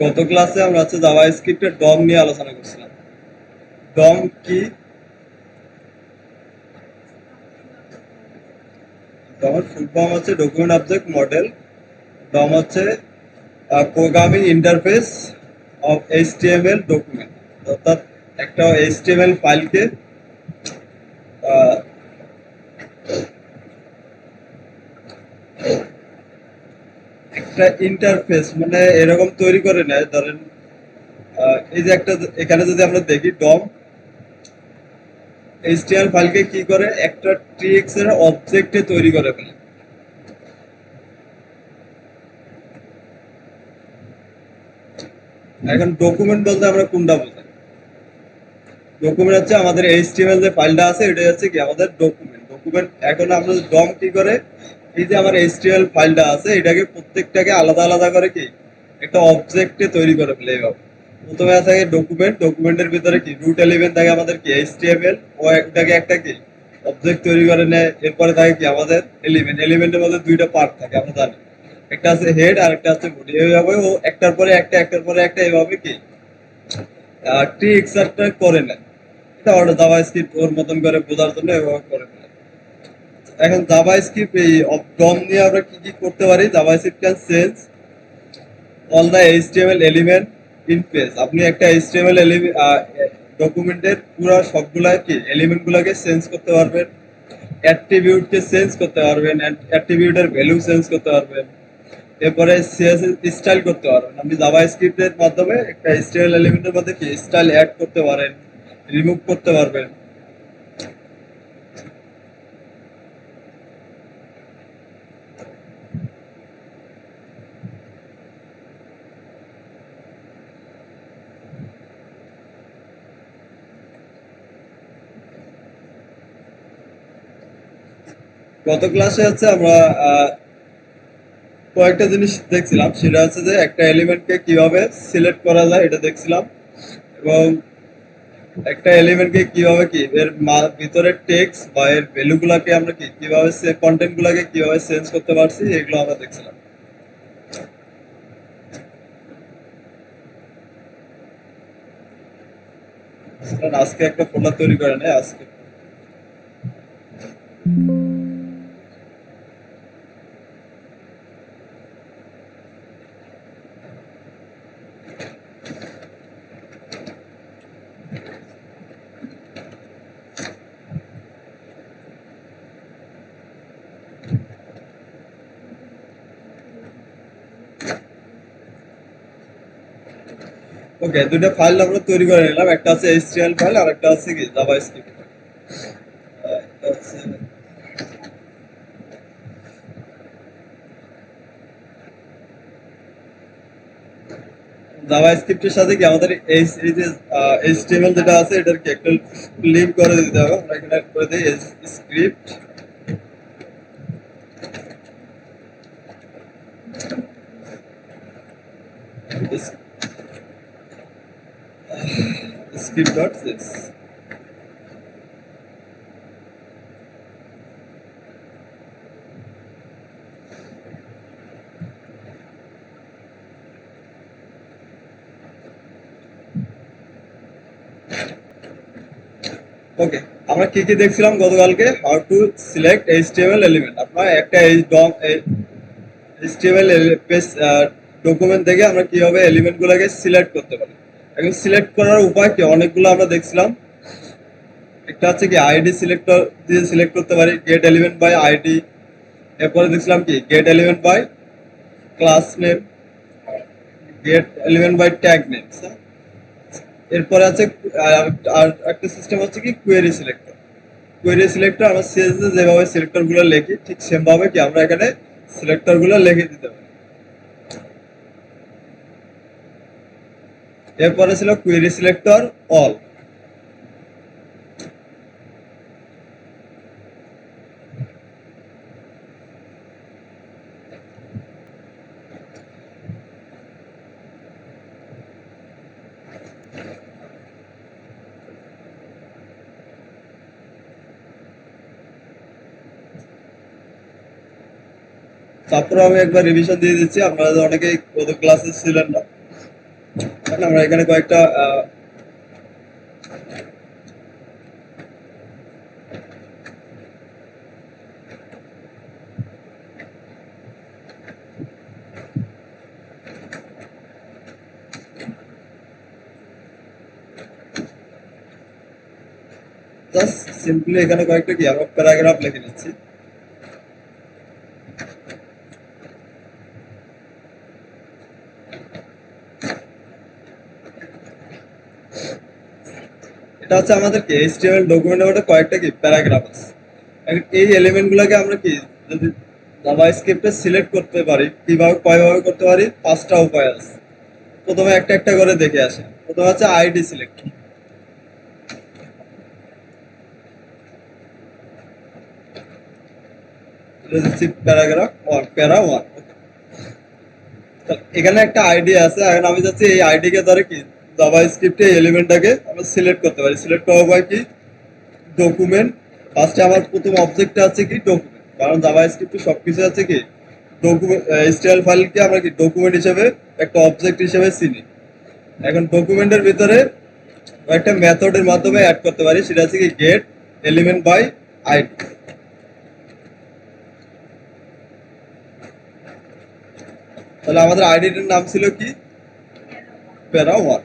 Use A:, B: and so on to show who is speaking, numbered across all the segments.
A: গত ক্লাসে আমরা হচ্ছে জাভাস্ক্রিপ্টের ডম নিয়ে আলোচনা করছিলাম। ডম কি? ডমের ফুল ফর্ম হচ্ছে ডকুমেন্ট অবজেক্ট মডেল। ডম হচ্ছে programming interface of HTML document, অর্থাৎ একটা এইচটিএমএল ফাইলকে একটা ইন্টারফেস মানে এরকম তৈরি করে নেয়। ধরেন এই যে একটা, এখানে যদি আমরা দেখি ডম এইচটিএমএল ফাইলকে কি করে, একটা ট্রিএক্স এর অবজেক্টে তৈরি করে ফেলে। এখন ডকুমেন্ট বলতে আমরা কোনটা বোঝাই? ডকুমেন্ট হচ্ছে আমাদের এইচটিএমএল যে ফাইলটা আছে, এটা হচ্ছে কি আমাদের ডকুমেন্ট। ডকুমেন্ট এখন আমরা ডম কি করে, এই যে আমার এইচটিএমএল ফাইলটা আছে এটাকে প্রত্যেকটাকে আলাদা আলাদা করে কি একটা অবজেক্টে তৈরি করে ফেলে। এইভাবে প্রথমে থাকে ডকুমেন্ট, ডকুমেন্টের ভিতরে কি রুট এলিমেন্ট থাকে আমাদের কি এইচটিএমএল, ও একটাকে একটা কি অবজেক্ট তৈরি করে নেয়। এরপরে থাকে কি আমাদের এলিমেন্ট, এলিমেন্টের মধ্যে দুইটা পার্ট থাকে আমরা জানি, একটা আছে হেড আর একটা আছে বডি। এইভাবে ও একটার পরে একটা একটার পরে একটা এইভাবে কি ট্রি এক্সট্রাক্ট করে নেয়। এটা ওর জাভাস্ক্রিপ্ট ওর মতন করে বোঝার জন্য ব্যবহার করে ফেলে। এখন জাভাস্ক্রিপ্ট এই ডম নিয়ে আমরা কি কি করতে পারি? JavaScript can change all the HTML element in page. আপনি একটা এইচটিএমএল ডকুমেন্টের পুরো সবগুলা কি এলিমেন্ট গুলাকে চেঞ্জ করতে পারবেন, অ্যাট্রিবিউটকে চেঞ্জ করতে পারবেন, অ্যাট্রিবিউটের ভ্যালু চেঞ্জ করতে পারবেন। এরপরে সিএসএস স্টাইল করতে পারবেন। আপনি জাভাস্ক্রিপ্টের মাধ্যমে একটা এইচটিএমএল এলিমেন্টের মধ্যে কি স্টাইল অ্যাড করতে পারেন, রিমুভ করতে পারবেন। গত ক্লাসে হচ্ছে আমরা কয়েকটা জিনিস দেখছিলাম। সেটা হচ্ছে যে একটা এলিমেন্টকে কিভাবে সিলেক্ট করা যায় এটা দেখছিলাম, এবং একটা এলিমেন্টকে কিভাবে কি এর ভিতরে টেক্সট বা এর ভ্যালু গুলাকে আমরা কি কিভাবে কন্টেন্ট গুলাকে কিভাবে চেঞ্জ করতে পারছি এগুলো আমরা দেখছিলাম। আজকে একটা ফোল্ডার তৈরি করে নেয় আজকে। ওকে, দুটো ফাইল আমরা তৈরি করে নিলাম, একটা আছে এইচটিএমএল ফাইল আর একটা আছে কি জাভাস্ক্রিপ্ট। জাভাস্ক্রিপ্টের সাথে কি আমাদের এই যে এইচটিএমএল যেটা আছে এটার কি একটা লিঙ্ক করে দিতে হবে। আমরা এখানে করে দিই স্ক্রিপ্ট স্ক্রিপ্ট ডট সিএস। ওকে, আমরা কি কি দেখছিলাম গতকালকে? How to select HTML element. আপনার একটা এইচটিএমএল পেজ ডকুমেন্ট থেকে আমরা কিভাবে এলিমেন্ট গুলোকে সিলেক্ট করতে পারি। এখন সিলেক্ট করার উপায় কি অনেকগুলো আমরা দেখছিলাম। একটা হচ্ছে কি আইডি সিলেক্টর দিয়ে সিলেক্ট করতে পারি, গেট এলিমেন্ট বাই আইডি। এরপরে দেখছিলাম কি get element by class name, get element by tag name. এরপরে আছে আর একটা সিস্টেম হচ্ছে কি কোয়েরি সিলেক্টর। কোয়েরি সিলেক্টর আমরা সিএসএস যেভাবে সিলেক্টর গুলো লিখি ঠিক সেম ভাবে কি আমরা এখানে সিলেক্টর গুলো লিখে দিতে পারি। এরপরে ছিল কোয়েরি সিলেক্টর অল। তারপরে আমি একবার রিভিশন দিয়ে দিচ্ছি, আপনারা অনেকেই গত ক্লাসে ছিলেন না। তাহলে আমরা এখানে কয়েকটা জাস্ট সিম্পলি এখানে কয়েকটা কি আমরা প্যারাগ্রাফ লিখে নিচ্ছি। এটা হচ্ছে আমাদের কি এইচটিএমএল ডকুমেন্টের মধ্যে কয়েকটা কি প্যারাগ্রাফ আছে। এই এলিমেন্ট গুলোকে আমরা কি যদি জাভাস্ক্রিপ্টে সিলেক্ট করতে পারি, কিভাবে কয়ভাবে করতে পারি, 5টা উপায় আছে। প্রথমে একটা একটা করে দেখে আসে। প্রথমে হচ্ছে আইডি সিলেক্ট, প্যারাগ্রাফ ওয়ান, প্যারা ওয়ান। এখানে একটা আইডি আছে, এখন আমি যাচ্ছি এই আইডি কে ধরে কি জাভাস্ক্রিপ্টে এলিমেন্টটাকে আমরা সিলেক্ট করতে পারি। সিলেক্ট করা হয় কি ডকুমেন্ট। ফার্স্টে আমার প্রথম অবজেক্টটা আছে কি ডকুমেন্ট, কারণ জাভাস্ক্রিপ্টে সবকিছু আছে কি ডকুমেন্ট। এইচটিএমএল ফাইলকে আমরা কি ডকুমেন্ট হিসেবে একটা অবজেক্ট হিসেবে চিনি। এখন ডকুমেন্টের ভিতরে একটা মেথডের মাধ্যমে অ্যাড করতে পারি, সেটা হচ্ছে কি গেট এলিমেন্ট বাই আইডি। তাহলে আমাদের আইডিটার নাম ছিল কি প্যারা ওয়ান।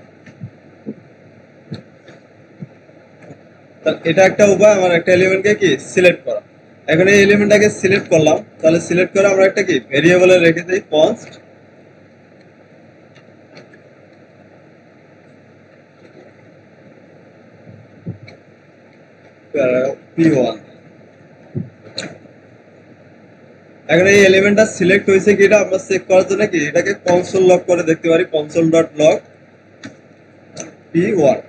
A: তাহলে এটা একটা উপায় আমার একটা এলিমেন্টকে কি সিলেক্ট করা। এখন এই এলিমেন্টটাকে সিলেক্ট করলাম, তাহলে সিলেক্ট করে আমরা একটা কি ভেরিয়েবলে রেখে দিই কনস্ট p1। এখন এই এলিমেন্টটা সিলেক্ট হয়েছে কি এটা আমরা চেক করার জন্য কি এটাকে কনসোল লগ করে দেখতে পারি, কনসোল ডট লগ p1।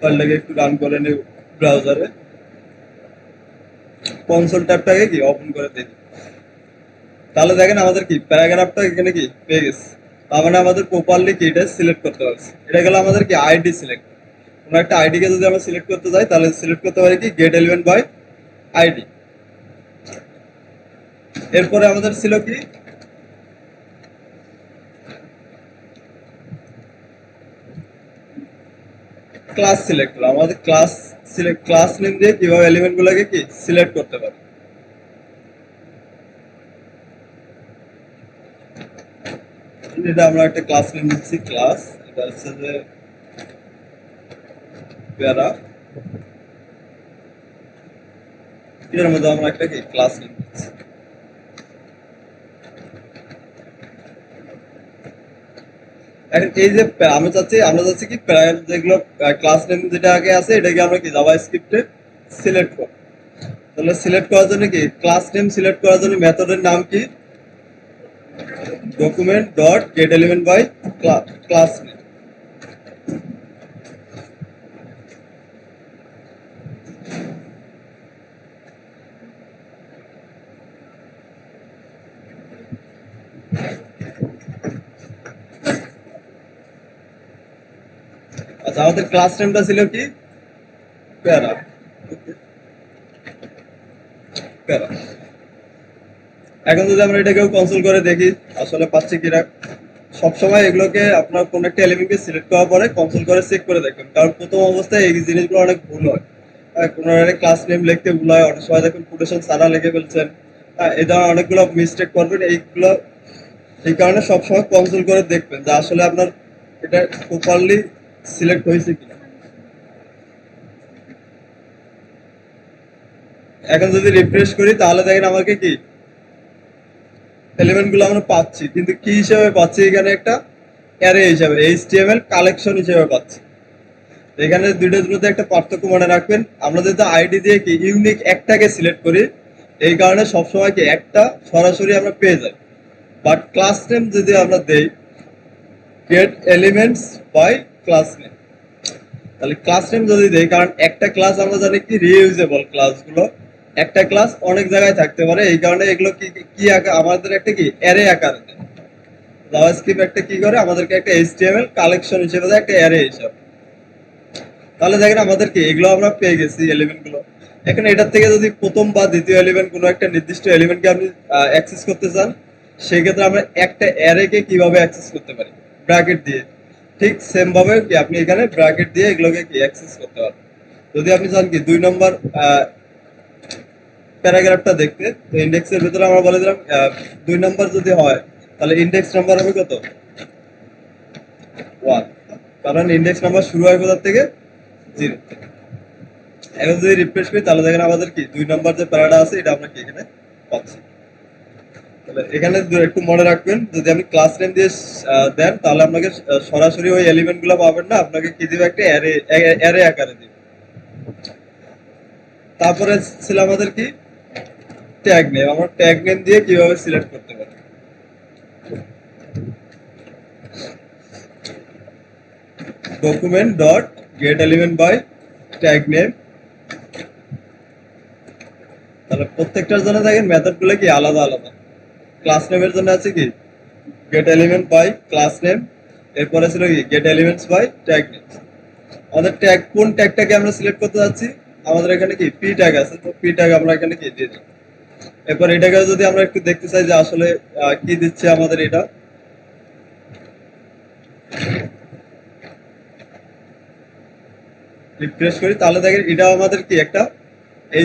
A: ফাইলটাকে একটু রান করে নিই ব্রাউজারে, কনসোল ট্যাবটাকে কি ওপেন করে দেখি। তাহলে দেখেন আমাদের কি প্যারাগ্রাফটা এখানে কি পেয়ে গেছে। তার মানে আমাদের প্রপারলি কি এটা সিলেক্ট করতে পারছি। এটা গেল আমাদের কি আইডি সিলেক্ট। কোনো একটা আইডি কে যদি আমরা সিলেক্ট করতে যাই তাহলে সিলেক্ট করতে পারি কি গেট এলিমেন্ট বাই আইডি। এরপরে আমাদের ছিল কি ক্লাস সিলেক্ট। আমাদের ক্লাস সিলেক্ট, ক্লাস নেম দিয়ে কিভাবে এলিমেন্ট গুলোকে কি সিলেক্ট করতে পারি। এটা আমরা একটা ক্লাস নেম দিচ্ছি ক্লাস, এটা হচ্ছে যে প্যারা। এর মধ্যে আমরা একটা কি ক্লাস নেম দিচ্ছি। এখন এই যে আমরা চাচ্ছি কি যেগুলো ক্লাস নেম যেটা আগে আছে এটাকে আমরা কি জাভাস্ক্রিপ্টে সিলেক্ট করব। তাহলে সিলেক্ট করার জন্য কি ক্লাস নেম সিলেক্ট করার জন্য মেথডের নাম কি document dot get element by class name. আচ্ছা, আমাদের ক্লাস নেমটা ছিল কি প্যারা। প্যারা। এখন যদি আমরা এটাকেও কনসোল করে দেখি আসলে পাচ্ছি কিনা। সবসময় এগুলোকে আপনার কোন একটা এলিমেন্টকে সিলেক্ট করার পরে কনসোল করে চেক করে দেখবেন, কারণ প্রথম অবস্থায় এই জিনিসগুলো অনেক ভুল হয়। কোনো একটা ক্লাস নেম লিখতে ভুল হয়, অনেক সময় দেখুন কোটেশন সারা লিখে ফেলছেন। এই ধরনের অনেকগুলো মিস্টেক করবেন। এইগুলো এই কারণে সবসময় কনসোল করে দেখবেন যে আসলে আপনার এটা প্রপারলি সিলেক্ট হয়েছে কিনা। এখন যদি রিফ্রেশ করি তাহলে দেখেন আমাকে কি এলিমেন্ট গুলো আমরা পাচ্ছি, কিন্তু কি হিসেবে পাচ্ছি এখানে একটা অ্যারে হিসেবে, এইচটিএমএল কালেকশন হিসেবে পাচ্ছি। এখানে দুইটার মধ্যে একটা পার্থক্য মনে রাখবেন, আমরা যদি আইডি দিয়ে কি ইউনিক একটাকে সিলেক্ট করি এই কারণে সবসময় কি একটা সরাসরি আমরা পেয়ে যাই। বাট ক্লাস নেম যদি আমরা দেই get elements by class name, তাহলে ক্লাস নেম যদি দেই, কারণ একটা ক্লাস আমরা জানি কি রিইউজেবল ক্লাসগুলো, একটা ক্লাস অনেক জায়গায় থাকতে পারে, এই কারণে এগুলো কি কি আমাদের একটা কি অ্যারে আকারে দেয়। জাভাস্ক্রিপ্ট একটা কি করে আমাদেরকে একটা এইচটিএমএল কালেকশন হিসেবে দেয়, একটা অ্যারে হিসাবে। তাহলে দেখেন আমাদের কি এগুলো আমরা পেয়ে গেছি এলিমেন্ট গুলো। এখন এটার থেকে যদি প্রথম বা দ্বিতীয় এলিমেন্ট কোনো একটা নির্দিষ্ট এলিমেন্টকে আপনি অ্যাক্সেস করতে চান, সেক্ষেত্রে আমরা একটা অ্যারেকে কিভাবে অ্যাক্সেস করতে পারি ব্র্যাকেট দিয়ে, ঠিক সেম ভাবে কি আপনি এখানে ব্র্যাকেট দিয়ে এগুলোকে কি অ্যাক্সেস করতে পারবেন। যদি আপনি চান কি 2 নম্বর প্যারাগ্রাফটা দেখতে, তো ইন্ডেক্সের ভিতরে আমরা বলে দিলাম 2 নম্বর যদি হয় তাহলে ইন্ডেক্স নাম্বার হবে কত 1, কারণ ইন্ডেক্স নাম্বার শুরু হয় কোথা থেকে 0 থেকে। এখন যদি রিফ্রেশ করি তাহলে দেখেন আমাদের কি 2 নম্বর যে প্যারাটা আছে এটা আমরা কি এখানে পাচ্ছি। তাহলে এখানে একটু মনে রাখবেন, যদি আপনি ক্লাস নেম দিয়ে দেন তাহলে আপনাকে সরাসরি ওই এলিমেন্ট গুলো পাবেন না, আপনাকে কি দিবে একটা অ্যারে আকারে দিবে। তারপরে ছিল আমাদের কি ট্যাগ নেম, আমরা ট্যাগ নেম দিয়ে কিভাবে সিলেক্ট করতে পারি। Document dot get element by tag name. তাহলে প্রত্যেকটার জন্য দেখেন মেথড গুলো কি আলাদা আলাদা। ক্লাস নেমের জন্য আছে কি get element by class name, এরপরে ছিল কি get elements by tag name. আমাদের ট্যাগ কোন ট্যাগটাকে আমরা সিলেক্ট করতে যাচ্ছি, আমাদের এখানে কি পি ট্যাগ আছে, তো পি ট্যাগ আমরা এখানে কি দিয়ে দিই। এরপর এটাকে যদি আমরা একটু দেখতে চাই যে আসলে কি দিচ্ছে আমাদের এটা, রিফ্রেশ করি তাহলে দেখেন এটা আমাদের কি একটা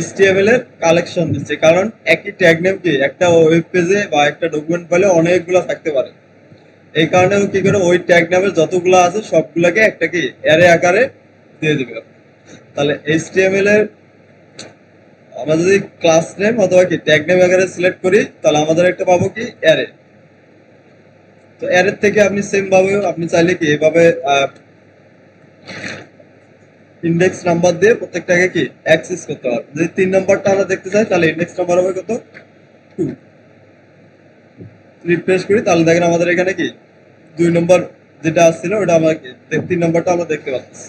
A: HTML এর কালেকশন দিচ্ছে, কারণ একই ট্যাগ নেম কি একটা ওয়েব পেজে বা একটা ডকুমেন্ট ফাইলে অনেকগুলো থাকতে পারে। এই কারণে ও কি করে ওই ট্যাগ নামের যতগুলো আছে সবগুলোকে একটা কি অ্যারে আকারে দিয়ে দিবে। তাহলে HTML এর আমরা যদি ক্লাস নেম অথবা কি ট্যাগ নেম আকারে সিলেক্ট করি তাহলে আমাদের একটা পাবো কি অ্যারে। তো অ্যারে থেকে আপনি সেম ভাবে আপনি চাইলে কি এভাবে ইন্ডেক্স নাম্বার দিয়ে প্রত্যেকটাকে কি অ্যাক্সেস করতে পারবেন। যদি 3 নম্বরটা আমরা দেখতে চাই তাহলে ইন্ডেক্স নাম্বার হবে কত 2। রিফ্রেশ করি তাহলে দেখেন আমাদের এখানে কি 2 নম্বর যেটা আসছিল ওটা আমরা 3 নম্বরটা আমরা দেখতে পাচ্ছি।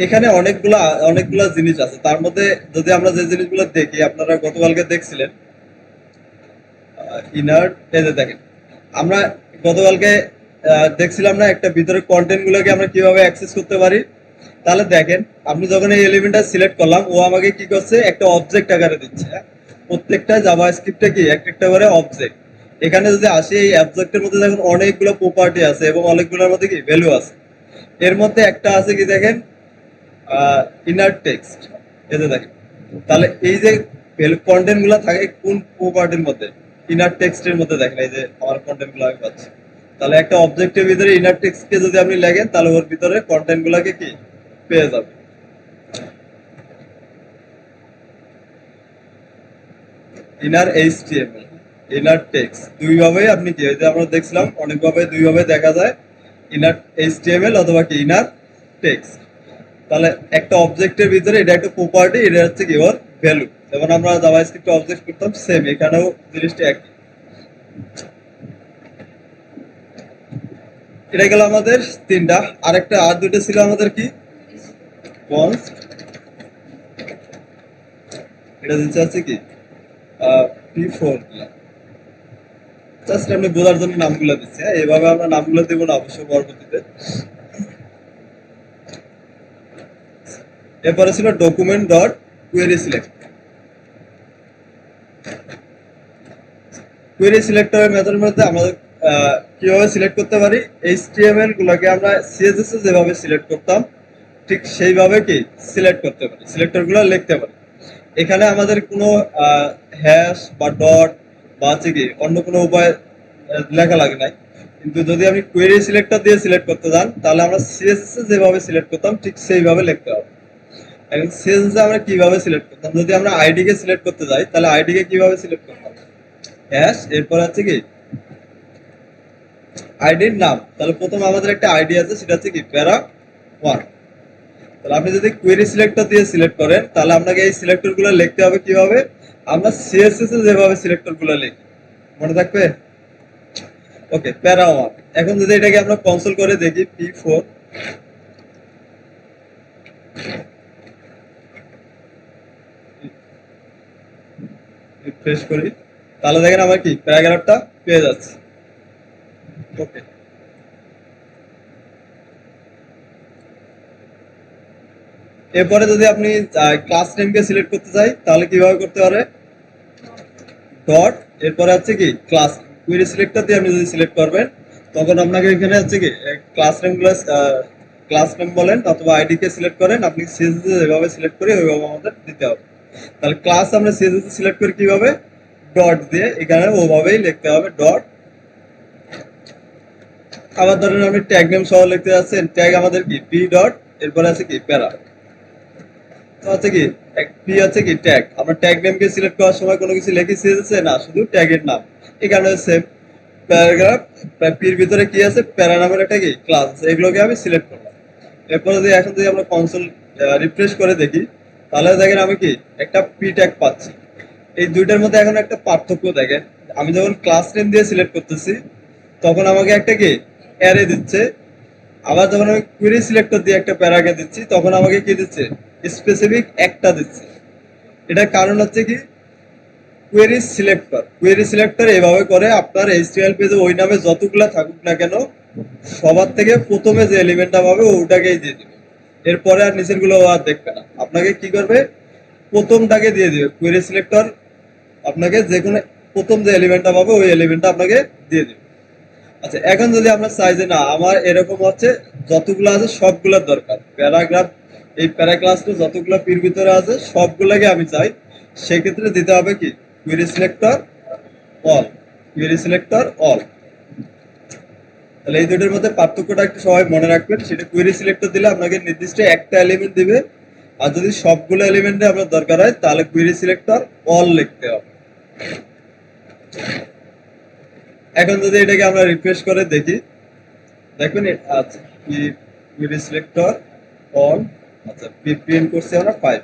A: এখানে অনেকগুলা জিনিস আছে, তার মধ্যে যদি আমরা যে জিনিসগুলো দেখি, আপনারা গতকালকে দেখছিলেন ইনার এই যে দেখেন, আমরা গতকালকে দেখছিলাম না একটা ভিতরে কন্টেন্ট গুলোকে আমরা কিভাবে অ্যাক্সেস করতে পারি। তাহলে দেখেন আপনি যখন এই এলিমেন্টটা সিলেক্ট করলাম ও আমাকে কি করছে একটা অবজেক্ট আকারে দিচ্ছে। প্রত্যেকটা জাভাস্ক্রিপ্টে কি একটা একটা করে অবজেক্ট। এখানে যদি আসি এই অবজেক্টের মধ্যে দেখুন অনেকগুলো প্রপার্টি আছে এবং অনেকগুলোর মধ্যে কি ভ্যালু আছে। এর মধ্যে একটা আছে কি দেখেন ইনার টেক্সট, এতে দেখেন। তাহলে এই যে কন্টেন্ট গুলো থাকে কোন প্রপার্টির মধ্যে, ইনার টেক্সটের মধ্যে দেখেন এই যে আমার কন্টেন্ট গুলো আমি পাচ্ছি। তাহলে একটা অবজেক্টের ভিতরে ইনার টেক্সট কে যদি আপনি লেখেন তাহলে ওর ভিতরে কন্টেন্ট গুলাকে কি পেয়ে যাবে। ইনার HTML ইনার টেক্সট দুইভাবেই আপনি কি ওই যে আমরা দেখছিলাম অনেকভাবে দুইভাবে দেখা যায়, ইনার HTML অথবা কি ইনার টেক্সট। তাহলে একটা অবজেক্টের ভিতরে এটা একটা প্রপার্টি, এটা হচ্ছে কি ওর ভ্যালু। যেমন আমরা জাভাস্ক্রিপ্ট অবজেক্ট করতাম সেম এখানেও জিনিসটা একই। এটা গেল আমাদের 3টা। আরেকটা আর 2টা ছিল আমাদের কি কনস্ট, এটা দিচ্ছে আছে কি P4 জাস্ট আপনি বোঝার জন্য নামগুলো দিচ্ছি। এইভাবে আমরা নামগুলো দেবো না অবশ্য পরবর্তীতে। এরপরে ছিল document dot query select. Query সিলেক্টরের মেথডের মধ্যে আমরা কিভাবে সিলেক্ট করতে পারি, HTML গুলোকে আমরা CSS এ যেভাবে সিলেক্ট করতাম ঠিক সেইভাবে কি সিলেক্ট করতে পারি, সিলেক্টর গুলো লিখতে পারি। এখানে আমাদের কোনো হ্যাশ বা ডট বা হচ্ছে কি অন্য কোনো উপায় লেখা লাগে নাই। কিন্তু যদি আপনি কোয়েরি সিলেক্টর দিয়ে সিলেক্ট করতে যান তাহলে আমরা CSS এ যেভাবে সিলেক্ট করতাম ঠিক সেইভাবে লিখতে হবে। এখন CSS এ আমরা কিভাবে সিলেক্ট করতাম, যদি আমরা আইডি কে সিলেক্ট করতে যাই তাহলে আইডি কে কিভাবে সিলেক্ট করতাম, হ্যাশ এরপর হচ্ছে কি আইডির নাম। তাহলে প্রথম আমাদের একটা আইডি আছে সেটা হচ্ছে কি প্যারা 1। তাহলে আপনি যদি কোয়েরি সিলেক্টর দিয়ে সিলেক্ট করেন তাহলে আপনাকে এই সিলেক্টর গুলো লিখতে হবে কিভাবে, আমরা CSS এ যেভাবে সিলেক্টর গুলো লিখি, মনে থাকবে। ওকে প্যারা 1। এখন যদি এটাকে আমরা কনসোল করে দেখি P4, রিফ্রেশ করি তাহলে দেখেন আমার কি প্যারাগ্রাফটা পেয়ে যাচ্ছে। ওকে এরপরে যদি আপনি ক্লাস নেমকে সিলেক্ট করতে চাই তাহলে কিভাবে করতে পারে, ডট এরপরে হচ্ছে কি ক্লাস কুয়েরি সিলেক্টর দিয়ে আপনি যদি সিলেক্ট করবেন তখন আপনাকে এখানে হচ্ছে কি ক্লাস নেম বলেন অথবা আইডি কে সিলেক্ট করেন, আপনি সিএসএস যেভাবে সিলেক্ট করি ওইভাবে আমাদের দিতে হবে। তাহলে ক্লাস আমরা সিএসএস সিলেক্ট করি কিভাবে, ডট দিয়ে এখানে ওভাবেই লিখতে হবে ডট। আবার ধরেন আপনি ট্যাগ নেম সহ লিখতে যাচ্ছেন, ট্যাগ আমাদের কি পি ডট এরপরে আছে কি প্যারা, তো আছে কি পি আছে কি ট্যাগ। আমরা ট্যাগ নেমকে সিলেক্ট করার সময় কোনো কিছু লিখে সিএসএস না, শুধু ট্যাগের নাম। এখানে সেম প্যারাগ্রাফ, পির ভিতরে কি আছে প্যারা নামের একটা কি ক্লাস আছে, এগুলোকে আমি সিলেক্ট করলাম। এরপরে যদি এখন যদি আমরা কনসোল রিফ্রেশ করে দেখি তাহলে দেখেন আমি কি একটা পি ট্যাগ পাচ্ছি। এই দুইটার মধ্যে এখন একটা পার্থক্য দেখেন, আমি যখন ক্লাস নেম দিয়ে সিলেক্ট করতেছি তখন আমাকে একটা কি অ্যারে দিচ্ছে, আবার যখন আমি কুয়েরি সিলেক্টর দিয়ে একটা প্যারাকে দিচ্ছি তখন আমাকে কি দিচ্ছে স্পেসিফিক একটা দিচ্ছে। এটার কারণ হচ্ছে কি কুয়েরি সিলেক্টর এভাবে করে আপনার এইচটিএমএল পেজে ওই নামে যতগুলা থাকুক না কেন সবার থেকে প্রথমে যে এলিমেন্টটা পাবে ওটাকেই দিয়ে দিবে, এরপরে আর নিচের গুলো আর দেখবে না। আপনাকে কি করবে প্রথমটাকে দিয়ে দিবে কুয়েরি সিলেক্টর, আপনাকে যে কোনো প্রথম যে এলিমেন্টটা পাবে ওই এলিমেন্টটা আপনাকে দিয়ে দিবে। আচ্ছা এখন যদি আমরা চাই যে না আমার এরকম হচ্ছে যতগুলো আছে সবগুলোর দরকার, প্যারাগ্রাফ এই প্যারা ক্লাসটা যতগুলো পির ভিতরে আছে সবগুলোকে আমি চাই, সেক্ষেত্রে দিতে হবে কি query selector all, query selector all. তাহলে এই দুটোর মধ্যে পার্থক্যটা একটু সবাই মনে রাখবেন, সেটা কুয়েরি সিলেক্টর দিলে আপনাকে নির্দিষ্ট একটা এলিমেন্ট দিবে, আর যদি সবগুলো এলিমেন্টে আপনার দরকার হয় তাহলে কুয়েরি সিলেক্টর অল লিখতে হবে। এখন যদি এটাকে আমরা রিফ্রেশ করে দেখি দেখবেন আচ্ছা কি কুয়েরি সিলেক্টর অল, আচ্ছা প্রিন্ট করছি আমরা 5,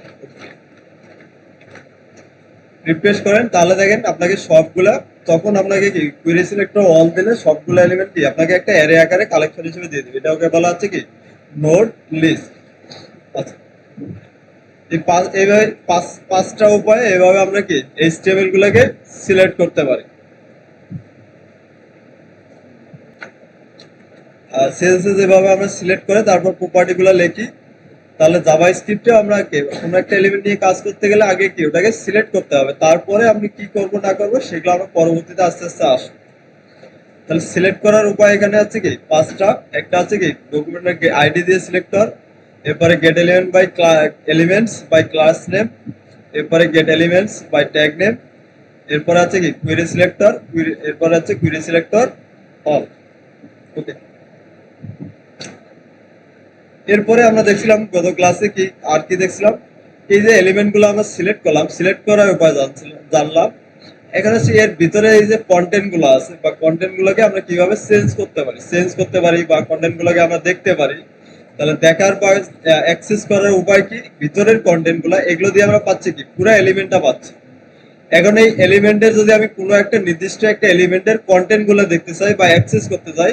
A: রিফ্রেশ করেন তাহলে দেখেন আপনাকে সবগুলা, তখন আপনাকে কি কুয়েরি সিলেক্টর অল দিলে সবগুলো এলিমেন্ট কি আপনাকে একটা অ্যারে আকারে কালেকশন হিসেবে দিয়ে দিবে, এটা ওকে বলা হচ্ছে কি নোড লিস্ট। আচ্ছা এই এইভাবে পাঁচটা উপায়ে এভাবে আমরা কি এইচটিএমএল গুলোকে সিলেক্ট করতে পারি। সিএসএস যেভাবে আমরা সিলেক্ট করে তারপর প্রপার্টি গুলো লিখি, তাহলে জাভা স্ক্রিপ্টে আমরা কি কোনো একটা এলিমেন্ট নিয়ে কাজ করতে গেলে আগে কি ওটাকে সিলেক্ট করতে হবে, তারপরে আপনি কি করব না করব সেগুলো আমরা পরবর্তীতে আস্তে আস্তে আসবো। তাহলে সিলেক্ট করার উপায় এখানে আছে কি পাঁচটা, একটা আছে কি ডকুমেন্টের আইডি দিয়ে সিলেক্টর, এরপরে get element by elements by class name, এরপরে get elements by tag name, এরপরে আছে কি কুয়েরি সিলেক্টর, এরপরে আছে কুয়েরি সিলেক্টর অল। ওকে, এরপরে আমরা দেখছিলাম গত ক্লাসে কি আর কি দেখছিলাম, এই যে এলিমেন্ট গুলো আমরা সিলেক্ট করলাম, সিলেক্ট করার উপায় জানলাম। এখানে হচ্ছে এর ভিতরে এই যে কন্টেন্ট গুলো আছে বা কন্টেন্ট গুলোকে আমরা কিভাবে চেঞ্জ করতে পারি বা কন্টেন্ট গুলোকে আমরা দেখতে পারি। তাহলে দেখার পর অ্যাক্সেস করার উপায় কি, ভিতরের কন্টেন্ট গুলা এগুলো দিয়ে আমরা পাচ্ছি কি পুরো এলিমেন্টটা পাচ্ছি। এখন এই এলিমেন্টের যদি আমি কোনো একটা নির্দিষ্ট একটা এলিমেন্টের কন্টেন্ট গুলো দেখতে চাই বা অ্যাক্সেস করতে চাই,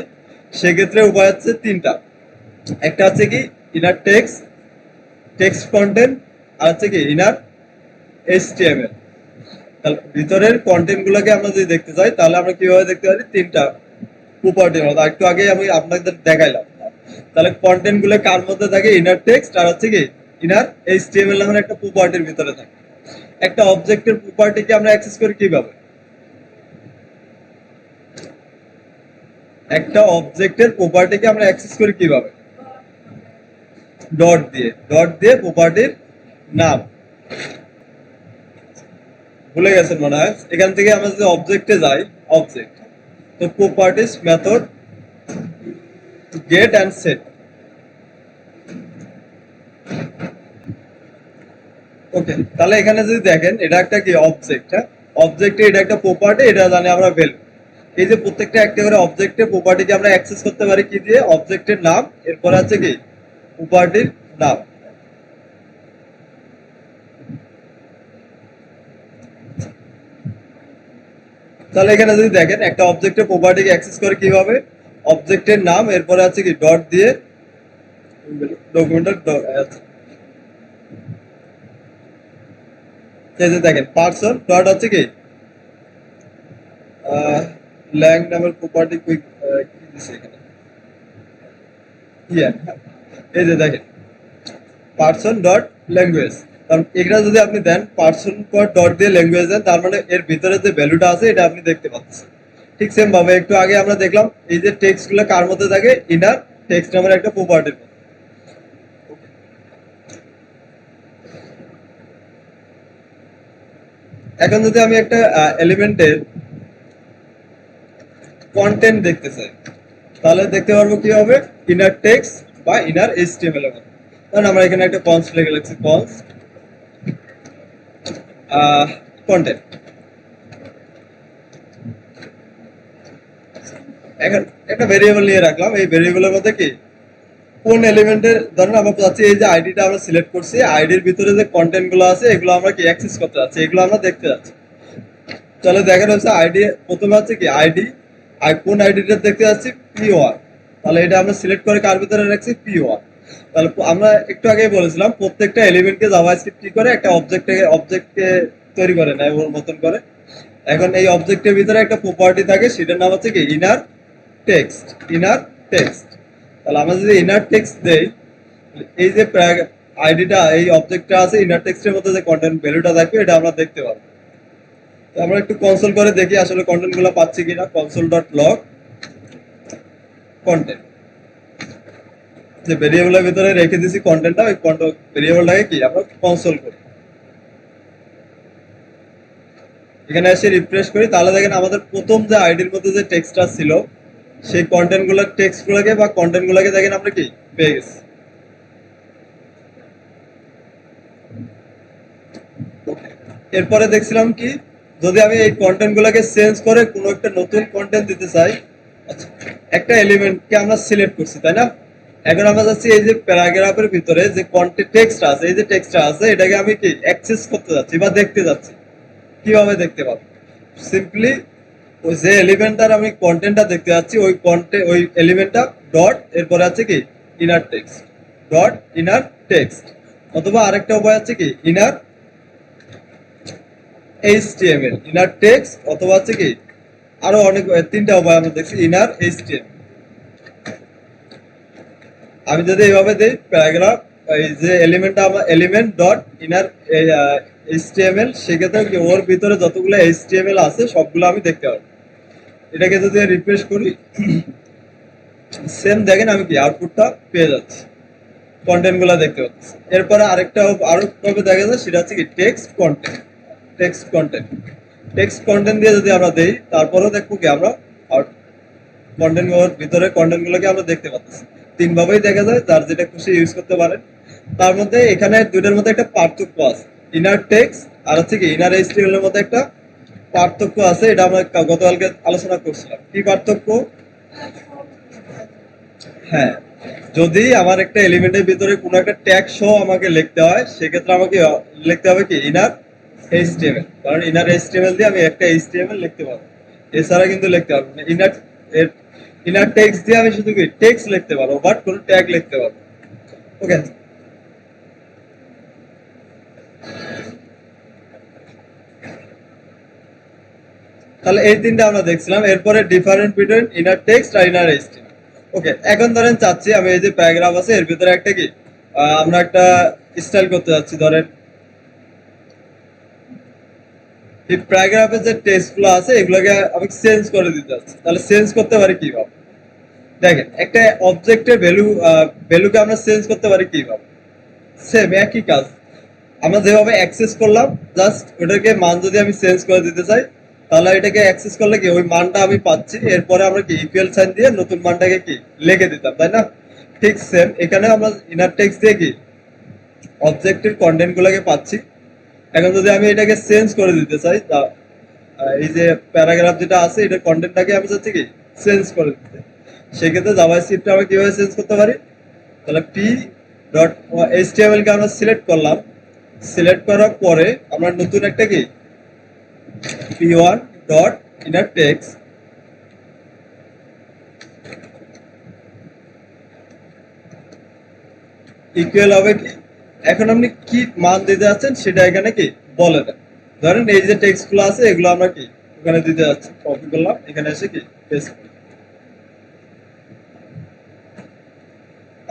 A: সেক্ষেত্রে উপায় হচ্ছে তিনটা। একটা হচ্ছে কি ইনার টেক্সট কন্টেন্ট, আর হচ্ছে কি ইনার এইচটিএমএল। তাহলে ভিতরের কন্টেন্ট গুলোকে আমরা যদি দেখতে চাই তাহলে আমরা কিভাবে দেখতে পারি, তিনটা প্রপার্টি মধ্যে একটু আগে আমি আপনাদের দেখাইলাম। তাহলে কন্টেন্ট গুলো কার মধ্যে থাকে, ইনার টেক্সট আর হচ্ছে কি ইনার এইচটিএমএল নামের একটা প্রপার্টির ভিতরে থাকে। একটা অবজেক্টের প্রপার্টিকে আমরা অ্যাক্সেস করি কিভাবে, একটা অবজেক্টের প্রপার্টিকে আমরা অ্যাক্সেস করি কিভাবে, ডট দিয়ে প্রপার্টির নাম, ভুলে গেছেন মনে হয়। এখান থেকে আমরা যদি অবজেক্টে যাই, অবজেক্ট তো properties method get and set. Okay, তাহলে এখানে যদি দেখেন এটা একটা কি অবজেক্ট, হ্যাঁ অবজেক্টে এটা একটা প্রপার্টি, এটা জানি আমরা ভ্যালু। এই যে প্রত্যেকটা একটা করে অবজেক্টের প্রপার্টিকে আমরা অ্যাক্সেস করতে পারি কি দিয়ে, অবজেক্টের নাম এরপর আছে কি প্রপার্টির নাম। তাহলে এখানে যদি দেখেন একটা অবজেক্টের প্রপার্টিকে অ্যাক্সেস করে কিভাবে, অবজেক্টের নাম এরপরে আছে কি ডট দিয়ে ডকুমেন্টের এই যে দেখেন পার্সন ডট হচ্ছে কি ল্যাং নামের প্রপার্টি কি দিছে এখানে, এই যে দেখেন পার্সন ডট ল্যাঙ্গুয়েজ। কারণ এটা যদি আপনি দেন পার্সন পর ডট দিয়ে ল্যাঙ্গুয়েজ দেন, তার মানে এর ভিতরে যে ভ্যালুটা আছে এটা আপনি দেখতে পাচ্ছেন। ঠিক সেম ভাবে একটু আগে আমরা দেখলাম এই যে টেক্সট গুলো কার মধ্যে থাকে, ইনার টেক্সট নামের একটা প্রপার্টির মধ্যে। এখন যদি আমি একটা এলিমেন্টের কন্টেন্ট দেখতে চাই, তাহলে দেখতে পারবো কি হবে, ইনার টেক্সট বা ইনার এইচটিএমএল এর মধ্যে। কারণ আমরা এখানে একটা কনস্ট লিখে রাখছি, কনস্ট কন্টেন্ট। এখন একটা ভেরিয়েবল নিয়ে রাখলাম, এই ভেরিয়েবলের মধ্যে কি কোন এলিমেন্টের, ধরেন আমরা চাচ্ছি এই যে আইডিটা আমরা সিলেক্ট করছি, আইডির ভিতরে যে কন্টেন্ট গুলো আছে এগুলো আমরা কি অ্যাক্সেস করতে যাচ্ছি, এগুলো আমরা দেখতে যাচ্ছি। তাহলে দেখা যাচ্ছে আইডি প্রথমে হচ্ছে কি আইডি, আর কোন আইডিটা দেখতে যাচ্ছি, পি1। তাহলে এটা আমরা সিলেক্ট করে কার ভিতরে রাখছি, পি1। তাহলে আমরা একটু আগেই বলেছিলাম প্রত্যেকটা এলিমেন্টকে জাভাস্ক্রিপ্ট কি করে, একটা অবজেক্টকে তৈরি করে নেয় ওর মতন করে। এখন এই অবজেক্টের ভিতরে একটা প্রপার্টি থাকে, সেটার নাম হচ্ছে কি ইনার টেক্সট। Inner text. তাহলে আমরা যদি ইনার টেক্সট দেই, এই যে আইডিটা এই অবজেক্টটা আছে, ইনার টেক্সটের মধ্যে যে কন্টেন্ট ভ্যালুটা থাকবে এটা আমরা দেখতে পাবো। তো আমরা একটু কনসোল করে দেখি আসলে কন্টেন্ট গুলো পাচ্ছি কিনা। কনসোল ডট লগ কন্টেন্ট, যে ভেরিয়েবলের ভিতরে রেখে দিছি কন্টেন্টটা, ওই ভেরিয়েবলটাকে কি আমরা কনসোল করি। এখানে এসে রিফ্রেশ করি, তাহলে দেখেন আমাদের প্রথম যে আইডির মধ্যে যে টেক্সটটা ছিল সেই কন্টেন্ট গুলোর টেক্সট গুলোকে বা কন্টেন্ট গুলোকে দেখেন আমরা কি পেয়ে গেছি। এরপরে দেখছিলাম কি, যদি আমি এই কন্টেন্ট গুলোকে চেঞ্জ করে কোনো একটা নতুন কন্টেন্ট দিতে চাই, আচ্ছা একটা এলিমেন্টকে আমরা সিলেক্ট করছি তাই না। এখন আমরা যাচ্ছি এই যে প্যারাগ্রাফের ভিতরে যে কন্টেন্ট টেক্সট আছে, এই যে টেক্সটটা আছে এটাকে আমি কি অ্যাক্সেস করতে যাচ্ছি বা দেখতে যাচ্ছি। কিভাবে দেখতে পাবো? সিম্পলি ওই যে এলিমেন্টটার আমি কন্টেন্টটা দেখতে যাচ্ছি, ওই ওই এলিমেন্টটা ডট এরপরে আছে কি inner text, dot inner text. অথবা আরেকটা উপায় আছে কি ইনার এইচটিএমএল, ইনার টেক্সট, অথবা আছে কি আরো অনেক তিনটা উপায় আমরা দেখছি, ইনার এইচটিএমএল। আমি যদি এইভাবে দেই প্যারাগ্রাফ, এই যে এলিমেন্টটা আমার এলিমেন্ট ডট ইনার এইচটিএমএল, সেক্ষেত্রে কি ওর ভিতরে যতগুলো এইচটিএমএল আছে সবগুলো আমি দেখতে পাবো। এটাকে যদি রিফ্রেশ করি, সেম দেখেন আমি কি আউটপুটটা পেয়ে যাচ্ছি, কন্টেন্ট গুলা দেখতে পাচ্ছি। এরপরে আরেকটা আরো ভাবে দেখা যায়, সেটা হচ্ছে কি text content. Text content, text content দিয়ে যদি আমরা দেই, তারপরেও দেখবো কি আমরা কন্টেন্ট গুলোর ভিতরে কন্টেন্ট গুলোকে আমরা দেখতে পাচ্ছি। তিন ভাবেই দেখা যায়, যার যেটা খুশি ইউজ করতে পারেন। তার মধ্যে এখানে দুইটার মধ্যে একটা পার্থক্য আছে, ইনার টেক্সট আর হচ্ছে কি ইনার এইচটিএমএল এর মধ্যে একটা পার্থক্য আছে। এটা আমরা গতকালকে আলোচনা করছিলাম। কি পার্থক্য? হ্যাঁ, যদি আমার একটা এলিমেন্টের ভিতরে কোনো একটা ট্যাগ সহ আমাকে লিখতে হয়, সেক্ষেত্রে আমাকে লিখতে হবে কি ইনার এইচটিএমএল। কারণ ইনার এইচটিএমএল দিয়ে আমি একটা এইচটিএমএল লিখতে পারবো, এছাড়া কিন্তু লিখতে পারবো না। ইনার টেক্সট দিয়ে আমি শুধু কি টেক্সট লিখতে পারবো, বাট কোনো ট্যাগ লিখতে পারবো। ওকে, তাহলে এই তিনটা আমরা দেখছিলাম। এরপরে ডিফারেন্ট বিটুইন ইনার টেক্সট আর ইনার এইচটিএমএল। ওকে, এখন ধরেন চাচ্ছি আমি এই যে প্যারাগ্রাফ আছে এর ভিতরে একটা কি আমরা একটা স্টাইল করতে যাচ্ছি। ধরেন এই প্যারাগ্রাফের যে টেক্সট গুলো আছে এগুলোকে আমি চেঞ্জ করে দিতে যাচ্ছি। তাহলে চেঞ্জ করতে পারি কিভাবে? দেখেন, একটা অবজেক্টের ভ্যালুকে আমরা চেঞ্জ করতে পারি কিভাবে? সেম একই কাজ। আমরা যেভাবে অ্যাক্সেস করলাম, জাস্ট ওটাকে মান যদি আমি চেঞ্জ করে দিতে চাই, তাহলে এটাকে অ্যাক্সেস করলে কি ওই মানটা আমি পাচ্ছি, এরপরে আমরা কি ইকুয়াল সাইন দিয়ে নতুন মানটাকে কি লিখে দিতাম তাই না। ঠিক সেম এখানে আমরা ইনার টেক্সট দিয়ে কি অবজেক্টের কন্টেন্ট গুলোকে পাচ্ছি। এখন যদি আমি এটাকে চেঞ্জ করে দিতে চাই, এই যে প্যারাগ্রাফ যেটা আছে এটার কন্টেন্টটাকে আমি চাচ্ছি কি চেঞ্জ করে দিতে, সেক্ষেত্রে জাভাস্ক্রিপ্টে আমরা কিভাবে চেঞ্জ করতে পারি? তাহলে পি ডট এইচটিএমএল কে আমরা সিলেক্ট করলাম, সিলেক্ট করার পরে আমরা নতুন একটা কি p1 dot inner text equal হবে কি, এখন আপনি কি মান দিতে যাচ্ছেন সেটা এখানে কি বলে দেন। ধরেন এই যে টেক্সট গুলো আছে এগুলো আমরা কি ওখানে দিতে যাচ্ছি, কপি করলাম, এখানে এসে কি পেস্ট করলাম।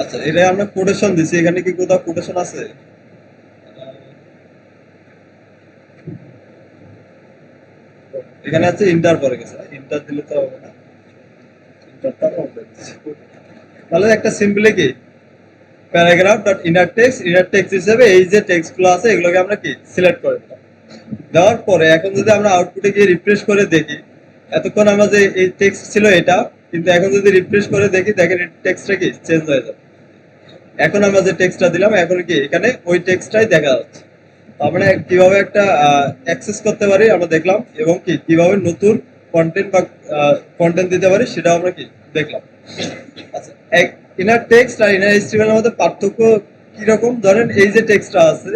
A: আচ্ছা, এটা আমরা কোটেশন দিছি, এখানে কি কোথাও কোটেশন আছে? এখানে আছে ইন্টার পরে গেছে, ইন্টার দিলে তো হবে না, ইন্টারটা আমরা দিচ্ছি। তাহলে একটা সিম্পলি কি প্যারাগ্রাফ ডট ইনার টেক্সট হিসেবে এই যে টেক্সটগুলো আছে এগুলোকে আমরা কি সিলেক্ট করে দিলাম। দেওয়ার পরে এখন যদি আমরা আউটপুটে গিয়ে রিফ্রেশ করে দেখি, এতক্ষণ আমরা যে এই টেক্সট ছিল এটা, কিন্তু এখন যদি রিফ্রেশ করে দেখি দেখেন টেক্সটটা কি চেঞ্জ হয়ে যাবে। এখন আমরা যে টেক্সটটা দিলাম এখন কি এখানে ওই টেক্সটটাই দেখা যাচ্ছে। আমরা কিভাবে একটা অ্যাক্সেস করতে পারি আমরা দেখলাম, এবং কি কিভাবে নতুন কন্টেন্ট বা কন্টেন্ট দিতে পারি সেটাও আমরা কি দেখলাম। আচ্ছা, ইনার টেক্সট আর ইনার এইচটিএমএল এর মধ্যে পার্থক্য কি রকম? ধরেন এই যে টেক্সটটা আছে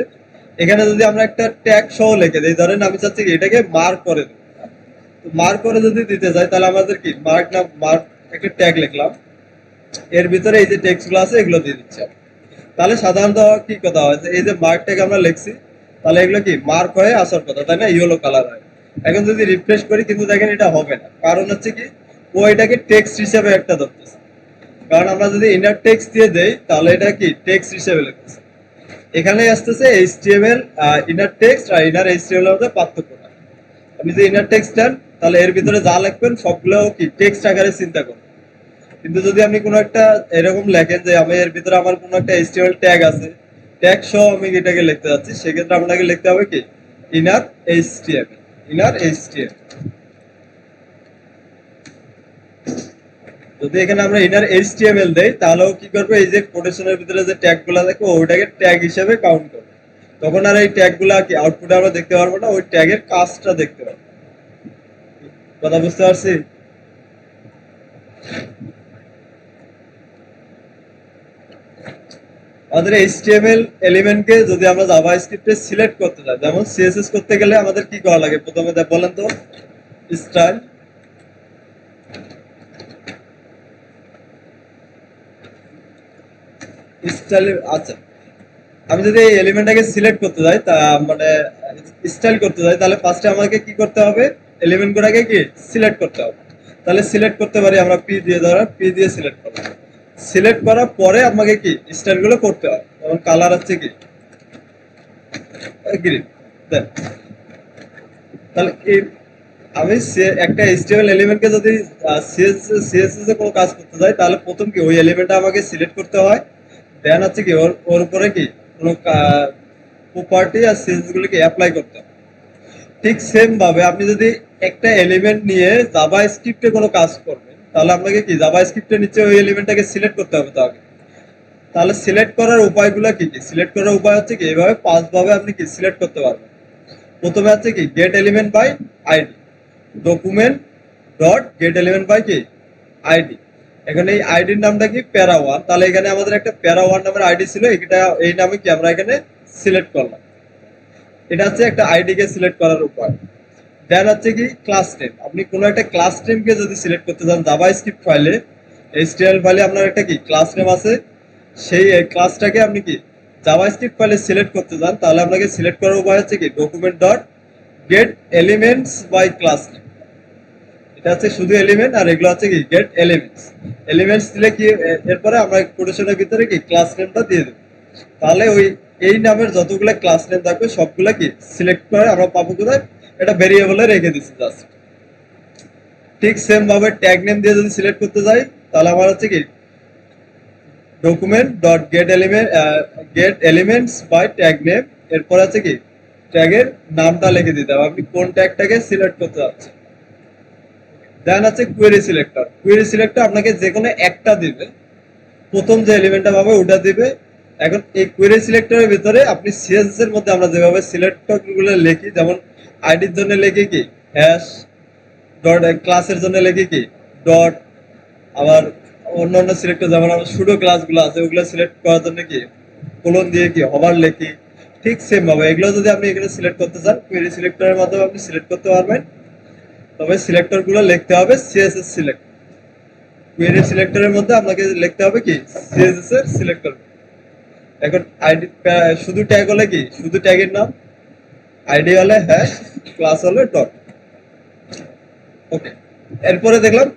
A: এখানে যদি আমরা একটা ট্যাগ সহ লিখে দিই, ধরেন আমি চাচ্ছি কি এটাকে মার্ক করে দেব, তো মার্ক করে যদি দিতে চাই তাহলে আমাদের কি মার্ক একটা ট্যাগ লিখলাম, এর ভিতরে এই যে টেক্সট গুলো আছে এগুলো দিয়ে দিচ্ছি। তাহলে সাধারণত কি কথা হয়, এই যে মার্ক ট্যাগ আমরা লিখছি তাহলে এগুলো কি মার্ক হয়ে আসার কথা, তাই না, ইয়েলো কালার হয়। এখন যদি রিফ্রেশ করি কিন্তু দেখেন এটা হবে না, কারণ হচ্ছে কি ও এটাকে টেক্সট হিসেবে একটা ধরতেছে। কারণ আমরা যদি ইনার টেক্সট দিয়ে দেই তাহলে এটা কি টেক্সট হিসেবে লিখতেছে। এখানে আসতেছে এইচটিএমএল ইনার টেক্সট আর ইনার এইচটিএমএল এর মধ্যে পার্থক্যটা। আপনি যে ইনার টেক্সট দেন তাহলে এর ভিতরে যা লিখবেন সবগুলো কি টেক্সট আকারে চিন্তা করবেন। কিন্তু যদি আপনি কোনো একটা এরকম লেখেন যে আমি এর ভিতরে আমার কোনো একটা এইচটিএমএল ট্যাগ আছে, ট্যাগ সহ আমি এটাকে লিখতে যাচ্ছি, সেক্ষেত্রে আপনাকে লিখতে হবে কি ইনার এইচটিএমএল, ইনার এইচটিএমএল। যদি এখানে আমরা ইনার এইচটিএমএল দেই তাহলেও কি করবে, এই যে কোটেশনের ভিতরে যে ট্যাগ গুলা দেখো ওইটাকে ট্যাগ হিসেবে কাউন্ট করবে। তখন আর এই ট্যাগ গুলা কি আউটপুটে আমরা দেখতে পারবো না, ওই ট্যাগের কাজটা দেখতে পারবো। কথা বুঝতে পারছি? আমাদের এইচটিএমএল এলিমেন্টকে যদি আমরা জাভাস্ক্রিপ্টে সিলেক্ট করতে চাই, যেমন সিএসএস করতে গেলে আমাদের কি করা লাগে প্রথমে বলেন তো, স্টাইল স্টাইল। আচ্ছা, আমি যদি এই এলিমেন্টটাকে সিলেক্ট করতে যাই তা মানে স্টাইল করতে যাই তাহলে ফার্স্টে আমাকে কি করতে হবে, এলিমেন্ট গুলোকে কি সিলেক্ট করতে হবে। তাহলে সিলেক্ট করতে পারি আমরা পি দিয়ে, ধরা পি দিয়ে সিলেক্ট করব। সিলেক্ট করার পরে আমাকে কি স্টাইল গুলো করতে হবে, যেমন কালার হচ্ছে কি গ্রিন দেন। তাহলে এই আমি একটা এইচটিএমএল এলিমেন্টকে যদি সিএসএস এ কোনো কাজ করতে যাই তাহলে প্রথম কি ওই এলিমেন্টটা আমাকে সিলেক্ট করতে হয়, দেন হচ্ছে কি ওর ওর উপরে কি কোনো প্রপার্টি আর সিএসএস গুলোকে অ্যাপ্লাই করতে হবে। ঠিক সেম ভাবে আপনি যদি একটা এলিমেন্ট নিয়ে জাভা স্ক্রিপ্টে কোনো কাজ করবেন তাহলে আপনাকে কি জাভা স্ক্রিপ্টের নিচে ওই এলিমেন্টটাকে সিলেক্ট করতে হবে তো আগে। তাহলে সিলেক্ট করার উপায়গুলো কি কি? সিলেক্ট করার উপায় হচ্ছে কি এইভাবে পাঁচ ভাবে আপনি কি সিলেক্ট করতে পারবেন। প্রথমে হচ্ছে কি get element by ID, document dot get element by কি আইডি। এখানে এই আইডির নামটা কি প্যারা ওয়ান, তাহলে এখানে আমাদের একটা প্যারা ওয়ান নামের আইডি ছিল, এটা এই নামে কি আমরা এখানে সিলেক্ট করলাম। এটা হচ্ছে একটা আইডি কে সিলেক্ট করার উপায়। দেন হচ্ছে কি ক্লাস নেম, আপনি কোনো একটা ক্লাস নেমকে যদি সিলেক্ট করতে চান জাভাস্ক্রিপ্ট ফাইলে, এইচটিএমএল ফাইলে আপনার একটা কি ক্লাস নেম আছে, সেই ক্লাসটাকে আপনি কি জাভাস্ক্রিপ্ট ফাইলে সিলেক্ট করতে চান তাহলে আপনাকে সিলেক্ট করার উপায় হচ্ছে কি document dot get elements by class name. এটা হচ্ছে শুধু এলিমেন্ট, আর এগুলো হচ্ছে কি গেট এলিমেন্টস। এলিমেন্টস দিলে কি এরপরে আমরা কোটেশনের ভিতরে কি ক্লাস নেমটা দিয়ে দেব। তাহলে ওই এই নামের যতগুলো ক্লাস নেম থাকবে সবগুলা কি সিলেক্ট করে আমরা পাবো কোথায়, এটা ভেরিয়েবলে রেখে দিচ্ছি জাস্ট। ঠিক সেম ভাবে ট্যাগ নেম দিয়ে যদি সিলেক্ট করতে যাই তাহলে আমার হচ্ছে কি document dot get elements by tag name, এরপর আছে কি ট্যাগের নামটা লিখে দিতে হবে আপনি কোন ট্যাগটাকে সিলেক্ট করতে যাচ্ছেন। দেন আছে কোয়েরি সিলেক্টর, কোয়েরি সিলেক্টর আপনাকে যে কোনো একটা দিবে, প্রথম যে এলিমেন্টটা পাবে ওটা দিবে। এখন এই কোয়েরি সিলেক্টরের ভিতরে আপনি সিএসএস এর মধ্যে আমরা যেভাবে সিলেক্টর গুলো লিখি, যেমন আইডির জন্য লিখি কি হ্যাশ ডট, ক্লাসের জন্য লিখি কি ডট, আবার অন্যান্য সিলেক্টর যেমন আমার সুডো ক্লাসগুলো আছে ওগুলো সিলেক্ট করার জন্য কি কোলন দিয়ে কি হভার লিখি। ঠিক সেম ভাবে এগুলো যদি আপনি এখানে সিলেক্ট করতে চান কোয়েরি সিলেক্টরের মাধ্যমে আপনি সিলেক্ট করতে পারবেন। তবে সিলেক্টর গুলো লিখতে হবে সিএসএস সিলেক্ট, কোয়েরি সিলেক্টরের মধ্যে আপনাকে লিখতে হবে কি সিএসএস এর সিলেক্টর। এখন আইডি শুধু ট্যাগ হলে কি শুধু ট্যাগের নাম, আইডি হলে হ্যাশ, ক্লাস হলে ডট। ওকে, এরপরে দেখলাম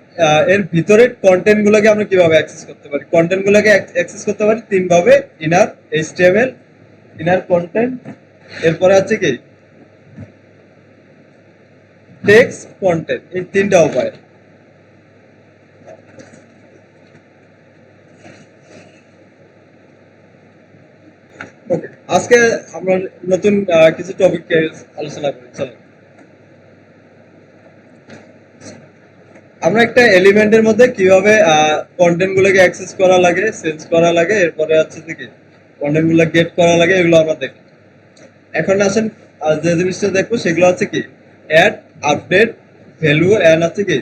A: এর ভিতরে কন্টেন্ট গুলোকে আমরা কিভাবে অ্যাক্সেস করতে পারি। কন্টেন্ট গুলোকে অ্যাক্সেস করতে পারি তিন ভাবে, ইনার এইচটিএমএল, ইনার কন্টেন্ট, এরপরে আছে কি টেক্সট, কন্টেন্ট, এই তিনটা উপায়। ওকে, আজকে আমরা নতুন কিছু টপিক আলোচনা করি, চলো। আমরা একটা এলিমেন্টের মধ্যে কিভাবে কন্টেন্ট গুলোকে অ্যাক্সেস করা লাগে, চেঞ্জ করা লাগে, এরপরে হচ্ছে কি কন্টেন্ট গুলো গেট করা লাগে, এগুলো আমরা দেখি। এখন আসেন যে জিনিসটা দেখবো সেগুলো হচ্ছে কি অ্যাড, আপডেট, ভ্যালু এন্ড হচ্ছে কি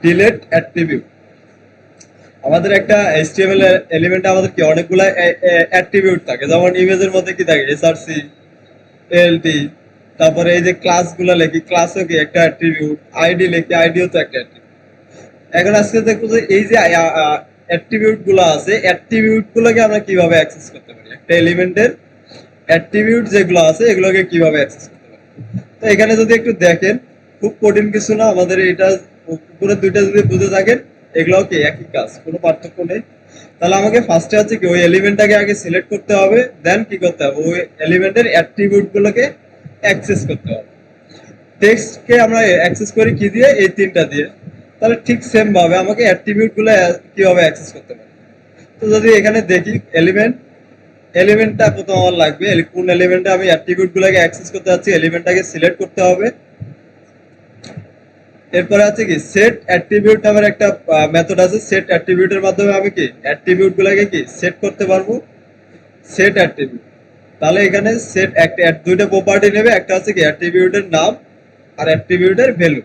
A: ডিলেট অ্যাট্রিবিউট। আমাদের একটা HTML এলিমেন্টে আমাদের কি অনেকগুলা অ্যাট্রিবিউট থাকে, যেমন ইমেজের মধ্যে কি থাকে এসআরসি, এলটি, তারপরে এই যে ক্লাসগুলো লেখি, ক্লাসও কি একটা অ্যাট্রিবিউট, আইডি লেখি, আইডিও তো একটা attribute। এখন আজকে দেখবো যে এই যে অ্যাট্রিবিউট গুলো আছে, অ্যাট্রিবিউট গুলোকে আমরা কিভাবে অ্যাক্সেস করতে পারি, একটা এলিমেন্টের অ্যাট্রিবিউট যেগুলো আছে এগুলোকে কিভাবে অ্যাক্সেস করতে পারি। তো এখানে যদি একটু দেখেন, খুব কঠিন কিছু না, আমাদের এটা উপরে দুইটা যদি বুঝে থাকেন, এগুলোও কি একই কাজ, কোনো পার্থক্য নেই। তাহলে আমাকে ফার্স্টে হচ্ছে কি ওই এলিমেন্টটাকে আগে সিলেক্ট করতে হবে, দেন কি করতে হবে ওই এলিমেন্টের অ্যাট্রিবিউট গুলোকে অ্যাক্সেস করতে হবে। টেক্সটকে আমরা অ্যাক্সেস করি কি দিয়ে, এই তিনটা দিয়ে। তাহলে ঠিক সেম ভাবে আমাকে অ্যাট্রিবিউট গুলো কিভাবে অ্যাক্সেস করতে পারি। তো যদি এখানে দেখি এলিমেন্টটা প্রথম আমার লাগবে, কোন এলিমেন্টে আমি অ্যাট্রিবিউট গুলোকে অ্যাক্সেস করতে যাচ্ছি, এলিমেন্টটাকে সিলেক্ট করতে হবে। এরপরে আছে কি সেট অ্যাট্রিবিউট নামের একটা মেথড আছে, সেট অ্যাট্রিবিউটের মাধ্যমে আমি কি অ্যাট্রিবিউট গুলোকে কি সেট করতে পারবো, সেট অ্যাট্রিবিউট। তাহলে এখানে সেট একটা দুইটা প্রপার্টি নেবে, একটা হচ্ছে কি অ্যাট্রিবিউটের নাম আর অ্যাট্রিবিউটের ভ্যালু।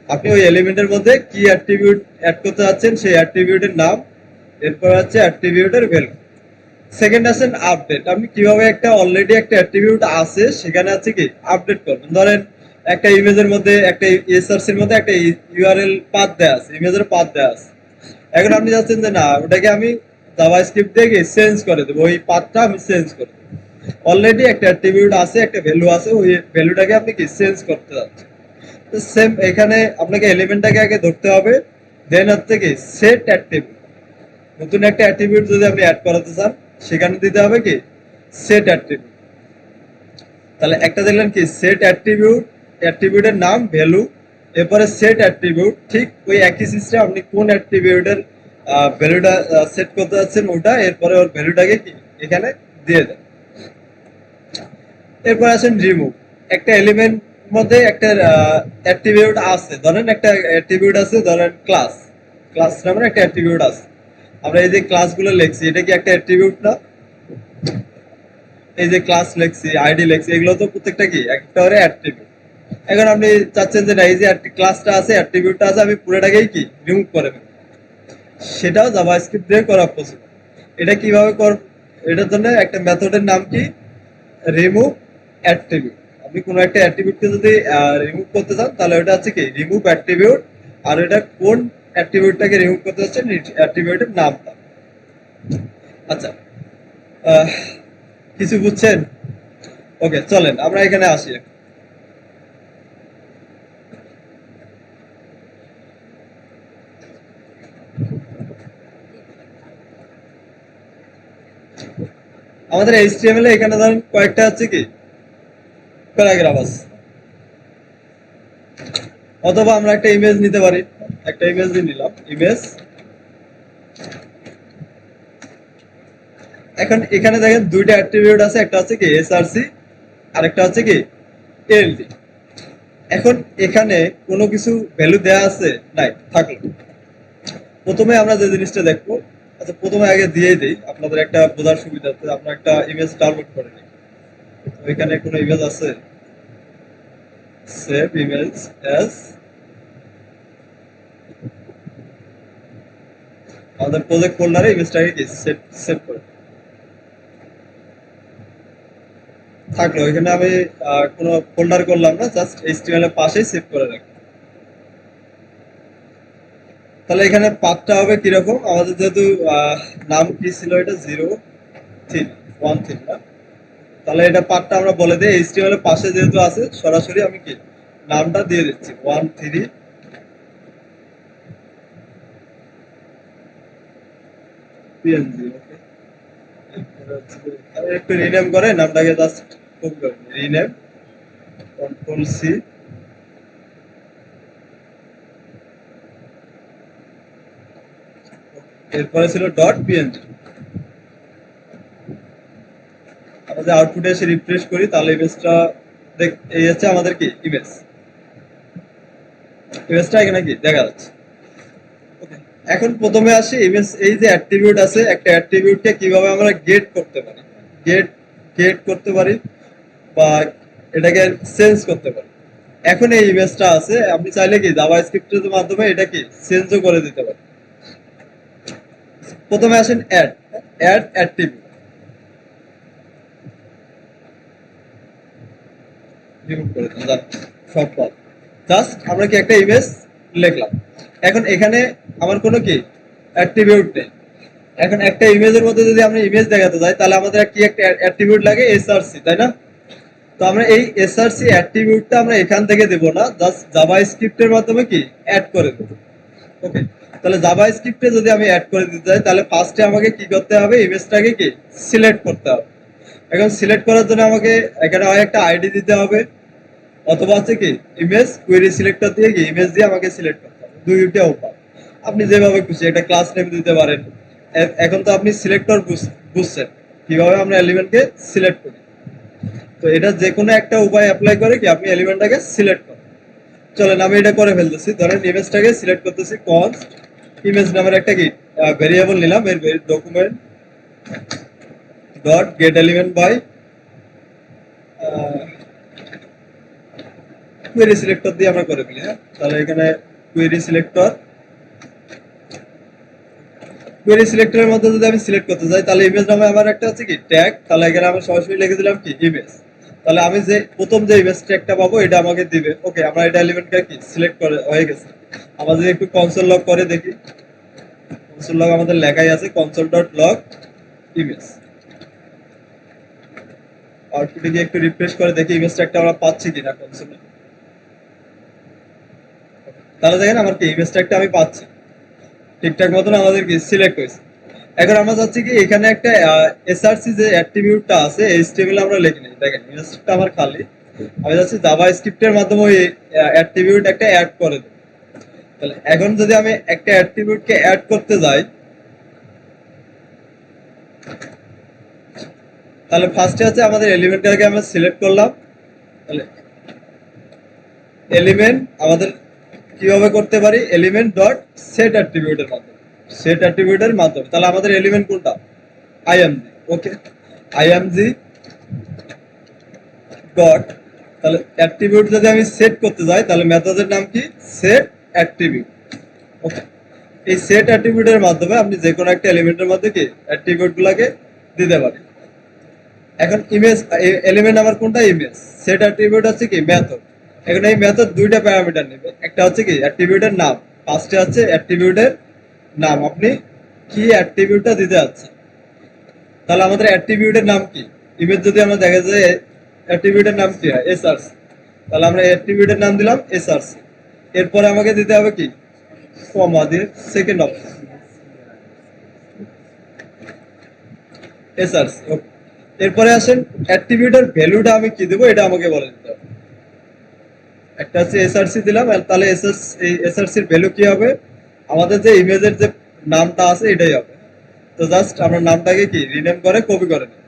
A: আপনি ওই এলিমেন্টের মধ্যে কি অ্যাট্রিবিউট অ্যাড করতে যাচ্ছেন সেই অ্যাট্রিবিউটের নাম, এরপর হচ্ছে অ্যাট্রিবিউটের ভ্যালু। সেকেন্ড আছেন আপডেট, আপনি কিভাবে একটা অলরেডি একটা অ্যাট্রিবিউট আছে সেখানে আছে কি আপডেট করবেন। ধরেন একটা ইমেজের মধ্যে একটা এসআরসির মধ্যে একটা ইউআরএল পাথ দেয়া আছে, ইমেজের পাথ দেয়া আছে। এখন আপনি যাচ্ছেন যে না ওটাকে আমি জাভাস্ক্রিপ্ট দিয়ে চেঞ্জ করে দেবো, ওই পাথটা আমি চেঞ্জ করে দেবো। অলরেডি একটা অ্যাট্রিবিউট আছে, একটা ভ্যালু আছে, ওই ভ্যালুটাকে আপনি কি চেঞ্জ করতে যাচ্ছেন। তো সেম এখানে আপনাকে এলিমেন্টটাকে আগে ধরতে হবে, দেন হচ্ছে কি সেট অ্যাট্রিবিউট। নতুন একটা অ্যাট্রিবিউট যদি আপনি অ্যাড করাতে চান সেখানে দিতে হবে কি সেট অ্যাট্রিবিউট। তাহলে একটা দেখলেন কি সেট অ্যাট্রিবিউট, অ্যাট্রিবিউটের নাম ভ্যালু, এরপরে সেট অ্যাট্রিবিউট, ঠিক ওই একই সিস্টেম আপনি কোন অ্যাট্রিবিউটের ভ্যালুটা সেট করতে যাচ্ছেন ওটা, এরপরে ওর ভ্যালুটাকে কি এখানে দিয়ে দেন। এরপর আসেন রিমুভ। একটা এলিমেন্ট মধ্যে একটা অ্যাট্রিবিউট আছে, ধরেন একটা অ্যাট্রিবিউট আছে, ধরেন ক্লাস, ক্লাস নামের একটা অ্যাট্রিবিউট আছে। আমরা এই যে ক্লাসগুলো লিখছি এটা কি একটা অ্যাট্রিবিউট না, এই যে ক্লাস লিখছি, আইডি লিখছি, এগুলো তো প্রত্যেকটা কি একটা করে অ্যাট্রিবিউট। এখন আপনি চাচ্ছেন যে না এই যে ক্লাসটা আছে, অ্যাট্রিবিউটটা আছে, আমি পুরোটাকেই কি রিমুভ করে ফেলবো, সেটাও জাভাস্ক্রিপ্ট দিয়ে করা পসিবল। এটা কিভাবে করব, এটার জন্য একটা মেথডের নাম কি রিমুভ অ্যাট্রিবিউট। আপনি কোনো একটা অ্যাট্রিবিউটকে যদি রিমুভ করতে চান তাহলে ওটা হচ্ছে কি রিমুভ অ্যাট্রিবিউট, আর এটা কোন অ্যাট্রিবিউটটাকে রিমুভ করতে চাচ্ছেন অ্যাট্রিবিউটের নামটা। আচ্ছা, আহ, কিছু বুঝছেন? ওকে চলেন আমরা এখানে আসি। আমাদের HTML এ এখানে ধরেন কয়েকটা আছে কি প্যারাগ্রাফ আছে, অথবা আমরা একটা ইমেজ নিতে পারি, একটা ইমেজ দিয়ে নিলাম ইমেজ। এখন এখানে দেখেন দুইটা অ্যাট্রিবিউট আছে, একটা হচ্ছে কি এসআরসি আর একটা হচ্ছে কি এলডি। এখন এখানে কোনো কিছু ভ্যালু দেয়া আছে নাই, থাকলো। প্রথমে আমরা যে জিনিসটা দেখবো, আচ্ছা প্রথমে আগে দিয়ে দিই আপনাদের একটা বোঝার সুবিধা, আমরা একটা ইমেজ ডাউনলোড করে নিই। ওইখানে কোনো ইমেজ আছে, সেভ ইমেজ অ্যাজ, আমাদের প্রজেক্ট ফোল্ডারে ইমেজটাকে কি সেভ করে থাকলো। এখানে আমি কোনো ফোল্ডার করলাম না, জাস্ট HTML এর পাশেই সেভ করে রাখি। তাহলে এখানে পাথটা হবে কিরকম, আমাদের যেহেতু নাম কি ছিল এটা 0 3 1 3 না, তাহলে এটা পাথটা আমরা বলে দিই HTML এর পাশে যেহেতু আছে সরাসরি আমি কি নামটা দিয়ে দিচ্ছি 1 3 PNG। ওকে, একটু রিনেম করে নামটাকে জাস্ট কপি করে রিনেম, কন্ট্রোল সি, এরপরে ছিল ডট পিএনজি। আমাদের আউটপুটে এসে রিফ্রেশ করি, তাহলে ইমেজটা এই হচ্ছে আমাদের কি ইমেজটা এখানে কি দেখা যাচ্ছে। ওকে, এখন প্রথমে আসি ইমেজ, এই যে অ্যাট্রিবিউট আছে, একটা অ্যাট্রিবিউটকে কিভাবে আমরা গেট করতে পারি, গেট গেট করতে পারি বা এটাকে চেঞ্জ করতে পারি। এখন এই ইমেজটা আছে, আপনি চাইলে কি জাভাস্ক্রিপ্টের মাধ্যমে এটা কি চেঞ্জও করে দিতে পারি। প্রথমে আসেন অ্যাড অ্যাট্রিবিউট, রিমুভ করে দিন সব পদ। জাস্ট আমরা কি একটা ইমেজ লিখলাম। এখন এখানে আমার কোনো কি অ্যাট্রিবিউট নেই। এখন একটা ইমেজের মধ্যে যদি আমরা ইমেজ দেখাতে যাই, তাহলে আমাদের কি একটা অ্যাট্রিবিউট লাগে, এসআরসি, তাই না? তো আমরা এই এসআরসি অ্যাট্রিবিউটটা আমরা এখান থেকে দেব না, জাস্ট জাভাস্ক্রিপ্টের মাধ্যমে কি অ্যাড করে দেব। ওকে, তাহলে জাভাস্ক্রিপ্টে যদি আমি অ্যাড করে দিতে চাই, তাহলে ফার্স্টে আমাকে কি করতে হবে, ইমেজটাকে কি সিলেক্ট করতে হবে। এখন সিলেক্ট করার জন্য আমাকে এখানে হয় একটা আইডি দিতে হবে, অথবা হচ্ছে কি ইমেজ কোয়েরি সিলেক্টর দিয়ে কি ইমেজ দিয়ে আমাকে সিলেক্ট করতে হবে। দুইটা উপায়, আপনি যেভাবে খুশি একটা ক্লাস নেম দিতে পারেন। এখন তো আপনি সিলেক্টর বুঝছেন কিভাবে আমরা এলিমেন্টকে সিলেক্ট করি। তো এটা যে কোনো একটা উপায় অ্যাপ্লাই করে কি আপনি এলিমেন্টটাকে সিলেক্ট করেন। চলেন আমি এটা করে ফেলতেছি। ধরেন ইমেজটাকে সিলেক্ট করতেছি, কনস্ট ইমেজ নামের একটা কি ভেরিয়েবল নিলাম, এর document dot get element by query selector দিয়ে আমরা করে ফেলি। হ্যাঁ, তাহলে এখানে কোয়েরি সিলেক্টরের মধ্যে যদি আমি সিলেক্ট করতে চাই, তাহলে ইমেজ নামে আমার একটা হচ্ছে কি ট্যাগ, তাহলে এখানে আমি সরাসরি লিখে দিলাম কি ইমেজ। তাহলে আমি যে প্রথম যে ইমেজ ট্যাগটা পাবো এটা আমাকে দিবে। ওকে, আমরা এটা এলিমেন্টটা কি সিলেক্ট করে হয়ে গেছে। আমরা যদি একটু কনসোল লগ করে দেখি, কনসোল লগ আমাদের লেখাই আছে কনসোল ডট লগ ইমেজ। আউটপুটে গিয়ে একটু রিফ্রেশ করে দেখি ইমেজ ট্যাগটা আমরা পাচ্ছি কিনা কনসোলে। তাহলে দেখেন আমার কি ইমেজ ট্যাগটা আমি পাচ্ছি, ঠিকঠাক মতন আমাদের কি সিলেক্ট হয়েছে। এখন আমরা চাচ্ছি কি এখানে একটা এসআরসি যে অ্যাট্রিবিউটটা আছে এইচটিএমএল আমরা লিখি নাই, দেখেন ইমেজটা আমার খালি। আমি চাচ্ছি জাভাস্ক্রিপ্টের মাধ্যমে ওই অ্যাট্রিবিউট একটা অ্যাড করে দেব। তাহলে এখন যদি আমি একটা অ্যাট্রিবিউটকে অ্যাড করতে যাই, তাহলে ফার্স্টে আছে আমাদের এলিমেন্টটাকে আমরা সিলেক্ট করলাম। তাহলে এলিমেন্ট আমাদের কিভাবে করতে পারি, এলিমেন্ট ডট সেট অ্যাট্রিবিউটের মাধ্যমে, সেট অ্যাট্রিবিউটের মাধ্যমে। তাহলে আমাদের এলিমেন্ট কোনটা, আইএমজি। ওকে, আইএমজি ডট, তাহলে অ্যাট্রিবিউট যদি আমি সেট করতে যাই, তাহলে মেথডের নাম কি সেট অ্যাট্রিবিউট। ওকে, এই সেট অ্যাট্রিবিউটের মাধ্যমে আপনি যে কোনো একটা এলিমেন্টের মধ্যে কি অ্যাট্রিবিউট গুলাকে দিতে পারি। এখন ইমেজ এলিমেন্ট আমার কোনটা, ইমেজ। সেট অ্যাট্রিবিউট হচ্ছে কি মেথড। এখন এই মেথড দুইটা প্যারামিটার নেবে, একটা হচ্ছে কি অ্যাট্রিবিউটের নাম, ফার্স্টে আছে অ্যাট্রিবিউটের নাম, আপনি কি অ্যাট্রিবিউটটা দিতে যাচ্ছেন। তাহলে আমাদের অ্যাট্রিবিউটের নাম কি, ইমেজ যদি আমরা দেখা যায় অ্যাট্রিবিউটের নাম কি হয় এসআরসি, তাহলে আমরা অ্যাট্রিবিউটের নাম দিলাম এসআরসি। এরপরে আমাকে দিতে হবে কি কমা দিয়ে সেকেন্ড অপশন এসআরসি। এরপরে আসেন অ্যাট্রিবিউটের ভ্যালুটা আমি কি দেবো এটা আমাকে বলে দিতে হবে। একটা হচ্ছে এসআরসি দিলাম, তাহলে এসআরসির ভ্যালু কি হবে, আমাদের যে ইমেজের যে নামটা আছে এটাই হবে। তো জাস্ট আমরা নামটাকে কি রিনেম করে কপি করে নিই।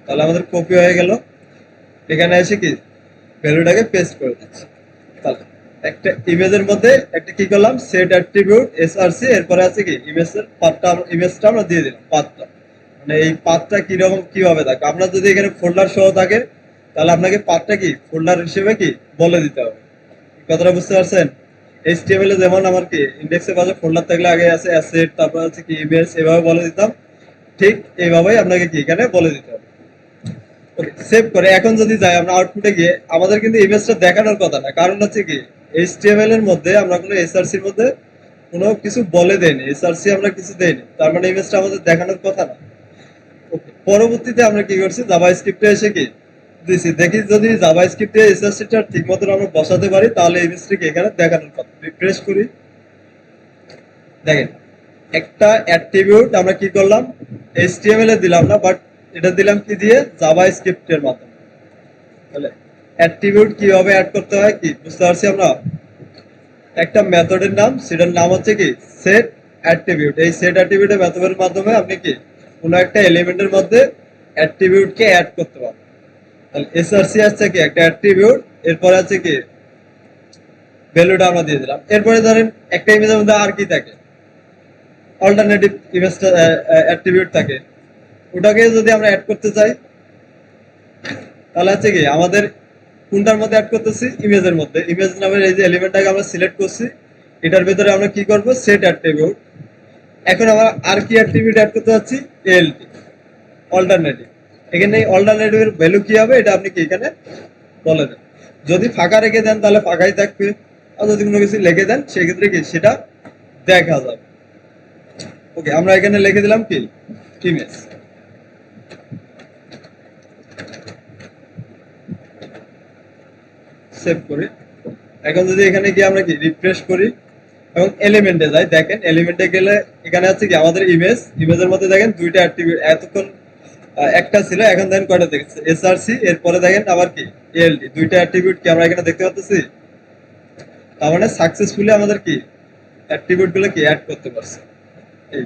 A: তাহলে আমাদের কপি হয়ে গেল। এখানে এসে কি ভ্যালুটাকে পেস্ট করে দিচ্ছি। তাহলে একটা ইমেজের মধ্যে একটা কি করলাম, সেট অ্যাট্রিবিউট এসআরসি, এরপরে আছে কি ইমেজের পাথটা, ইমেজটা আমরা দিয়ে দিলাম পাথটা। মানে এই পাথটা কিরকম কিভাবে থাকে, আমরা যদি এখানে ফোল্ডার সহ থাকে, তাহলে আপনাকে পাথটা কি ফোল্ডার হিসেবে কি বলে দিতে হবে। কথাটা বুঝতে পারছেন? এইচটিএমএল এ যেমন আমার কি ইন্ডেক্সের পাশে ফোল্ডার থাকলে আগে আছে অ্যাসেট, তারপর আছে কি ইমেজ, এভাবে বলে দিতাম। ঠিক এইভাবেই আপনাকে কি এখানে বলে দিতে হবে। সেভ করে এখন যদি যাই আমরা আউটপুটে গিয়ে, আমাদের কিন্তু ইমেজটা দেখানোর কথা না, কারণ হচ্ছে কি এইচটিএমএল এর মধ্যে আমরা কোনো এসআরসি এর মধ্যে কোনো কিছু বলে দেইনি, এসআরসি আমরা কিছু দেইনি, তার মানে ইমেজটা আমাদের দেখানোর কথা না। ওকে, পরবর্তীতে আমরা কি করছি, জাভাস্ক্রিপ্টে এসে কি দিছি, দেখি যদি জাভাস্ক্রিপ্টে এসআরসিটা ঠিক মতো আমরা বসাতে পারি, তাহলে ইমেজটাকে এখানে দেখানোর কথা। রিফ্রেশ করি, দেখেন একটা অ্যাট্রিবিউট আমরা কি করলাম, এইচটিএমএল এ দিলাম না, বাট এটা দিলাম কি দিয়ে, জাভাস্ক্রিপ্টের মাধ্যমে। তাহলে অ্যাট্রিবিউট কিভাবে অ্যাড করতে হয় কি বুঝতে পারছি আমরা। একটা মেথডের নাম, সেটার নাম হচ্ছে কি সেট অ্যাট্রিবিউট। এই সেট অ্যাট্রিবিউটের মেথডের মাধ্যমে আপনি কি কোনো একটা এলিমেন্টের মধ্যে অ্যাট্রিবিউটকে অ্যাড করতে পারবেন। তাহলে এসআরসি আছে কি একটা অ্যাট্রিবিউট, এরপরে আছে কি ভ্যালুটা আমরা দিয়ে দিলাম। এরপরে ধরেন একটা ইমেজের মধ্যে আর কি থাকে, অল্টারনেটিভ ইমেজটা অ্যাট্রিবিউট থাকে, ওটাকে যদি আমরা অ্যাড করতে চাই তাহলে হচ্ছে কি আমাদের কোনটার মধ্যে অ্যাড করতেছি, ইমেজের মধ্যে। ইমেজ নামের এই যে এলিমেন্টটাকে আমরা সিলেক্ট করছি, এটার ভিতরে আমরা কি করব সেট অ্যাট্রিবিউট। এখন আমরা আর কি অ্যাট্রিবিউট অ্যাড করতে যাচ্ছি, এলটি অল্টারনেটিভ। এখানে অল্টারনেটিভের ভ্যালু কি হবে এটা আপনি কি এখানে বলে দেন। যদি ফাঁকা রেখে দেন তাহলে ফাঁকাই থাকবে, আর যদি কোনো কিছু লিখে দেন সেক্ষেত্রে কি সেটা দেখা যাবে। ওকে, আমরা এখানে লিখে দিলাম কি ইমেজ। সেভ করি। এখন যদি এখানে গিয়ে আমরা কি রিফ্রেশ করি এবং এলিমেন্টে যাই, দেখেন এলিমেন্টে গেলে এখানে আছে কি আমাদের ইমেজ। ইমেজের মধ্যে দেখেন দুইটা অ্যাট্রিবিউট, এতক্ষণ একটা ছিল, এখন দেখেন কয়টা দেখেছে এসআরসি, এরপরে দেখেন আবার কি এলডি, দুইটা অ্যাট্রিবিউট কি আমরা এখানে দেখতে পাচ্ছি। তার মানে সাকসেসফুলি আমাদের কি অ্যাট্রিবিউট গুলো কি অ্যাড করতে পারছে। এই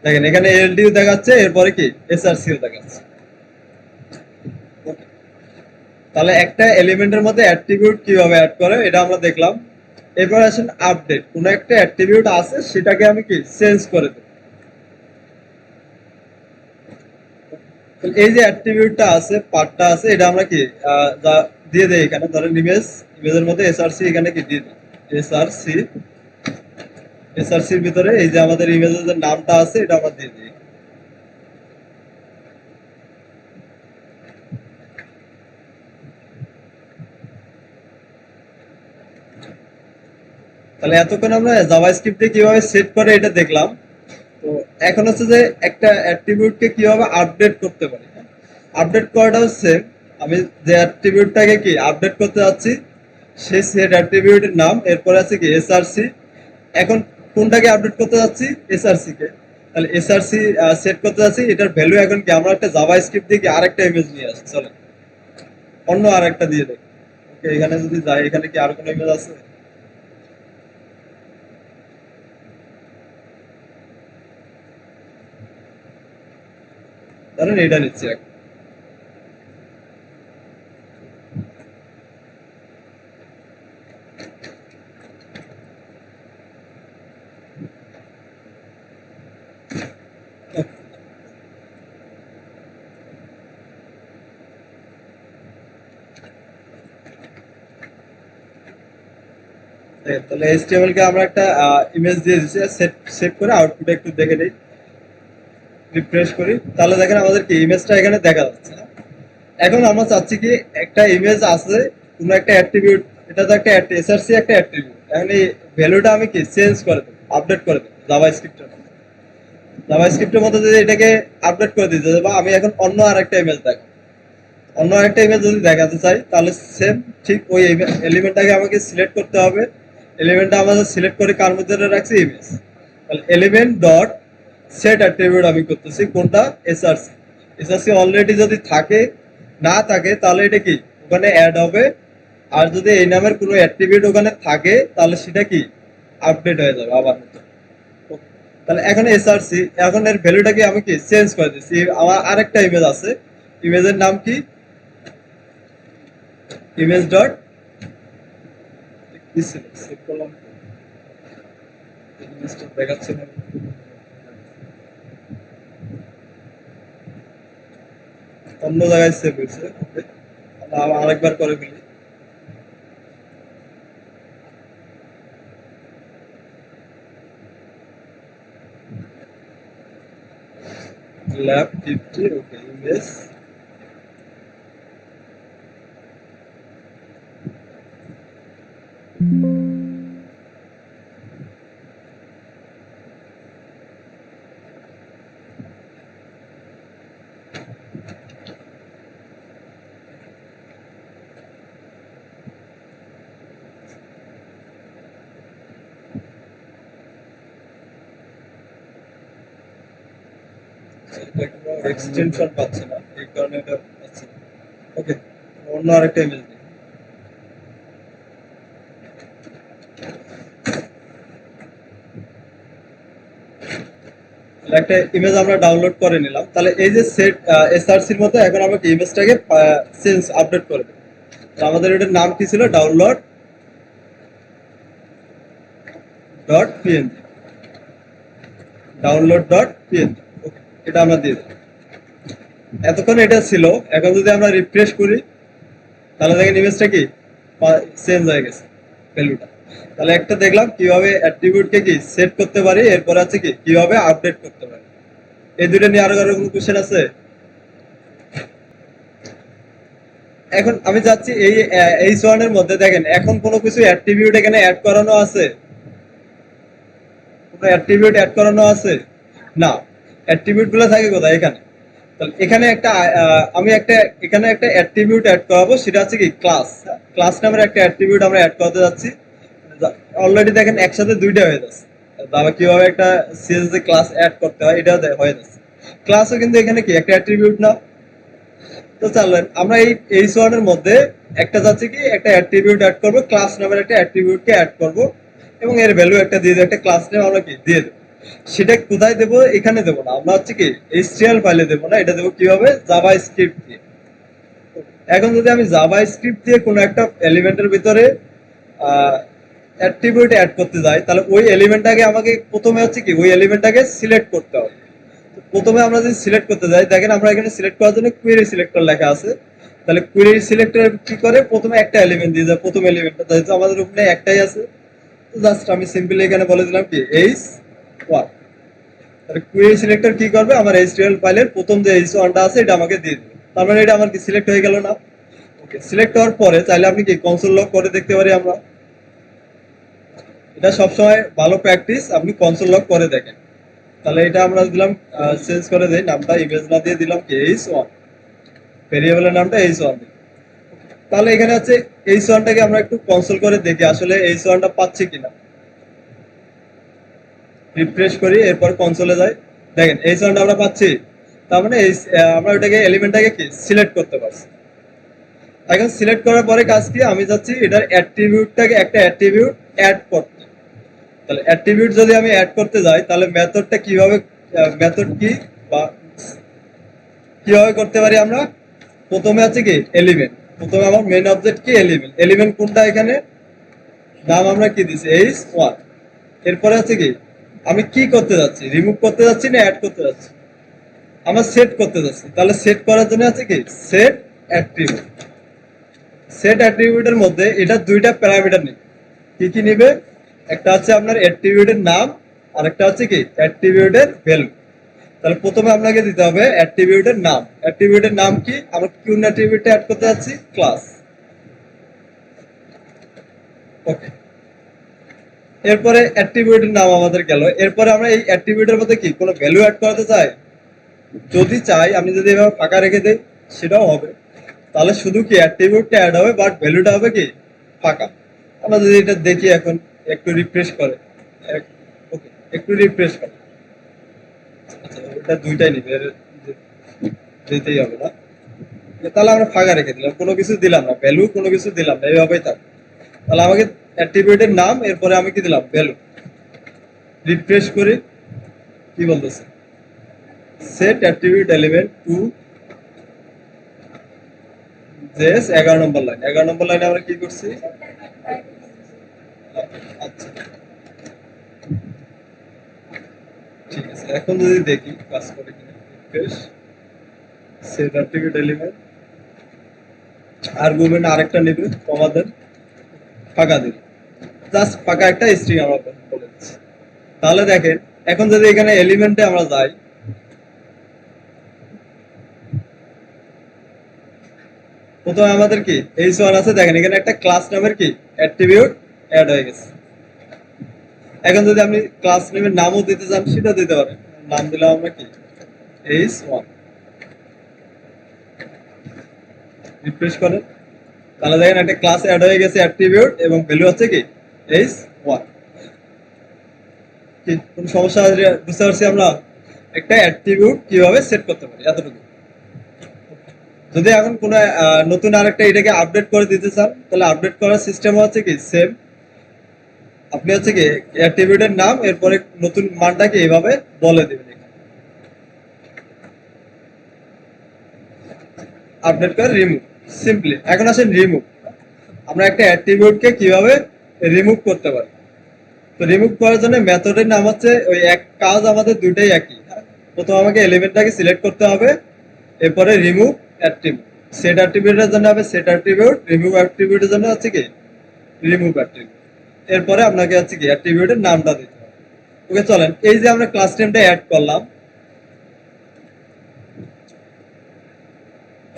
A: দেখেন এখানে এলডিও দেখাচ্ছে, এরপরে কি এসআরসিও দেখাচ্ছে। তাহলে একটা এলিমেন্টের মধ্যে অ্যাট্রিবিউট কিভাবে অ্যাড করে এটা আমরা দেখলাম। এরপর আসেন আপডেট। কোন একটা অ্যাট্রিবিউট আছে সেটাকে আমি কি চেঞ্জ করে দেব। এই যে অ্যাট্রিবিউটটা আছে, পার্টটা আছে, এটা আমরা কি দিয়ে দেই এখানে। ধরেন ইমেজের মধ্যে এসআরসি এখানে কি দিয়ে দিই এসআরসি। এসআরসির ভিতরে এই যে আমাদের ইমেজের যে নামটা আছে এটা আমরা দিয়ে দিই। তাহলে এতক্ষণ আমরা জাভাস্ক্রিপ্টে কিভাবে সেট করে এটা দেখলাম। তো এখন হচ্ছে যে একটা অ্যাট্রিবিউটকে কিভাবে আপডেট করতে পারি। আপডেট করাটা হচ্ছে আমি যে অ্যাট্রিবিউটটাকে কি আপডেট করতে যাচ্ছি সেই সেট অ্যাট্রিবিউটের নাম, এরপরে আছে কি এসআরসি। এখন কোনটাকে আপডেট করতে যাচ্ছি, এসআরসি কে। তাহলে এসআরসি সেট করতে যাচ্ছি, এটার ভ্যালু এখন কি আমরা একটা জাভাস্ক্রিপ্ট দিয়ে কি আরেকটা ইমেজ নিয়ে আসি। চলে অন্য আরেকটা দিয়ে দেখি। ওকে, এখানে যদি যাই, এখানে কি আর কোনো ইমেজ আছে? ধরেন এটা নিচ্ছি এখন। তাহলে এইচটিএমএল কে আমরা একটা ইমেজ দিয়ে দিচ্ছি, সেট সেভ করে আউটপুট একটু দেখে নিই। রিফ্রেশ করি, তাহলে দেখেন আমাদের কি ইমেজটা এখানে দেখা যাচ্ছে। এখন আমরা চাচ্ছি কি একটা ইমেজ আছে, কোনো একটা অ্যাট্রিবিউট, এটা তো একটা এসআরসি একটা অ্যাট্রিবিউট, এখন এই ভ্যালুটা আমি কি চেঞ্জ করে দেবো, আপডেট করে দেবো জাভাস্ক্রিপ্টের মধ্যে। জাভাস্ক্রিপ্টের মধ্যে যদি এটাকে আপডেট করে দিতে বা আমি এখন অন্য আরেকটা ইমেজ দেখো, অন্য আরেকটা ইমেজ যদি দেখাতে চাই তাহলে সেম ঠিক ওই এলিমেন্টটাকে আমাকে সিলেক্ট করতে হবে। এলিমেন্টটা আমাদের সিলেক্ট করে কার মধ্যে রাখছি, ইমেজ। তাহলে এলিমেন্ট ডট সেট অ্যাট্রিবিউট আমি করতেছি কোনটা, এসআরসি। এসআরসি অলরেডি যদি থাকে, না থাকে তাহলে এটা কি ওখানে অ্যাড হবে। আর যদি এই নামের কোনো অ্যাট্রিবিউট ওখানে থাকে তাহলে সেটা কি আপডেট হয়ে যাবে আবার নতুন। তাহলে এখন এসআরসি, এখন এর ভ্যালুটাকে আমি কি চেঞ্জ করে দিচ্ছি। আমার আরেকটা ইমেজ আছে, ইমেজের নাম কি ইমেজ ডট সেভ করলাম, ইমেজটা দেখাচ্ছে না, অন্য জায়গায় সেভ হয়েছে। ওকে, আরেকবার করে ফেলি। ল্যাব 50, ওকে ইমেজ। এক্সটেনশন পাচ্ছে না, এই কারণে এটা পাচ্ছে না। ওকে, অন্য আরেকটা ইমেজ দিই। একটা ইমেজ আমরা ডাউনলোড করে নিলাম, তাহলে এই যে সেট এসআরসির মধ্যে এখন আমরা ইমেজটাকে চেঞ্জ আপডেট করে দেবো। তো আমাদের এটার নাম কি ছিল, download dot PNG, download dot PNG, এটা আমরা দিয়ে দেবো। এতক্ষণ এটা ছিল, এখন যদি আমরা রিফ্রেশ করি তাহলে দেখেন ইমেজটা কি চেঞ্জ হয়ে গেছে ভ্যালুটা। তাহলে একটা দেখলাম কিভাবে অ্যাট্রিবিউটকে কি সেট করতে পারি, এরপর আছে কি কিভাবে আপডেট করতে পারি। এই দুটো নিয়ে আরো কারো কোনো কোশ্চেন আছে? এখন আমি যাচ্ছি এই ওয়ানের মধ্যে, দেখেন এখন কোনো কিছু অ্যাট্রিবিউট এখানে অ্যাড করানো আছে, কোনো অ্যাট্রিবিউট অ্যাড করানো আছে না, অ্যাট্রিবিউট গুলো থাকে কোথায়, এখানে। তাহলে এখানে একটা আমি একটা এখানে একটা অ্যাট্রিবিউট অ্যাড করাবো, সেটা হচ্ছে কি ক্লাস। ক্লাস নামের একটা অ্যাট্রিবিউট আমরা অ্যাড করতে যাচ্ছি। অলরেডি দেখেন একসাথে দুইটা হয়ে যাচ্ছে। তারপর কিভাবে একটা সিএসএস এ ক্লাস অ্যাড করতে হয় এটা হয়ে যাচ্ছে। ক্লাসও কিন্তু এখানে কি একটা অ্যাট্রিবিউট না। তো চলেন আমরা এই ওয়ানের মধ্যে একটা যাচ্ছে কি একটা অ্যাট্রিবিউট অ্যাড করব, ক্লাস নামের একটা অ্যাট্রিবিউটকে অ্যাড করব এবং এর ভ্যালু একটা দিয়ে দেব, একটা ক্লাস নেম আমরা কি দিয়ে দেব। সেটা কোথায় দেব, এখানে দেব না, আমরা হচ্ছে কি এইচটিএমএল ফাইলে দেব না, এটা দেব কিভাবে, জাভা স্ক্রিপ্ট দিয়ে। এখন যদি আমি জাভা স্ক্রিপ্ট দিয়ে কোনো একটা এলিমেন্টের ভিতরে অ্যাট্রিবিউট অ্যাড করতে যাই, তাহলে ওই এলিমেন্টটাকে আমাকে প্রথমে হচ্ছে কি ওই এলিমেন্টটাকে সিলেক্ট করতে হবে। প্রথমে আমরা যদি সিলেক্ট করতে যাই, দেখেন আমরা এখানে সিলেক্ট করার জন্য কুয়েরি সিলেক্টর লেখা আছে। তাহলে কুয়েরি সিলেক্টর কি করে, প্রথমে একটা এলিমেন্ট দিয়ে যায়, প্রথম এলিমেন্টটা যেহেতু আমাদের উপরে একটাই আছে, তো জাস্ট আমি সিম্পলি এখানে বলে দিলাম কি h1। তাহলে কুয়েরি সিলেক্টর কি করবে, আমার এইচটিএমএল ফাইলের প্রথম যে h1টা আছে এটা আমাকে দিয়ে দিবে। তার মানে এটা আমার কি সিলেক্ট হয়ে গেল না। ওকে, সিলেক্ট হওয়ার পরে চাইলে আপনি কি কনসোল লক করে দেখতে পারি আমরা, এটা সবসময় ভালো প্র্যাকটিস, আপনি কনসোল লক করে দেখেন। তাহলে এটা আমরা দিলাম, চেঞ্জ করে দেই নামটা, ইমেজ না দিয়ে দিলাম কি h1, ভেরিয়েবলের নামটা h1 দিই। তাহলে এখানে আছে h1টাকে আমরা একটু কনসোল করে দেখি আসলে h1টা পাচ্ছি কিনা। রিফ্রেশ করি, এরপর কনসোলে যাই, দেখেন h1টা আমরা পাচ্ছি। তার মানে আমরা ওটাকে এলিমেন্টটাকে কি সিলেক্ট করতে পারছি। এখন সিলেক্ট করার পরে কাজ কি, আমি যাচ্ছি এটার অ্যাট্রিবিউটটাকে একটা অ্যাট্রিবিউট অ্যাড করতে। তাহলে অ্যাট্রিবিউট যদি আমি অ্যাড করতে যাই, তাহলে মেথডটা কিভাবে, মেথড কি বা কিভাবে করতে পারি আমরা, প্রথমে আছে কি এলিমেন্ট, প্রথমে আমার মেইন অবজেক্ট কি এলিমেন্ট, এলিমেন্ট কোনটা এখানে, নাম আমরা কি দিছি h1। এরপরে আছে কি আমি কি করতে যাচ্ছি, রিমুভ করতে যাচ্ছি না অ্যাড করতে যাচ্ছি, আমরা সেট করতে যাচ্ছি। তাহলে সেট করার জন্য আছে কি সেট অ্যাট্রিবিউট। সেট অ্যাট্রিবিউটের মধ্যে এটা দুইটা প্যারামিটার নেবে, কি কি নিবে, একটা হচ্ছে আপনার অ্যাট্রিবিউটের নাম আর একটা হচ্ছে কি অ্যাট্রিবিউটের ভ্যালু। তাহলে প্রথমে আপনাকে দিতে হবে অ্যাট্রিবিউটের নাম। অ্যাট্রিবিউটের নাম কি, আমরা কোন অ্যাট্রিবিউটটা অ্যাড করতে যাচ্ছি, ক্লাস। ওকে, এরপরে অ্যাট্রিবিউটের নাম আমাদের গেল। এরপরে আমরা এই অ্যাট্রিবিউটের মধ্যে কি কোনো ভ্যালু অ্যাড করাতে চাই, যদি চাই আমি যদি এভাবে ফাঁকা রেখে দেই সেটাও হবে। তাহলে শুধু কি অ্যাট্রিবিউটটা অ্যাড হবে, বাট ভ্যালুটা হবে কি ফাঁকা। আমরা যদি এটা দেখি এখন একটু রিফ্রেশ করে, ওকে একটু রিফ্রেশ করে, আচ্ছা ওটা দুইটাই নিবে, যেতেই হবে না। তাহলে আমরা ফাঁকা রেখে দিলাম, কোনো কিছু দিলাম না, ভ্যালু কোনো কিছু দিলাম না, এইভাবেই থাকবে। তাহলে আমাকে অ্যাট্রিবিউটের নাম, এরপরে আমি কি দিলাম ভ্যালু। রিফ্রেশ করি, কি বলতেছে, সেট অ্যাট্রিবিউট এলিমেন্ট টু জেস 11 নম্বর লাইন। 11 নম্বর লাইনে আমরা কি করছি, আচ্ছা ঠিক আছে। এখন যদি দেখি কাজ করে কিনা, refresh, set attribute element, argument আরেকটা নেবে, কমা দেন, ফাঁকা দিন, জাস্ট ফাঁকা একটা স্ট্রিং আমরা বলে দিচ্ছি। তাহলে দেখেন এখন যদি এখানে এলিমেন্টে আমরা যাই, প্রথমে আমাদের কি h1 আছে, দেখেন এখানে একটা ক্লাস নামের কি অ্যাট্রিবিউট অ্যাড হয়ে গেছে। এখন যদি আপনি ক্লাস নেমের নামও দিতে চান সেটা দিতে পারেন, নাম দিলাম আমরা কি h1, রিফ্রেশ করেন, তাহলে দেখেন একটা ক্লাস অ্যাড হয়ে গেছে অ্যাট্রিবিউট এবং ভ্যালু হচ্ছে কি h1। কি কোন সমস্যা বুঝতে পারছি আমরা একটা অ্যাট্রিবিউট কিভাবে সেট করতে পারি, এতটুকু। যদি এখন কোন নতুন আরেকটা এটাকে আপডেট করে দিতে চান, তাহলে আপডেট করার সিস্টেম হচ্ছে কি সেম, আপনি হচ্ছে কি অ্যাট্রিবিউটের নাম, এরপরে নতুন মানটাকে এইভাবে বলে দিবেন, আপডেট করে রিমুভ, সিম্পলি। এখন আসেন রিমুভ। আমরা একটা অ্যাট্রিবিউটকে কিভাবে রিমুভ করতে পারি। তো রিমুভ করার জন্য মেথডের নাম হচ্ছে ওই এক কাজ, আমাদের দুইটাই একই। প্রথম আমাকে এলিমেন্টটাকে সিলেক্ট করতে হবে, এরপরে রিমুভ অ্যাট্রিবিউট। সেট অ্যাট্রিবিউটের জন্য হবে সেট অ্যাট্রিবিউট, রিমুভ অ্যাট্রিবিউটের জন্য হচ্ছে কি রিমুভ অ্যাট্রিবিউট। এরপরে আপনাকে হচ্ছে কি অ্যাট্রিবিউটের নামটা দিতে হবে। ওকে চলেন, এই যে আমরা ক্লাস টেমটা অ্যাড করলাম,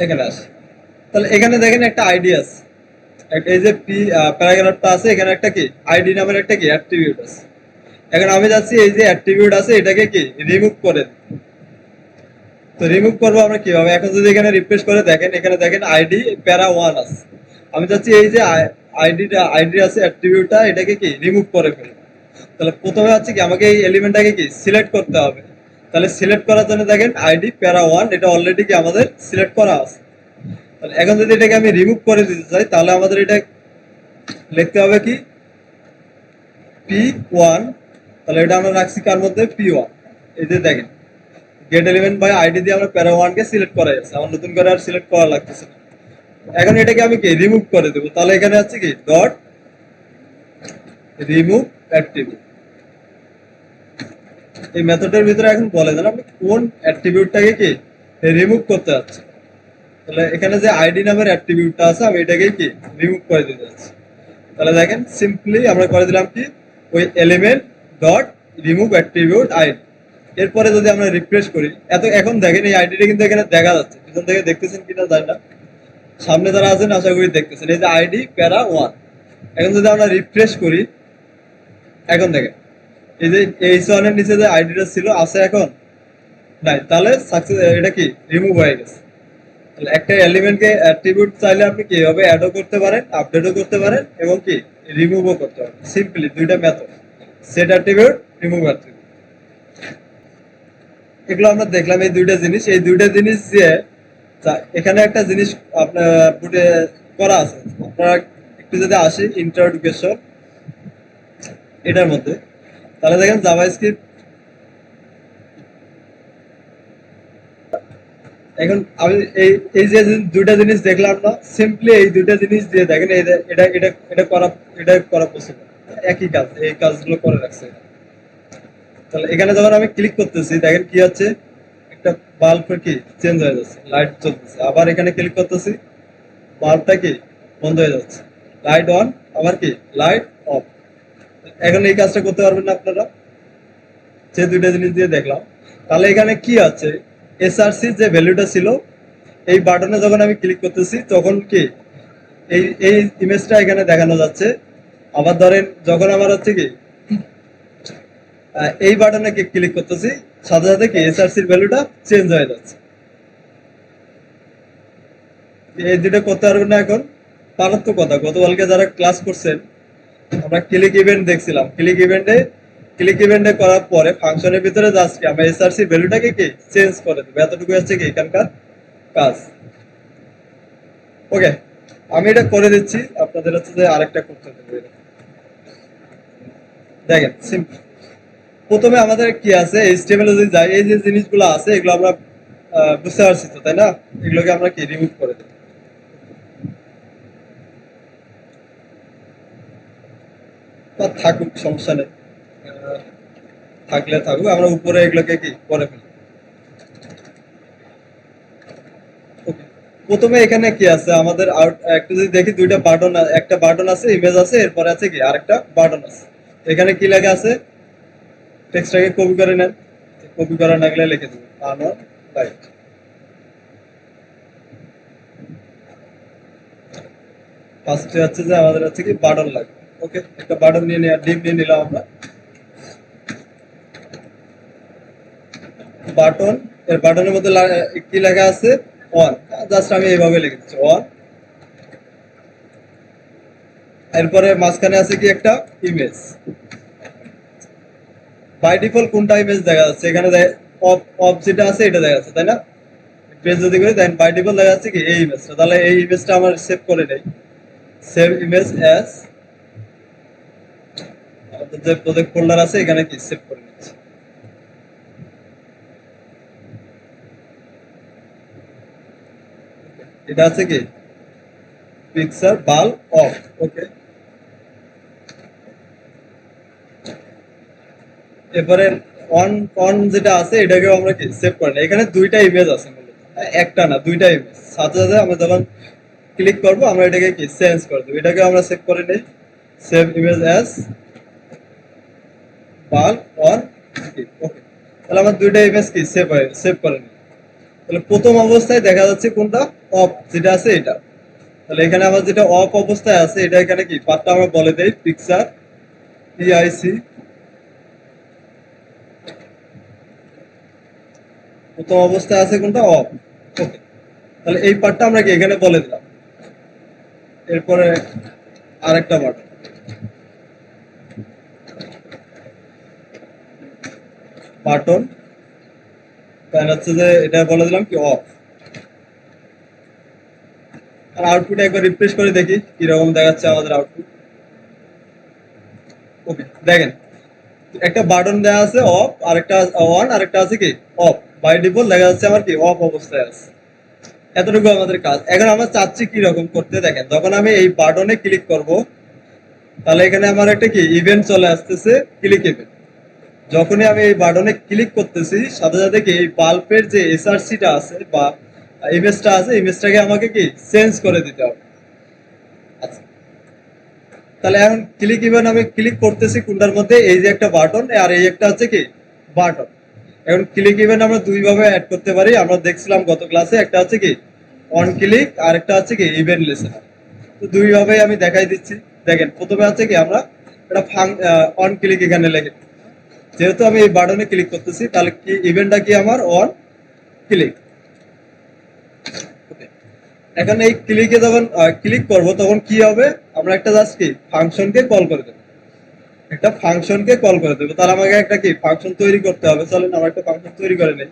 A: এখানে আসে। তাহলে এখানে দেখেন একটা আইডি আছে, এই যে পি প্যারাগ্রাফটা আছে, এখানে একটা কি আইডি নামের একটা কি অ্যাট্রিবিউট আছে। এখন আমি যাচ্ছি এই যে অ্যাট্রিবিউট আছে এটাকে কি রিমুভ করে দিই। তো রিমুভ করবো আমরা কিভাবে, এখন যদি এখানে রিফ্রেশ করে দেখেন, এখানে দেখেন আইডি প্যারা 1 আছে। আমি চাচ্ছি এই যে আইডি আছে অ্যাট্রিবিউটটা, এটাকে কি রিমুভ করে ফেলবো। তাহলে প্রথমে হচ্ছে কি আমাকে এই এলিমেন্টটাকে কি সিলেক্ট করতে হবে। তাহলে সিলেক্ট করার জন্য দেখেন আইডি প্যারা 1, এটা অলরেডি কি আমাদের সিলেক্ট করা আছে। তাহলে এখন যদি এটাকে আমি রিমুভ করে দিতে চাই, তাহলে আমাদের এটা লিখতে হবে কি P1। তাহলে এটা আমরা রাখছি কার মধ্যে, P1। এই যে দেখেন গেট এলিমেন্ট বাই আইডি দিয়ে আমরা প্যারা 1 কে সিলেক্ট করা যাচ্ছে, আমার নতুন করে আর সিলেক্ট করা লাগতেছে না। এখন এটাকে আমি কি রিমুভ করে দেবো, তাহলে এখানে আছে কি ডট রিমুভ অ্যাট্রিবিউট। এই মেথডের ভিতরে এখন বলে দেন আপনি কোন অ্যাট্রিবিউটটাকে কি রিমুভ করতে যাচ্ছেন। তাহলে এখানে যে আইডি নামের অ্যাট্রিবিউটটা আছে, আমি এটাকে কি রিমুভ করে দিতে যাচ্ছি। তাহলে দেখেন সিম্পলি আমরা করে দিলাম কি ওই element dot remove attribute ID. এরপরে যদি আমরা রিফ্রেশ করি, এখন দেখেন এই আইডিটা কিন্তু এখানে দেখা যাচ্ছে, পিছন থেকে দেখতেছেন কিনা জানি না, সামনে যারা আছেন আশা করি দেখতেছেন, এই যে আইডি প্যারা 1। এখন যদি আমরা রিফ্রেশ করি, এখন দেখেন এই যে H1 এর নিচে যে আইডিটা ছিল আছে এখন নাই, তাহলে সাকসেস, এটা কি রিমুভ হয়ে গেছে। তাহলে একটা এলিমেন্টকে অ্যাট্রিবিউট চাইলে আপনি কি এভাবে অ্যাডও করতে পারেন, আপডেটও করতে পারেন এবং কি রিমুভও করতে পারেন, সিম্পলি দুইটা method, set attribute, remove attribute. এগুলো আমরা দেখলাম এই দুইটা জিনিস, এই দুইটা জিনিস দিয়ে এখানে একটা জিনিস আপনার বুটে করা আছে। আপনারা একটু যদি আসি ইন্ট্রোডুকেশন এটার মধ্যে, তাহলে দেখেন জাভাস্ক্রিপ্ট। এখন আমি এই যে দুইটা জিনিস দেখলাম না, সিম্পলি এই দুইটা জিনিস দিয়ে দেখেন এটা এটা এটা করা পসিবল। একই কাজ, এই কাজগুলো করে রাখছে। তাহলে এখানে যখন আমি ক্লিক করতেছি দেখেন কি হচ্ছে, একটা বাল্ব কি চেঞ্জ হয়ে যাচ্ছে, লাইট জ্বলতেছে। আবার এখানে ক্লিক করতেছি, বাল্বটা কি বন্ধ হয়ে যাচ্ছে, লাইট অন, আবার কি লাইট অফ। এখন এই কাজটা করতে পারবেন না আপনারা, যে দুইটা জিনিস দিয়ে দেখলাম। তাহলে এখানে কি আছে, এসআরসি যে ভ্যালুটা ছিল, এই বাটনে যখন আমি ক্লিক করতেছি তখন কি এই এই ইমেজটা এখানে দেখানো যাচ্ছে। আবার ধরেন যখন আমার হচ্ছে কি এই বাটনে ক্লিক করতেছি, সাথে সাথে কি এসআরসির ভ্যালুটা চেঞ্জ হয়ে যাচ্ছে। এই দুটো করতে পারবেন না এখন, পারার তো কথা। গতকালকে যারা ক্লাস করছেন, আমরা ক্লিক ইভেন্ট দেখছিলাম, ক্লিক ইভেন্টে করার পরে ফাংশনের ভিতরে জাস্ট আমরা এসআরসি ভ্যালুটাকে কি চেঞ্জ করে দেবো, এতটুকু হচ্ছে কি এখানকার কাজ। ওকে, আমি এটা করে দিচ্ছি, আপনাদের হচ্ছে যে আরেকটা করতে দেবো। দেখেন সিম্পল, প্রথমে আমাদের কি আছে, এইচটিএমএল যদি যাই, এই যে জিনিসগুলো আছে এগুলো আমরা বুঝতে পারছি তো, তাই না? এগুলোকে আমরা কি রিমুভ করে দেবো, বা থাকুক সমস্যা নেই, থাকলে থাকুক, আমরা উপরে এগুলোকে কি করে ফেলি। Okay. প্রথমে এখানে কি আছে আমাদের, একটু যদি দেখি, দুইটা বাটন, একটা বাটন আছে, ইমেজ আছে, এরপরে আছে কি আরেকটা বাটন আছে। এখানে কি লেখা আছে, টেক্সটটাকে কপি করে নেন, কপি করা না গেলে লিখে দেবেন আনোয়ার রাইট। ফার্স্টে হচ্ছে যে আমাদের হচ্ছে কি বাটন লাগবে। ওকে, একটা বাটন নিয়ে নেওয়া, ডিপ নিয়ে নিলাম আমরা বাটন। এর বাটনের মধ্যে কি লেখা আছে, অন। জাস্ট আমি এইভাবে লিখে দিচ্ছি অন। এরপরে মাঝখানে আছে কি একটা ইমেজ, বাই ডিফল্ট কোনটা ইমেজ দেখা যাচ্ছে এখানে, অফ অফ যেটা আছে এটা দেখা যাচ্ছে, তাই না? পেজ যদি করি দেন বাই ডিফল্ট দেখা যাচ্ছে কি এই ইমেজটা, তাহলে এই ইমেজটা আমার সেভ করে নেই, সেভ ইমেজ অ্যাজ, আমাদের যে প্রজেক্ট ফোল্ডার আছে এখানে কি সেভ করে নিচ্ছি। এটা আছে কি পিকচার বাল অফ। ওকে, এরপরে অন অন যেটা আছে এটাকেও আমরা কি সেভ করে নিই। এখানে দুইটা ইমেজ আছে মূলত, একটা না দুইটা ইমেজ। সাথে সাথে আমরা যখন ক্লিক করবো আমরা এটাকে কি চেঞ্জ করে দেবো। এটাকে আমরা সেভ করে নিই, সেভ ইমেজ অ্যাজ বাল অন। ওকে, তাহলে আমার দুইটা ইমেজ কি সেভ করে নিই। তাহলে প্রথম অবস্থায় দেখা যাচ্ছে কোনটা অফ যেটা আছে এটা। তাহলে এখানে আমার যেটা অফ অবস্থায় আছে এটা এখানে কি পার্টটা আমরা বলে দেই পিকচার পিআইসি। প্রথম অবস্থায় আছে কোনটা অফ। ওকে, তাহলে এই পার্টটা আমরা কি এখানে বলে দিলাম। এরপরে আরেকটা বাটন, বাটন তাই হচ্ছে যে এটা বলে দিলাম কি অফ। আর আউটপুট একবার রিফ্রেশ করে দেখি কিরকম দেখাচ্ছে আমাদের আউটপুট। ওকে, দেখেন একটা বাটন দেওয়া আছে অফ, আরেকটা অন, আরেকটা আছে কি অফ। বাই ডিফল্ট দেখা যাচ্ছে আমার কি অফ অবস্থায় আছে। এতটুকু আমাদের কাজ। এখন আমরা চাচ্ছি কি রকম করতে, দেখেন যখন আমি এই বাটনে ক্লিক করব তাহলে এখানে আমার একটা কি ইভেন্ট চলে আসতেছে, ক্লিক ইভেন্ট। যখনই আমি এই বাটনে ক্লিক করতেছি সাথে সাথে কি এই বাল্বের যে এসআরসিটা আছে বা ইমেজটা আছে, ইমেজটাকে আমাকে কি চেঞ্জ করে দিতে হবে। আচ্ছা, তাহলে এখন ক্লিক ইভেন্ট আমি ক্লিক করতেছি কোনটার মধ্যে, এই যে একটা বাটন আর এই একটা হচ্ছে কি বাটন। এখন ক্লিক ইভেন্ট আমরা দুই ভাবে অ্যাড করতে পারি, আমরা দেখছিলাম গত ক্লাসে। একটা হচ্ছে কি অন ক্লিক আর একটা হচ্ছে কি ইভেন্ট লিসেনার। তো দুই ভাবে আমি দেখাই দিচ্ছি। দেখেন প্রথমে হচ্ছে কি আমরা এটা অন ক্লিক এখানে লেগে, যেহেতু আমি এই বাটনে ক্লিক করতেছি তাহলে কি ইভেন্টটা কি আমার অন ক্লিক। ওকে, এখন এই ক্লিকে যখন ক্লিক করব তখন কি হবে, আমরা একটা জাস্ট কি ফাংশনকে কল করে দেবো। একটা ফাংশনকে কল করে দেবো, তাহলে আমাকে একটা কি ফাংশন তৈরি করতে হবে। চলেন আমরা একটা ফাংশন তৈরি করে নেই।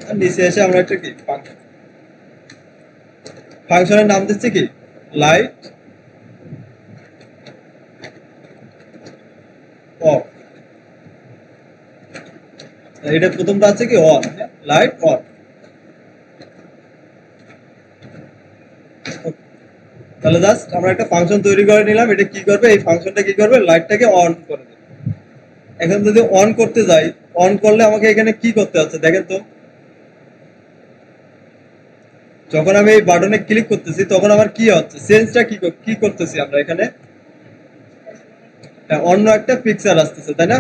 A: আর নিচে এসে আমরা একটা কি ফাংশনের নাম দিচ্ছি কি লাইট অফ। এটা প্রথমটা আছে কি অন, লাইট অন। তাহলে জাস্ট আমরা একটা ফাংশন তৈরি করে নিলাম। এটা কি করবে, এই ফাংশনটা কি করবে, লাইটটাকে অন করে দেবে। এখন যদি অন করতে যাই, অন করলে আমাকে এখানে কি করতে হচ্ছে দেখেন তো। যখন আমি এই বাটনে ক্লিক করতেছি তখন আমার কি হচ্ছে, চেঞ্জটা কি করতেছি আমরা এখানে, অন্য একটা পিকচার আসতেছে তাই না।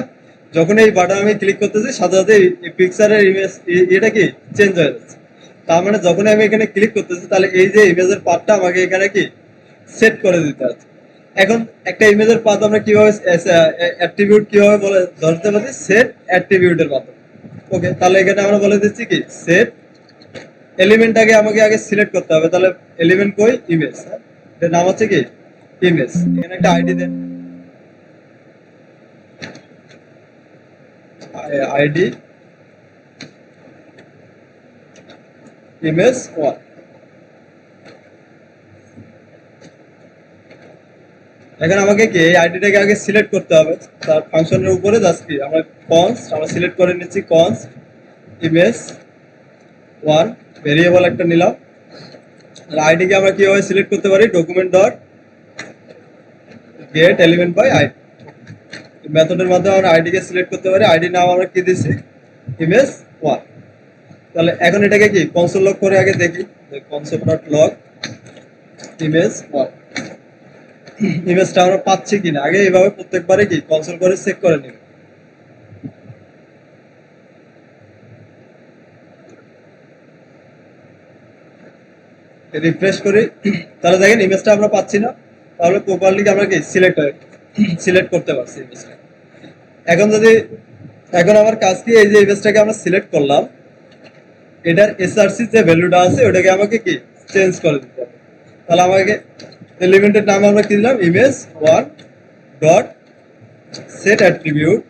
A: যখন এই বাটন আমি ক্লিক করতেছি সাথে সাথে এই পিকচারের ইমেজ এটা কি চেঞ্জ হয়ে যাচ্ছে। তার মানে যখন আমি এখানে ক্লিক করতেছি তাহলে এই যে ইমেজের পাথটা আমাকে এখানে কি সেট করে দিতে হচ্ছে। এখন একটা ইমেজের পাথ আমরা কিভাবে অ্যাট্রিবিউট কিভাবে বলে ধরতে পারি, সেট অ্যাট্রিবিউটের মাধ্যমে। ওকে, তাহলে এখানে আমরা বলে দিচ্ছি কি সেট এলিমেন্টটাকে আমাকে আগে সিলেক্ট করতে হবে। তাহলে এলিমেন্ট কই, ইমেজ। এর নাম হচ্ছে কি ইমেজ। এখানে একটা আইডি দেন, আইডি ইমেজ ওয়ান। এখন আমাকে কি এই আইডিটাকে আগে সিলেক্ট করতে হবে। তার ফাংশনের উপরে জাস্ট কি আমরা কনস্ট আমরা সিলেক্ট করে নিচ্ছি, কনস্ট ইমেজ ওয়ান ভেরিয়েবল একটা নিলাম। আইডিকে আমরা কিভাবে সিলেক্ট করতে পারি, document dot get element by ID মেথডের মাধ্যমে আমরা আইডিকে সিলেক্ট করতে পারি। আইডি নাম আমরা কি দিচ্ছি, ইমেজ ওয়ান। তাহলে এখন এটাকে কি কনসোল লগ করে আগে দেখি, console dot log image one. ইমেজটা আমরা পাচ্ছি কিনা আগে এইভাবে প্রত্যেকবারে কি কনসোল করে চেক করে নিব। রিফ্রেশ করি, তাহলে দেখেন ইমেজটা আমরা পাচ্ছি না। তাহলে প্রপারলি আমরা কি সিলেক্ট করতে পারছি ইমেজটা। এখন যদি এখন আমার কাজ কি, এই যে ইমেজটাকে আমরা সিলেক্ট করলাম, এটার এসআরসি যে ভ্যালুটা আছে ওটাকে আমাকে কি চেঞ্জ করে দিতে হবে। তাহলে আমাকে এলিমেন্টের নাম আমরা কি দিলাম, image one dot set attribute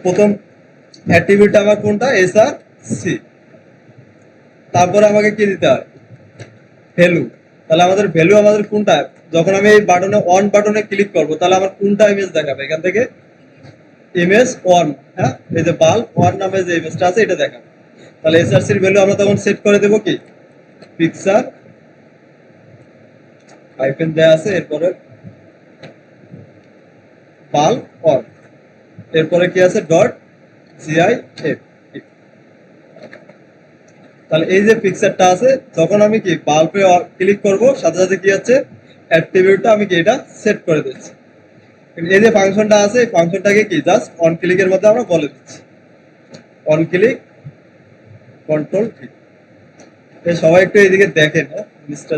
A: প্রথম অ্যাট্রিবিউট আমার কোনটা, এসআরসি। তারপরে আমাকে কি দিতে হয়, ভ্যালু। তাহলে আমাদের ভ্যালু আমাদের কোনটা, যখন আমি এই বাটনে অন বাটনে ক্লিক করব তাহলে আমার কোনটা ইমেজ দেখাবে এখান থেকে, ইমেজ ওয়ান, হ্যাঁ এই যে বাল্ব ওয়ান নামে যে ইমেজটা আছে এটা দেখাবে। তাহলে এসআরসির ভ্যালু আমরা তখন সেট করে দেবো কি পিকচার হাইফেন দেয়া আছে, এরপরে বাল্ব ওয়ান, এরপরে কি আছে ডট জিআইএফ। তাহলে এই যে পিকচারটা আছে যখন আমি কি বাল্বে ক্লিক করব সাথে সাথে কি আছে অ্যাট্রিবিউটটা আমি কি এটা সেট করে দিচ্ছি। এই যে ফাংশনটা আছে এই ফাংশনটাকে কি জাস্ট অন ক্লিকের মধ্যে আমরা বলে দিচ্ছি অন ক্লিক কন্ট্রোল ঠিক। সবাই একটু এইদিকে দেখেন, হ্যাঁ জিনিসটা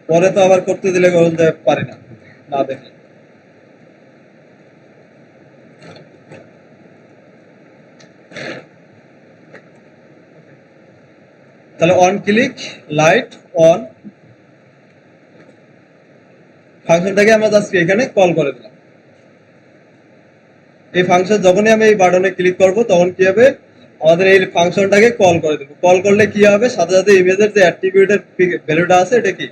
A: পরে তো আবার করতে দিলে করতে পারি না না দেখে। তাহলে অন ক্লিক লাইট অন ফাংশনটাকে আমরা জাস্ট এখানে কল করে দিলাম। এই ফাংশন যখনই আমি এই বাটনে ক্লিক করব তখন কি হবে আমাদের এই ফাংশনটাকে কল করে দেবো। কল করলে কি হবে সাথে সাথে ইমেজের যে অ্যাট্রিবিউটের ভ্যালুটা আছে এটা কি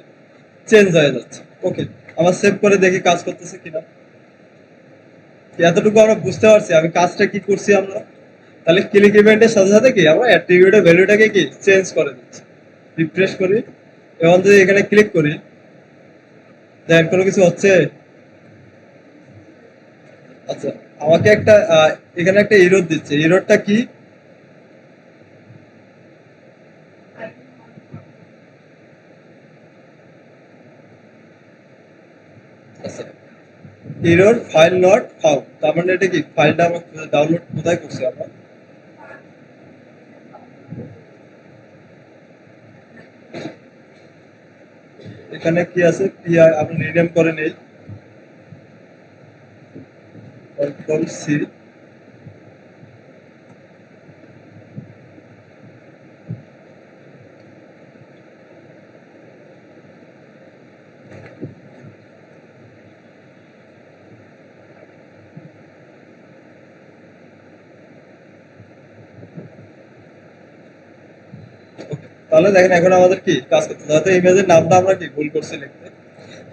A: চেঞ্জ হয়ে যাচ্ছে। ওকে, আবার সেভ করে দেখি কাজ করতেছে কিনা। এতটুকু আমরা বুঝতে পারছি আমি কাজটা কি করছি আমরা। তাহলে ক্লিক ইভেন্টের সাথে সাথে কি আমরা অ্যাট্রিবিউটের ভ্যালুটাকে কি চেঞ্জ করে দিচ্ছি। রিফ্রেশ করি এবং যদি এখানে ক্লিক করি দেখেন কোনো কিছু হচ্ছে। আচ্ছা, আমাকে একটা এখানে একটা এরর দিচ্ছে, এররটা কি আচ্ছা এরর ফাইল নট ফাউন্ড, তার মানে এটা কি ফাইলটা আমরা ডাউনলোড কোথায় করছি আমরা। এখানে কি আছে পিআই আপনি রিনেম করে নেই কন্ট্রোল সি। তাহলে দেখেন এখন আমাদের কি কাজ করতে হয়তো ইমেজের নামটা আমরা কি ভুল করছি লিখতে।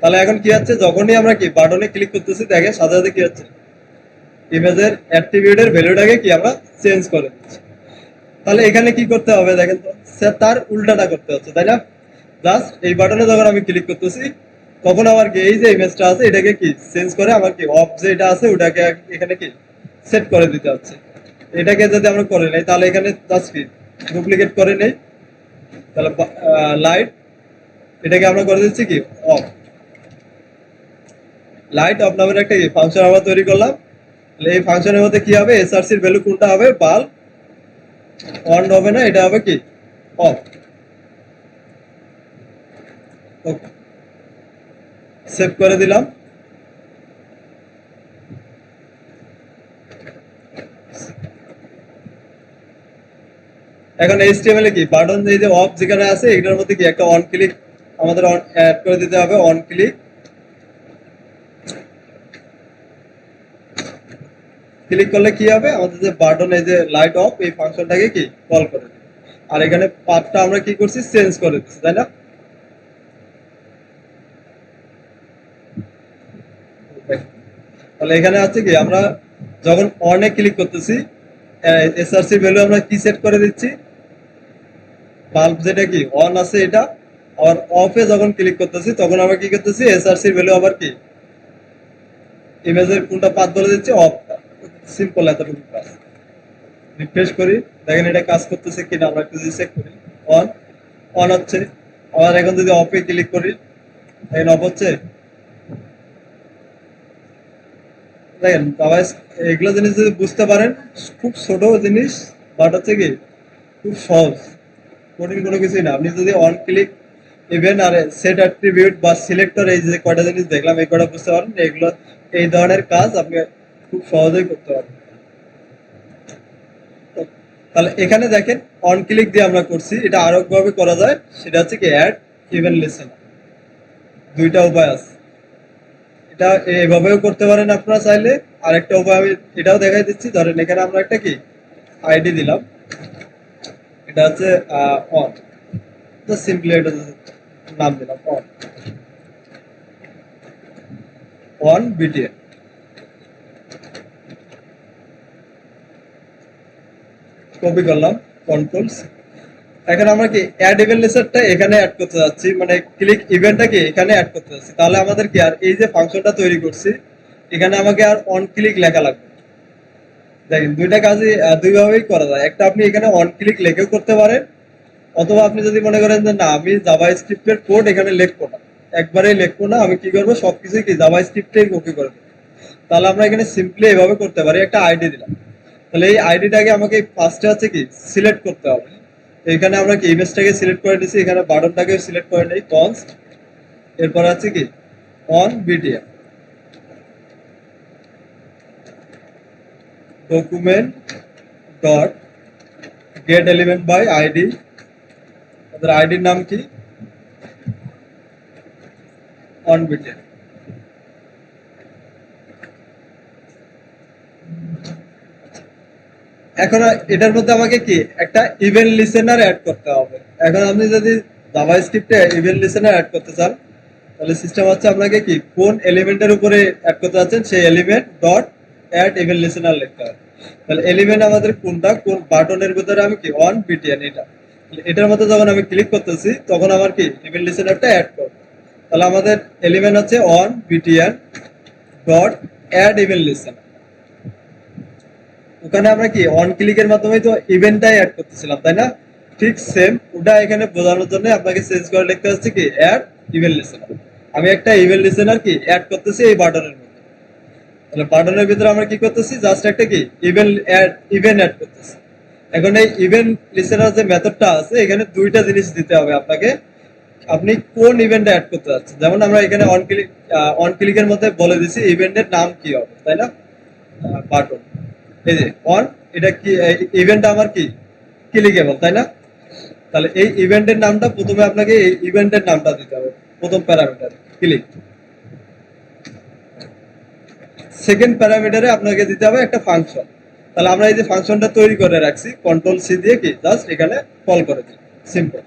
A: তাহলে এখন কি হচ্ছে যখনই আমরা কি বাটনে ক্লিক করতেছি দেখেন সাথে সাথে কি হচ্ছে ইমেজের অ্যাট্রিবিউটের ভ্যালুটাকে কি আমরা চেঞ্জ করে দিচ্ছি। তাহলে এখানে কি করতে হবে দেখেন তো স্যার তার উল্টাটা করতে হচ্ছে তাই না। জাস্ট এই বাটনে যখন আমি ক্লিক করতেছি তখন আমার কি এই যে ইমেজটা আছে এটাকে কি চেঞ্জ করে আমার কি অফ যেটা আছে ওটাকে এখানে কি সেট করে দিতে হচ্ছে। এটাকে যদি আমরা করে নেই তাহলে এখানে জাস্ট কি ডুপ্লিকেট করে নেই। তাহলে লাইট এটাকে আমরা করে দিচ্ছি কি অফ। লাইট অফ নামের একটা ফাংশন আমরা তৈরি করলাম। এই ফাংশনের মধ্যে কি হবে এসআরসির ভ্যালু কোনটা হবে বাল্ব অন হবে না, এটা হবে কি অফ। ওকে, সেভ করে দিলাম। এখন এইচটিএমএল এ কি বাটন এই যে অফ যেখানে আছে এটার মধ্যে কি একটা অন ক্লিক আমাদের অন অ্যাড করে দিতে হবে। অন ক্লিক ক্লিক করলে কি হবে আমাদের যে বাটন এই যে লাইট অফ এই ফাংশনটাকে কি কল করে দিবে। আর এখানে পাথটা আমরা কি করছি চেঞ্জ করে দিচ্ছি তাই না। তাহলে এখানে আছে কি আমরা যখন অনে ক্লিক করতেছি এসআরসি ভ্যালু আমরা কি সেট করে দিচ্ছি বাল্ব যেটা কি অন আছে এটা। আর অফে যখন ক্লিক করতেছি তখন আমরা কি করতেছি এসআরসি ভ্যালু আবার কি ইমেজের কোনটা পাথ বলে দিচ্ছি অফটা। সিম্পল এতটুকু কাজ। রিফ্রেশ করি দেখেন এটা কাজ করতেছে কিনা আমরা একটু যদি চেক করি। অন অন হচ্ছে। আবার এখন যদি অফে ক্লিক করি দেখেন অফ হচ্ছে। দেখেন সবাই এগুলো জিনিস যদি বুঝতে পারেন খুব ছোট জিনিস বাট হচ্ছে কি খুব সহজ, কঠিন কোনো কিছুই না। আপনি যদি অন ক্লিক ইভেন আর সেট অ্যাট্রিবিউট বা সিলেক্টর এই যে কয়টা জিনিস দেখলাম এই কয়টা বুঝতে পারেন এগুলো এই ধরনের কাজ আপনি খুব সহজেই করতে পারবেন। তাহলে এখানে দেখেন অন ক্লিক দিয়ে আমরা করছি, এটা আরো ভাবে করা যায় সেটা হচ্ছে কি অ্যাড ইভেন লিসেন। দুইটা উপায় আছে, এটা এভাবেও করতে পারেন আপনারা চাইলে। আরেকটা উপায় আমি এটাও দেখাই দিচ্ছি। ধরেন এখানে আমরা একটা কি আইডি দিলাম, এটা হচ্ছে অন, তো সিম্পলি এটা নাম দিলাম অন অন বিটিএন। কপি করলাম, কন্ট্রোল। এখন আমরা কি অ্যাড ইভেন্ট লিস্টারটা এখানে অ্যাড করতে যাচ্ছি, মানে ক্লিক ইভেন্টটা কি এখানে অ্যাড করতে যাচ্ছি। তাহলে আমাদের কি আর এই যে ফাংশনটা তৈরি করছি এখানে আমাকে আর অন ক্লিক লেখা লাগবে। দেখেন দুইটা কাজই দুইভাবেই করা যায়। একটা আপনি এখানে অন ক্লিক লেখেও করতে পারেন, অথবা আপনি যদি মনে করেন যে না আমি জাভা স্ক্রিপ্টের কোড এখানে লিখবো না, একবারেই লিখবো না, আমি কি করবো সবকিছুই কি জাভা স্ক্রিপ্টেই কপি করে দেবো, তাহলে আমরা এখানে সিম্পলি এভাবে করতে পারি। একটা আইডি দিলাম, তাহলে এই আইডিটাকে আমাকে ফার্স্টে হচ্ছে কি সিলেক্ট করতে হবে। তো এখানে আমরা কি ইমেজটাকে সিলেক্ট করে নিছি, এখানে বাটনটাকে সিলেক্ট করে নেই কনস্ট, এরপর আছে কি on BTN document dot get element by ID, আমাদের আইডির নাম কি অন বিটিএম। এখন এটার মধ্যে আমাকে কি একটা ইভেন্ট লিসেনার অ্যাড করতে হবে। এখন আপনি যদি জাভা স্ক্রিপ্টে ইভেন্ট লিসেনার অ্যাড করতে চান তাহলে সিস্টেম হচ্ছে আপনাকে কি কোন এলিমেন্টের উপরে অ্যাড করতে যাচ্ছেন সেই element dot add event listener লিখতে হবে। তাহলে এলিমেন্ট আমাদের কোনটা, কোন বাটনের ভিতরে আমি কি অন বিটিএন এটা, এটার মধ্যে যখন আমি ক্লিক করতেছি তখন আমার কি ইভেন্ট লিসেনারটা অ্যাড করবে। তাহলে আমাদের এলিমেন্ট হচ্ছে on BTN dot add event listener. ওখানে আমরা কি অন ক্লিকের মাধ্যমে তো ইভেন্টটাই অ্যাড করতেছিলাম তাই না, ঠিক সেম ওটা এখানে বোঝানোর জন্য আপনাকে চেঞ্জ করে লিখতে হচ্ছে কি অ্যাড ইভেন্ট লিসেনার। আমি একটা ইভেন্ট লিসেনার কি অ্যাড করতেছি এই বাটনের মধ্যে। তাহলে বাটনের ভিতরে আমরা কি করতেছি জাস্ট একটা কি ইভেন্ট অ্যাড করতেছি। এখন এই ইভেন্ট লিসেনার যে মেথডটা আছে এখানে দুইটা জিনিস দিতে হবে আপনাকে, আপনি কোন ইভেন্টটা অ্যাড করতে যাচ্ছেন। যেমন আমরা এখানে অন ক্লিকের মধ্যে বলে দিছি ইভেন্টের নাম কি হবে তাই না, বাটন, এই যে অন, এটা কি ইভেন্ট আমার কি ক্লিকেবল তাই না। তাহলে এই ইভেন্টের নামটা প্রথমে আপনাকে এই ইভেন্টের নামটা দিতে হবে, প্রথম প্যারামিটার ক্লিক। সেকেন্ড প্যারামিটারে আপনাকে দিতে হবে একটা ফাংশন। তাহলে আমরা এই যে ফাংশনটা তৈরি করে রাখছি কন্ট্রোল সি দিয়ে কি জাস্ট এখানে কল করে দিই, সিম্পল।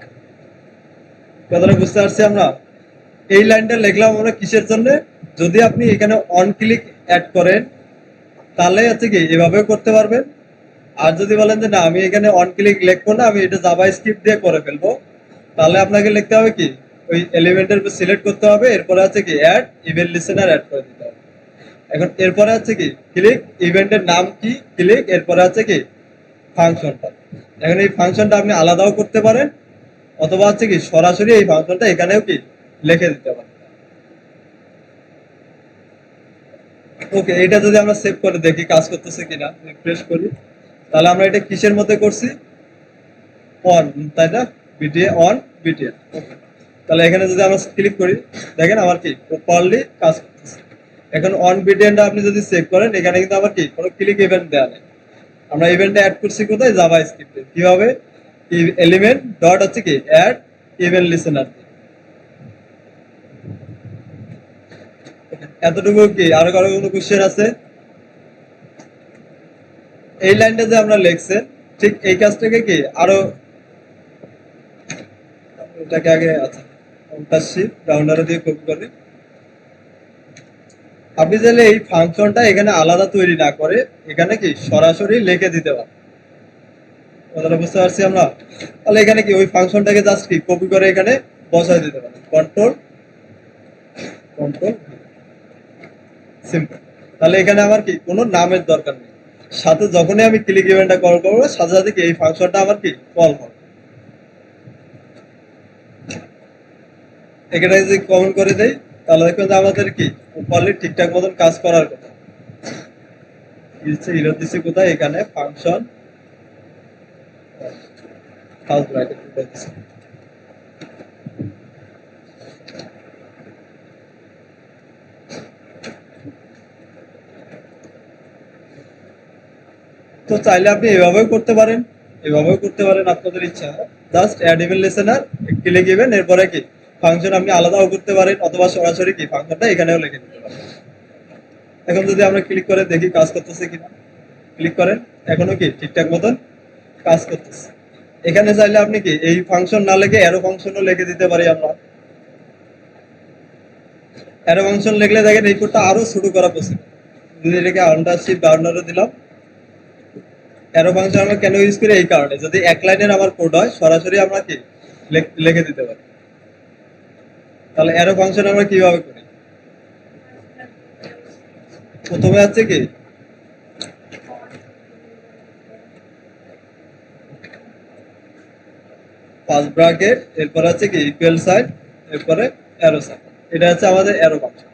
A: কথাটা বুঝতে পারছি আমরা। এই লাইনটা লিখলাম আমরা কিসের জন্য, যদি আপনি এখানে অন ক্লিক অ্যাড করেন তাহলে হচ্ছে কি এভাবেও করতে পারবেন। আর যদি বলেন যে না আমি এখানে অন ক্লিক লিখবো না, আমি এটা জাভা স্ক্রিপ্ট দিয়ে করে ফেলবো, তাহলে আপনাকে লিখতে হবে কি ওই এলিমেন্টের উপর সিলেক্ট করতে হবে, এরপরে আছে কি অ্যাড ইভেন্ট লিসেনার অ্যাড করে দিতে হবে। এখন এরপরে আছে কি ক্লিক ইভেন্টের নাম কি ক্লিক, এরপরে আছে কি ফাংশনটা। এখন এই ফাংশনটা আপনি আলাদাও করতে পারেন, অথবা হচ্ছে কি সরাসরি এই ফাংশনটা এখানেও কি লিখে দিতে পারেন। ওকে, এটা যদি আমরা সেভ করে দেখি কাজ করতেছে কিনা, রিফ্রেশ করি, তাহলে আমরা এটা কিসের মধ্যে করছি অন তাই না, বিটিএ অন বিটিএ। ওকে, তাহলে এখানে যদি আমরা ক্লিক করি দেখেন আমার কি প্রপারলি কাজ করতেছে। এখন অন বিটিএনটা আপনি যদি সেভ করেন এখানে কিন্তু আমার কি কোনো ক্লিক ইভেন্ট দেওয়া নেই, আমরা ইভেন্টটা অ্যাড করছি কোথায় জাভা স্ক্রিপ্টে, কিভাবে এলিমেন্ট ডট হচ্ছে কি অ্যাড ইভেন্ট লিসেনার। এতটুকু কি আরো কারো কোনো কোশ্চেন আছে? এই লাইনটা যে আমরা লিখছেন ঠিক এই কাজটাকে কি আরো এটাকে আগে আচ্ছা কন্ট্রাস্ট ডাউন অ্যারো দিয়ে কপি করি। আপনি চাইলে এই ফাংশনটা এখানে আলাদা তৈরি না করে এখানে কি সরাসরি লিখে দিতে পারেন। কথাটা বুঝতে পারছি আমরা। তাহলে এখানে কি ওই ফাংশনটাকে জাস্ট কি কপি করে এখানে বসাই দিতে পারেন, কন্ট্রোল কন্ট্রোল সিম্পল। তাহলে এখানে আমার কি কোনো নামের দরকার নেই, সাথে যখনই আমি ক্লিক ইভেন্টটা কল করবো সাথে সাথে কি এই ফাংশনটা আমার কি কল হবে। এখানে যদি কমেন্ট করে দেই তাহলে দেখবেন যে আমাদের কি প্রপারলি ঠিকঠাক মতন কাজ করার কথা। ইরর দিচ্ছে কোথায়, এখানে ফাংশন ফার্স্ট ব্র্যাকেট দিচ্ছে। তো চাইলে আপনি এভাবেও করতে পারেন, এভাবেও করতে পারেন আপনাদের ইচ্ছা। Just add event listener click event, এরপরে কি ফাংশন আপনি আলাদাও করতে পারেন, অথবা সরাসরি কি ফাংশনটা এখানেও লিখে দিতে পারেন। এখন যদি আমরা ক্লিক করে দেখি কাজ করতেছে কিনা, ক্লিক করেন এখনো কি ঠিকঠাক মতন কাজ করতেছে। এখানে চাইলে আপনি কি এই ফাংশন না লিখে অ্যারো ফাংশনও লিখে দিতে পারি আমরা। অ্যারো ফাংশন লিখলে দেখেন এই কোডটা আরো শুরু করা পসিবল। যদি এটাকে আন্ডারশিপ ডাউন অ্যারো দিলাম, অ্যারো ফাংশন আমরা কেন ইউজ করি? এই কারণে, যদি এক লাইনের আমার কোড হয় সরাসরি আমরা কি লিখে দিতে পারি। তাহলে অ্যারো ফাংশন আমরা কিভাবে করি? প্রথমে আছে কি ফার্স্ট ব্র্যাকেট, এরপর আছে কি ইকুয়াল সাইন, এরপরে অ্যারো সাইন। এটা হচ্ছে আমাদের অ্যারো ফাংশন।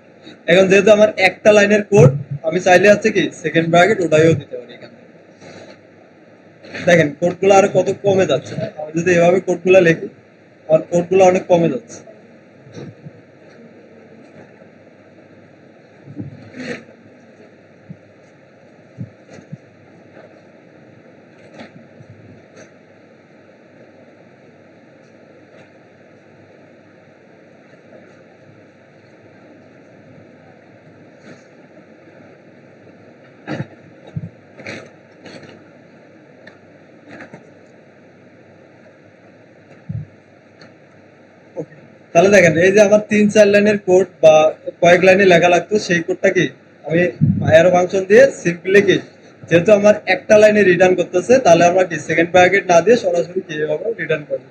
A: এখন যেহেতু আমার একটা লাইনের কোড, আমি চাইলে আছে কি সেকেন্ড ব্র্যাকেট ওটাইও দিতে পারি এখানে। দেখেন কোডগুলো আর কত কমে যাচ্ছে। আমি যদি এভাবে কোডগুলো লিখি, আমার কোডগুলো অনেক কমে যাচ্ছে। Okay. তাহলে দেখেন এই যে আমার 3-4 লাইনের কোড বা কয়েক লাইনে লেখা লাগতো, সেই কোডটা কি আমি অ্যারো ফাংশন দিয়ে সিম্পলি কি, যেহেতু আমার একটা লাইনে রিটার্ন করতেছে, তাহলে আমরা কি সেকেন্ড ব্র্যাকেট না দিয়ে সরাসরি কি এভাবে রিটার্ন করব।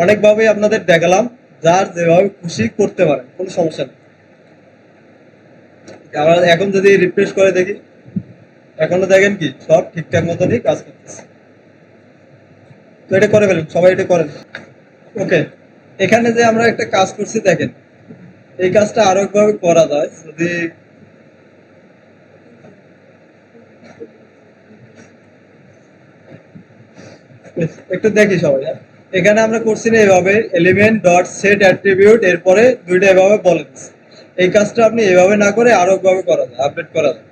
A: অনেকভাবেই আপনাদের দেখালাম, যার যেভাবে খুশি করতে পারেন, কোনো সমস্যা নেই। আমরা এখন যদি রিফ্রেশ করে দেখি, এখনো দেখেন কি সব ঠিকঠাক মতনই কাজ করতেছে। তো এটা করে ফেলেন, সবাই এটা করেন। ওকে, এখানে যে আমরা একটা কাজ করছি দেখেন, এই কাজটা আরো একভাবে করা যায় যদি একটু দেখি সবাই। হ্যাঁ? এখানে আমরা করছি না এভাবে এলিমেন্ট ডট সেট অ্যাট্রিবিউট, এরপরে দুইটা এভাবে বলে দিচ্ছি। এই কাজটা আপনি এভাবে না করে আরো একভাবে করা যায়, আপডেট করা যায়।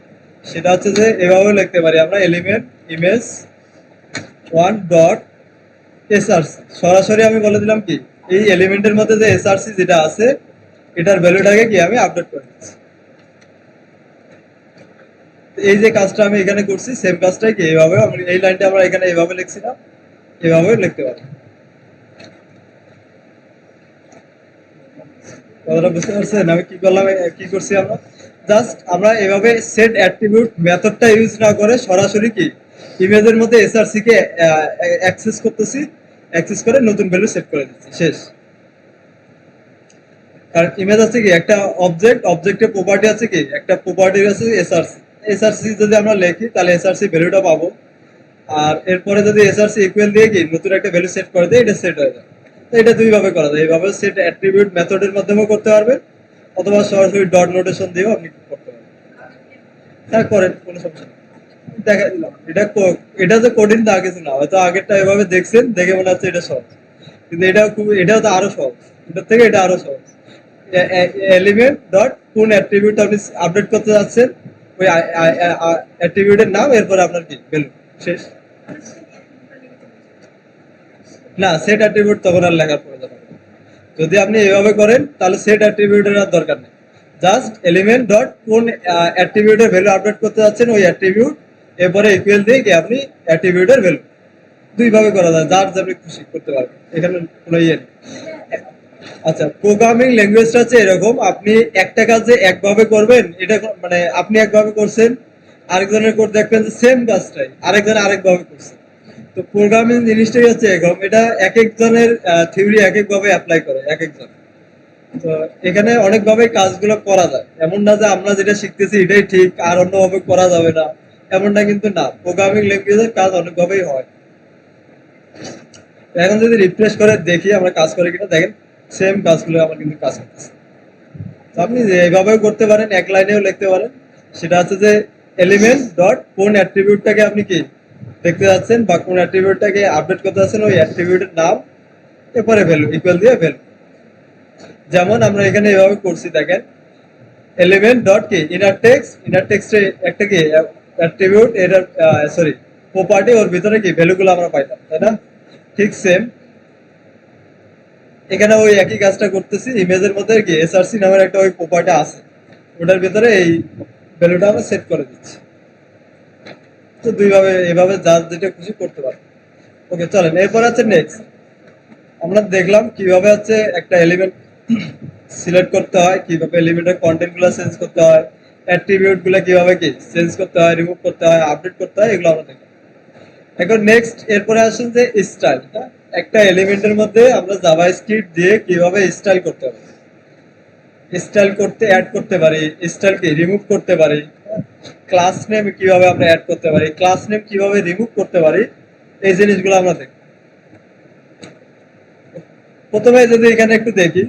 A: সেটা হচ্ছে যে এভাবে লিখতে পারি আমরা element image one dot SRC. সরাসরি আমি বলে দিলাম কি এই এলিমেন্টের মধ্যে যে এসআরসি যেটা আছে, এটার ভ্যালুটাকে কি আমি আপডেট করে দিচ্ছি। এই যে কাজটা আমি এখানে করছি, সেম কাজটাই কি এইভাবে আমি এই লাইনটা আমরা এখানে এইভাবে লিখছিলাম, এভাবে লিখতে পারি। কথাটা বুঝতে পারছেন আমি কি করলাম, কি করছি? আমরা জাস্ট আমরা এভাবে সেট অ্যাট্রিবিউট মেথডটা ইউজ না করে সরাসরি কি ইমেজের মধ্যে এসআরসি কে অ্যাক্সেস করতেছি, অ্যাক্সেস করে নতুন ভ্যালু সেট করে দিচ্ছি, শেষ। আর ইমেজ আছে কি একটা অবজেক্ট, অবজেক্টের প্রপার্টি আছে কি একটা প্রপার্টি আছে এসআরসি। এসআরসি যদি আমরা লিখি তাহলে এসআরসি ভ্যালুটা পাবো। আর এরপরে যদি এসআরসি ইকুয়াল দিয়ে কি নতুন একটা ভ্যালু সেট করে দেয়, এটা সেট হয়ে যায়। তো এটা দুই ভাবে করা যায়, এইভাবে সেট অ্যাট্রিবিউট মেথডের মাধ্যমেও করতে পারবেন, অথবা সরাসরি ডট নোটেশন দিয়েও আপনি করতে পারবেন। হ্যাঁ করেন, কোনো সমস্যা নেই। দেখা দিলাম এটা এটা যে কঠিন তা কিছু না, হয়তো আগেরটা এভাবে দেখছেন দেখে মনে হচ্ছে এটা সহজ, কিন্তু এটাও খুব, এটাও তো আরো সহজ, এটার থেকে এটা আরো সহজ। এলিমেন্ট ডট কোন অ্যাট্রিবিউট আপনি আপডেট করতে যাচ্ছেন, ওই অ্যাট্রিবিউটের নাম, এরপর আপনার কি ভ্যালু, শেষ। না, সেট অ্যাট্রিবিউট তখন আর লেখার প্রয়োজন হবে না। যদি আপনি এভাবে করেন তাহলে সেট অ্যাট্রিবিউটের আর দরকার নেই। জাস্ট এলিমেন্ট ডট কোন অ্যাট্রিবিউটের ভ্যালু আপডেট করতে যাচ্ছেন, ওই অ্যাট্রিবিউট, এরপরে ইকুয়াল দিয়ে কি আপনি অ্যাট্রিবিউটের ভ্যালু। দুই ভাবে করা যায়, যার যেমনি খুশি করতে পারবেন, এখানে কোনো ইয়ে নেই। আচ্ছা, প্রোগ্রামিং ল্যাঙ্গুয়েজটা হচ্ছে এরকম, আপনি একটা কাজ যে একভাবে করবেন, এটা মানে আপনি একভাবে করছেন, আরেকজনের কোড দেখবেন যে সেম কাজটাই আরেকজন আরেকভাবে করছে। তো প্রোগ্রামিং জিনিসটাই হচ্ছে এরকম, এটা এক একজনের থিওরি এক একভাবে অ্যাপ্লাই করে এক একজন। তো এখানে অনেকভাবে কাজগুলো করা যায়, এমন না যে আমরা যেটা শিখতেছি এটাই ঠিক আর অন্যভাবে করা যাবে না, এমনটা কিন্তু না। প্রোগ্রামিং ল্যাঙ্গুয়েজের কাজ অনেকভাবেই হয়। এখন যদি রিফ্রেশ করে দেখি আমরা কাজ করে কিনা, দেখেন সেম কাজগুলো আমার কিন্তু কাজ করতেছে। তো আপনি এইভাবেও করতে পারেন, এক লাইনেও লিখতে পারেন। সেটা হচ্ছে যে এলিমেন্ট ডট কোন অ্যাট্রিবিউটটাকে আপনি কি দেখতে যাচ্ছেন বা কোন অ্যাট্রিবিউটটাকে আপডেট করতে যাচ্ছেন, ওই অ্যাট্রিবিউটের নাম, এরপরে ভ্যালু ইকুয়াল দিয়ে ভ্যালু। যেমন আমরা এখানে এভাবে করছি দেখেন, এলিমেন্ট ডট কি ইনার টেক্সট, ইনার টেক্সটে একটা কি অ্যাট্রিবিউট, এটা সরি প্রপার্টি, ওর ভিতরে কি ভ্যালুগুলো আমরা পাইতাম, তাই না? ঠিক সেম এখানে ওই একই কাজটা করতেছি, ইমেজের মধ্যে কি এসআরসি নামের একটা ওই প্রপার্টি আছে, ওটার ভিতরে এই ভ্যালুটা আমরা সেট করে দিচ্ছি। তো দুইভাবে এভাবে যার যেটা খুশি করতে পারে। ওকে চলেন, এরপর আছে নেক্সট। আমরা দেখলাম কিভাবে হচ্ছে একটা এলিমেন্ট সিলেক্ট করতে হয়, কিভাবে এলিমেন্টের কন্টেন্ট গুলো চেঞ্জ করতে হয়, অ্যাট্রিবিউট গুলো কিভাবে কি চেঞ্জ করতে হয়, রিমুভ করতে হয়, আপডেট করতে হয়, এগুলো আমরা দেখলাম। এখন নেক্সট এরপরে আসুন যে স্টাইল। একটা এলিমেন্টের মধ্যে আমরা জাভাস্ক্রিপ্ট দিয়ে কিভাবে স্টাইল করতে পারি, স্টাইল করতে অ্যাড করতে পারি, স্টাইলকে রিমুভ করতে পারি, ক্লাস নেম কিভাবে আমরা অ্যাড করতে পারি, ক্লাস নেম কিভাবে রিমুভ করতে পারি, এই জিনিসগুলো আমরা দেখব। প্রথমে যদি এখানে একটু দেখি,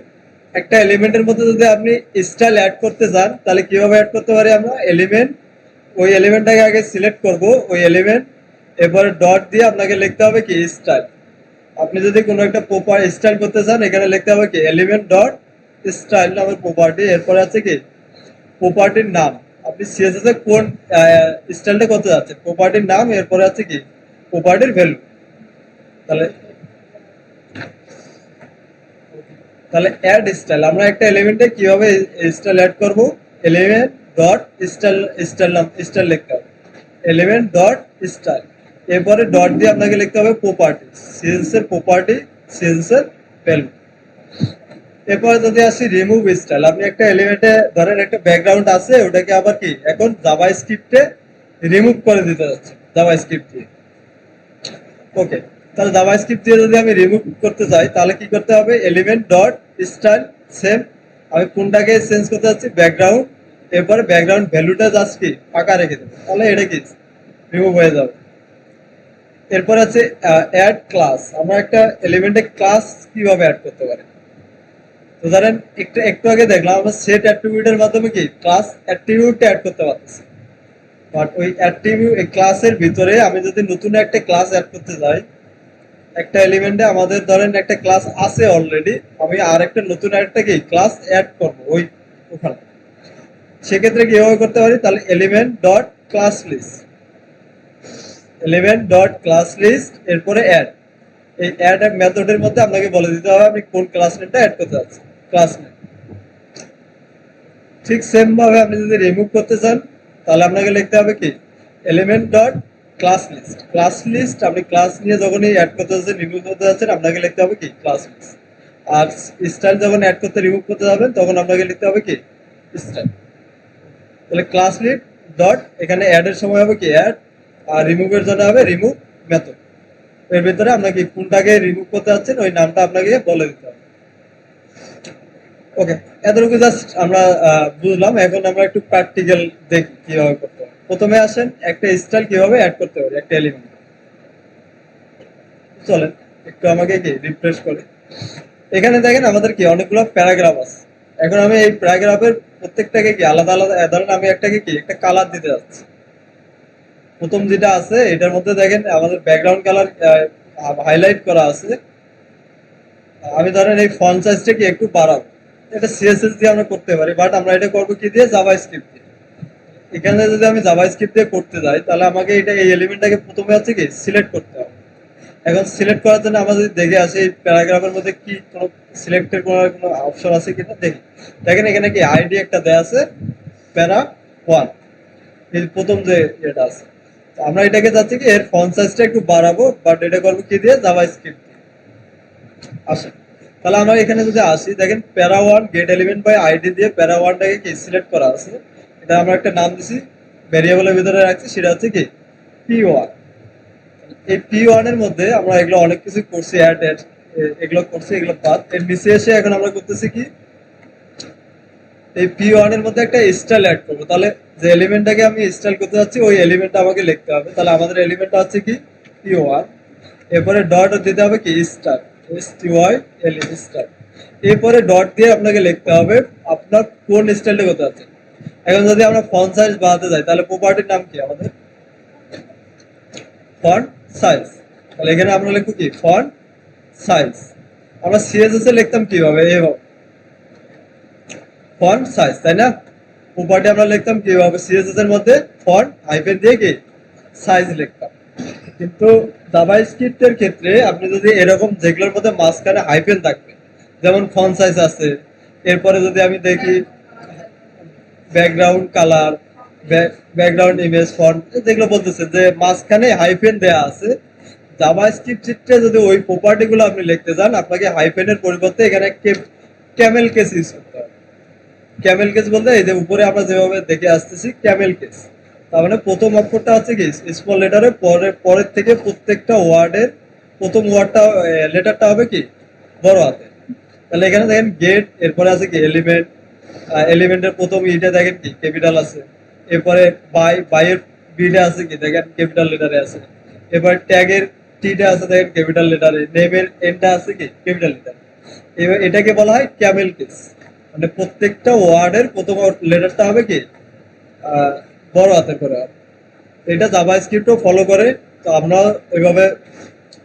A: একটা এলিমেন্টের মধ্যে যদি আপনি স্টাইল অ্যাড করতে চান তাহলে কিভাবে অ্যাড করতে পারি আমরা, এলিমেন্ট, ওই এলিমেন্টটাকে আগে সিলেক্ট করব, ওই এলিমেন্ট, এরপরে ডট দিয়ে আপনাকে লিখতে হবে কি স্টাইল। আপনি যদি কোনো একটা প্রপার স্টাইল করতে চান এখানে লিখতে হবে কি এলিমেন্ট ডট স্টাইল নামের প্রপার্টি, এরপরে আছে কি প্রপার্টির নাম, আপনি সিএসএস এ কোন স্টাইলটা করতে যাচ্ছেন, প্রপার্টির নাম, এরপরে আছে কি প্রপার্টির ভ্যালু। তাহলে তাহলে অ্যাড স্টাইল, আমরা একটা এলিমেন্টে কিভাবে স্টাইল অ্যাড করব, এলিমেন্ট ডট স্টাইল, স্টাইল নাম স্টাইল লিখতে হবে, এলিমেন্ট ডট স্টাইল, এরপরে ডট দিয়ে আপনাকে লিখতে হবে প্রপার্টি, সিএসএস এর প্রপার্টি, সিএসএস এর ভ্যালু। এরপরে যদি আসি রিমুভ স্টাইল, আপনি একটা এলিমেন্টে ধরেন একটা ব্যাকগ্রাউন্ড আছে, ওটাকে আবার কি এখন জাভাস্ক্রিপ্টে রিমুভ করে দিতে যাচ্ছে জাভাস্ক্রিপ্ট দিয়ে। ওকে, তাহলে জাভাস্ক্রিপ্ট দিয়ে যদি আমি রিমুভ করতে চাই তাহলে কি করতে হবে, এলিমেন্ট ডট স্টাইল সেম, আমি কোনটাকে চেঞ্জ করতে যাচ্ছি ব্যাকগ্রাউন্ড, এরপরে ব্যাকগ্রাউন্ড ভ্যালুটা জাস্ট কি ফাঁকা রেখে দেবো, তাহলে এটা কি রিমুভ হয়ে যাবে। এরপর আছে অ্যাড ক্লাস, আমরা একটা এলিমেন্টে ক্লাস কিভাবে অ্যাড করতে পারি। তো ধরেন একটু আগে দেখলাম আমরা সেট অ্যাট্রিবিউটের মাধ্যমে কি ক্লাস অ্যাট্রিবিউট অ্যাড করতে পারতেছি, বাট ওই অ্যাট্রিবিউট ক্লাসের ভিতরে আমি যদি নতুন একটা ক্লাস অ্যাড করতে যাই, একটা এলিমেন্টে আমাদের ধরেন একটা ক্লাস আছে অলরেডি, আমি আর একটা নতুন একটা কি ক্লাস অ্যাড করব ওই ওখানে, সেক্ষেত্রে কিভাবে করতে পারি, তাহলে element dot class list, element dot class list, এরপরে অ্যাড, এই অ্যাড মেথডের মধ্যে আপনাকে বলে দিতে হবে আপনি কোন ক্লাস নেমটা অ্যাড করতে যাচ্ছেন, ক্লাস নেম। ঠিক সেম ভাবে আপনি যদি রিমুভ করতে চান তাহলে আপনাকে লিখতে হবে কি element dot class list, class list, আপনি ক্লাস নিয়ে যখনই অ্যাড করতে যাচ্ছেন রিমুভ করতে যাচ্ছেন আপনাকে লিখতে হবে কি ক্লাস লিস্ট। আর স্টাইল যখন অ্যাড করতে রিমুভ করতে যাবেন তখন আপনাকে লিখতে হবে কি স্টাইল। তাহলে ক্লাস লিস্ট ডট, এখানে অ্যাড এর সময় হবে কি অ্যাড, আর রিমুভের জন্য হবে রিমুভ মেথড, এর ভিতরে আপনাকে কোনটাকে রিমুভ করতে যাচ্ছেন ওই নামটা আপনাকে বলে দিতে হবে। ওকে, এতটুকু জাস্ট আমরা বুঝলাম, এখন আমরা একটু প্র্যাকটিক্যাল দেখি কিভাবে করতে হবে। প্রথমে আসেন একটা স্টাইল কিভাবে অ্যাড করতে পারি একটা এলিমেন্ট, চলেন একটু আমাকে কি রিফ্রেশ করি। এখানে দেখেন আমাদের কি অনেকগুলো প্যারাগ্রাফ আছে, এখন আমি এই প্যারাগ্রাফের প্রত্যেকটাকে কি আলাদা আলাদা, ধরেন আমি একটাকে কি একটা কালার দিতে যাচ্ছি। প্রথম যেটা আছে এটার মধ্যে দেখেন আমাদের ব্যাকগ্রাউন্ড কালার হাইলাইট করা আছে, আমি ধরেন এই ফন্ট সাইজটা কি একটু বাড়াবো, এটা সিএসএস দিয়ে আমরা করতে পারি, বাট আমরা এটা করবো কি দিয়ে, জাভাস্ক্রিপ্ট দিয়ে। এখানে যদি আমি জাভাস্ক্রিপ্ট দিয়ে করতে যাই তাহলে আমাকে এটা এই এলিমেন্টটাকে প্রথমে হচ্ছে কি সিলেক্ট করতে হবে। এখন সিলেক্ট করার জন্য আমরা যদি দেখে আসি এই প্যারাগ্রাফের মধ্যে কি কোনো সিলেক্টের কোনো অপশন আছে কিনা দেখি, দেখেন এখানে কি আইডি একটা দেয়া আছে প্যারা 1, এই প্রথম যে এটা আছে, আমরা এটাকে চাচ্ছি কি এর ফন্ট সাইজটা একটু বাড়াবো, বাট এটা করবো কি দিয়ে, জাভাস্ক্রিপ্ট দিয়ে। আসে, তাহলে আমরা এখানে যদি আসি দেখেন প্যারা 1 গেট এলিমেন্ট বাই আইডি দিয়ে প্যারা 1টাকে কি সিলেক্ট করা আছে, এটা আমরা একটা নাম দিছি, ভেরিয়েবলের ভিতরে রাখছি, সেটা হচ্ছে কি p1। এই p1 এর মধ্যে আমরা এগুলো অনেক কিছু করছি, অ্যাড এগুলো করছি, এগুলো বাদ, এর নিচে এসে এখন আমরা করতেছি কি এই p1 এর মধ্যে একটা স্টাইল অ্যাড করবো। তাহলে যে এলিমেন্টটাকে আমি স্টাইল করতে যাচ্ছি ওই এলিমেন্টটা আমাকে লিখতে হবে, তাহলে আমাদের এলিমেন্টটা হচ্ছে কি p1, এরপরে ডট দিতে হবে কি স্টার, STYL স্টার, এরপরে ডট দিয়ে আপনাকে লিখতে হবে আপনার কোন স্টাইলটা করতে যাচ্ছেন। এখন যদি আমরা ফন্ট সাইজ বাড়াতে যাই তাহলে প্রপার্টির নাম কি আমাদের ফন্ট সাইজ, তাহলে এখানে আমরা লিখবো কি ফন্ট সাইজ। আমরা সিএসএস এ লিখতাম কিভাবে, এইভাবে ফন্ট সাইজ, তাই না, প্রপার্টি আমরা লিখতাম কিভাবে সিএসএস এর মধ্যে ফন্ট হাইফেন দিয়ে কি সাইজ লিখতাম। কিন্তু জাভাস্ক্রিপ্টের ক্ষেত্রে আপনি যদি এরকম যেগুলোর মধ্যে মাঝখানে হাইফেন থাকবে, যেমন ফন্ট সাইজ আছে, এরপরে যদি আমি দেখি background colour, background image font, যেগুলো বলতেছে যে মাঝখানে হাইফেন দেয়া আছে, জাভাস্ক্রিপ্টে যদি ওই প্রপার্টি গুলো আপনি লিখতে চান আপনাকে হাইফেনের পরিবর্তে এখানে ক্যামেল কেস ইউজ করতে হবে। ক্যামেল কেস বলতে এই যে উপরে আমরা যেভাবে দেখে আসতেছি ক্যামেল কেস, তার মানে প্রথম অক্ষরটা হচ্ছে কি স্মল লেটারে, পরের থেকে প্রত্যেকটা ওয়ার্ডের প্রথম ওয়ার্ডটা লেটারটা হবে কি বড় হাতে। তাহলে এখানে দেখেন গেট, এরপরে আছে কি এলিমেন্ট, এলিমেন্টের প্রথম ইটা দেখেন কি ক্যাপিটাল আছে। এরপরে বাইয়ের বিটা আছে কি দেখেন ক্যাপিটাল লেটারে আছে। এবার ট্যাগের টিটা আছে দেখেন ক্যাপিটাল লেটারে, নেমের এনটা আছে কি ক্যাপিটাল লেটার। এবার এটাকে বলা হয় ক্যামেল কেস, মানে প্রত্যেকটা ওয়ার্ডের প্রথম লেটারটা হবে কি বড় হাতের করে হবে। এটা জাভা স্ক্রিপ্টও ফলো করে। তো আমরা ওইভাবে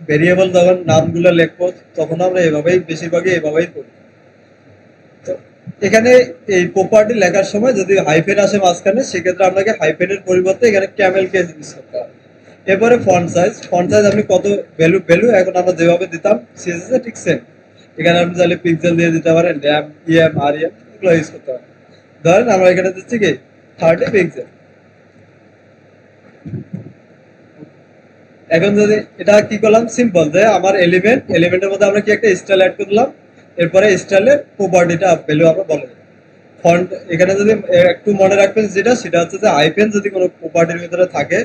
A: ভেরিয়েবল যখন নামগুলো লিখবো তখন আমরা এভাবেই বেশিরভাগই এভাবেই করি। তো এখানে এই প্রপার্টি লেখার সময় যদি হাইফেন আসে মাঝখানে, সেক্ষেত্রে আপনাকে হাইফেনের পরিবর্তে এখানে ক্যামেল কেস ইউজ করতে হবে। এরপরে ফন্ট সাইজ আপনি কত ভ্যালু এখন আমরা যেভাবে দিতাম সিএসএস এ ঠিক সেম। এখানে আপনি চাইলে পিক্সেল দিয়ে দিতে পারেন, র্যাম, ইএম, আরইএম এগুলো ইউজ করতে পারেন। ধরেন আমরা এখানে দিচ্ছি কি 30 পিক্সেল। এখন যদি এটা কি করলাম সিম্পল, যে আমার এলিমেন্টের মধ্যে আমরা কি একটা স্টাইল অ্যাড করলাম, এরপরে স্টাইলের প্রপার্টিটা ভ্যালু আমরা বলে দিলাম। ফন্ট এখানে যদি একটু মনে রাখবেন সেটা হচ্ছে যে হাইফেন যদি কোনো প্রপার্টির ভিতরে থাকে,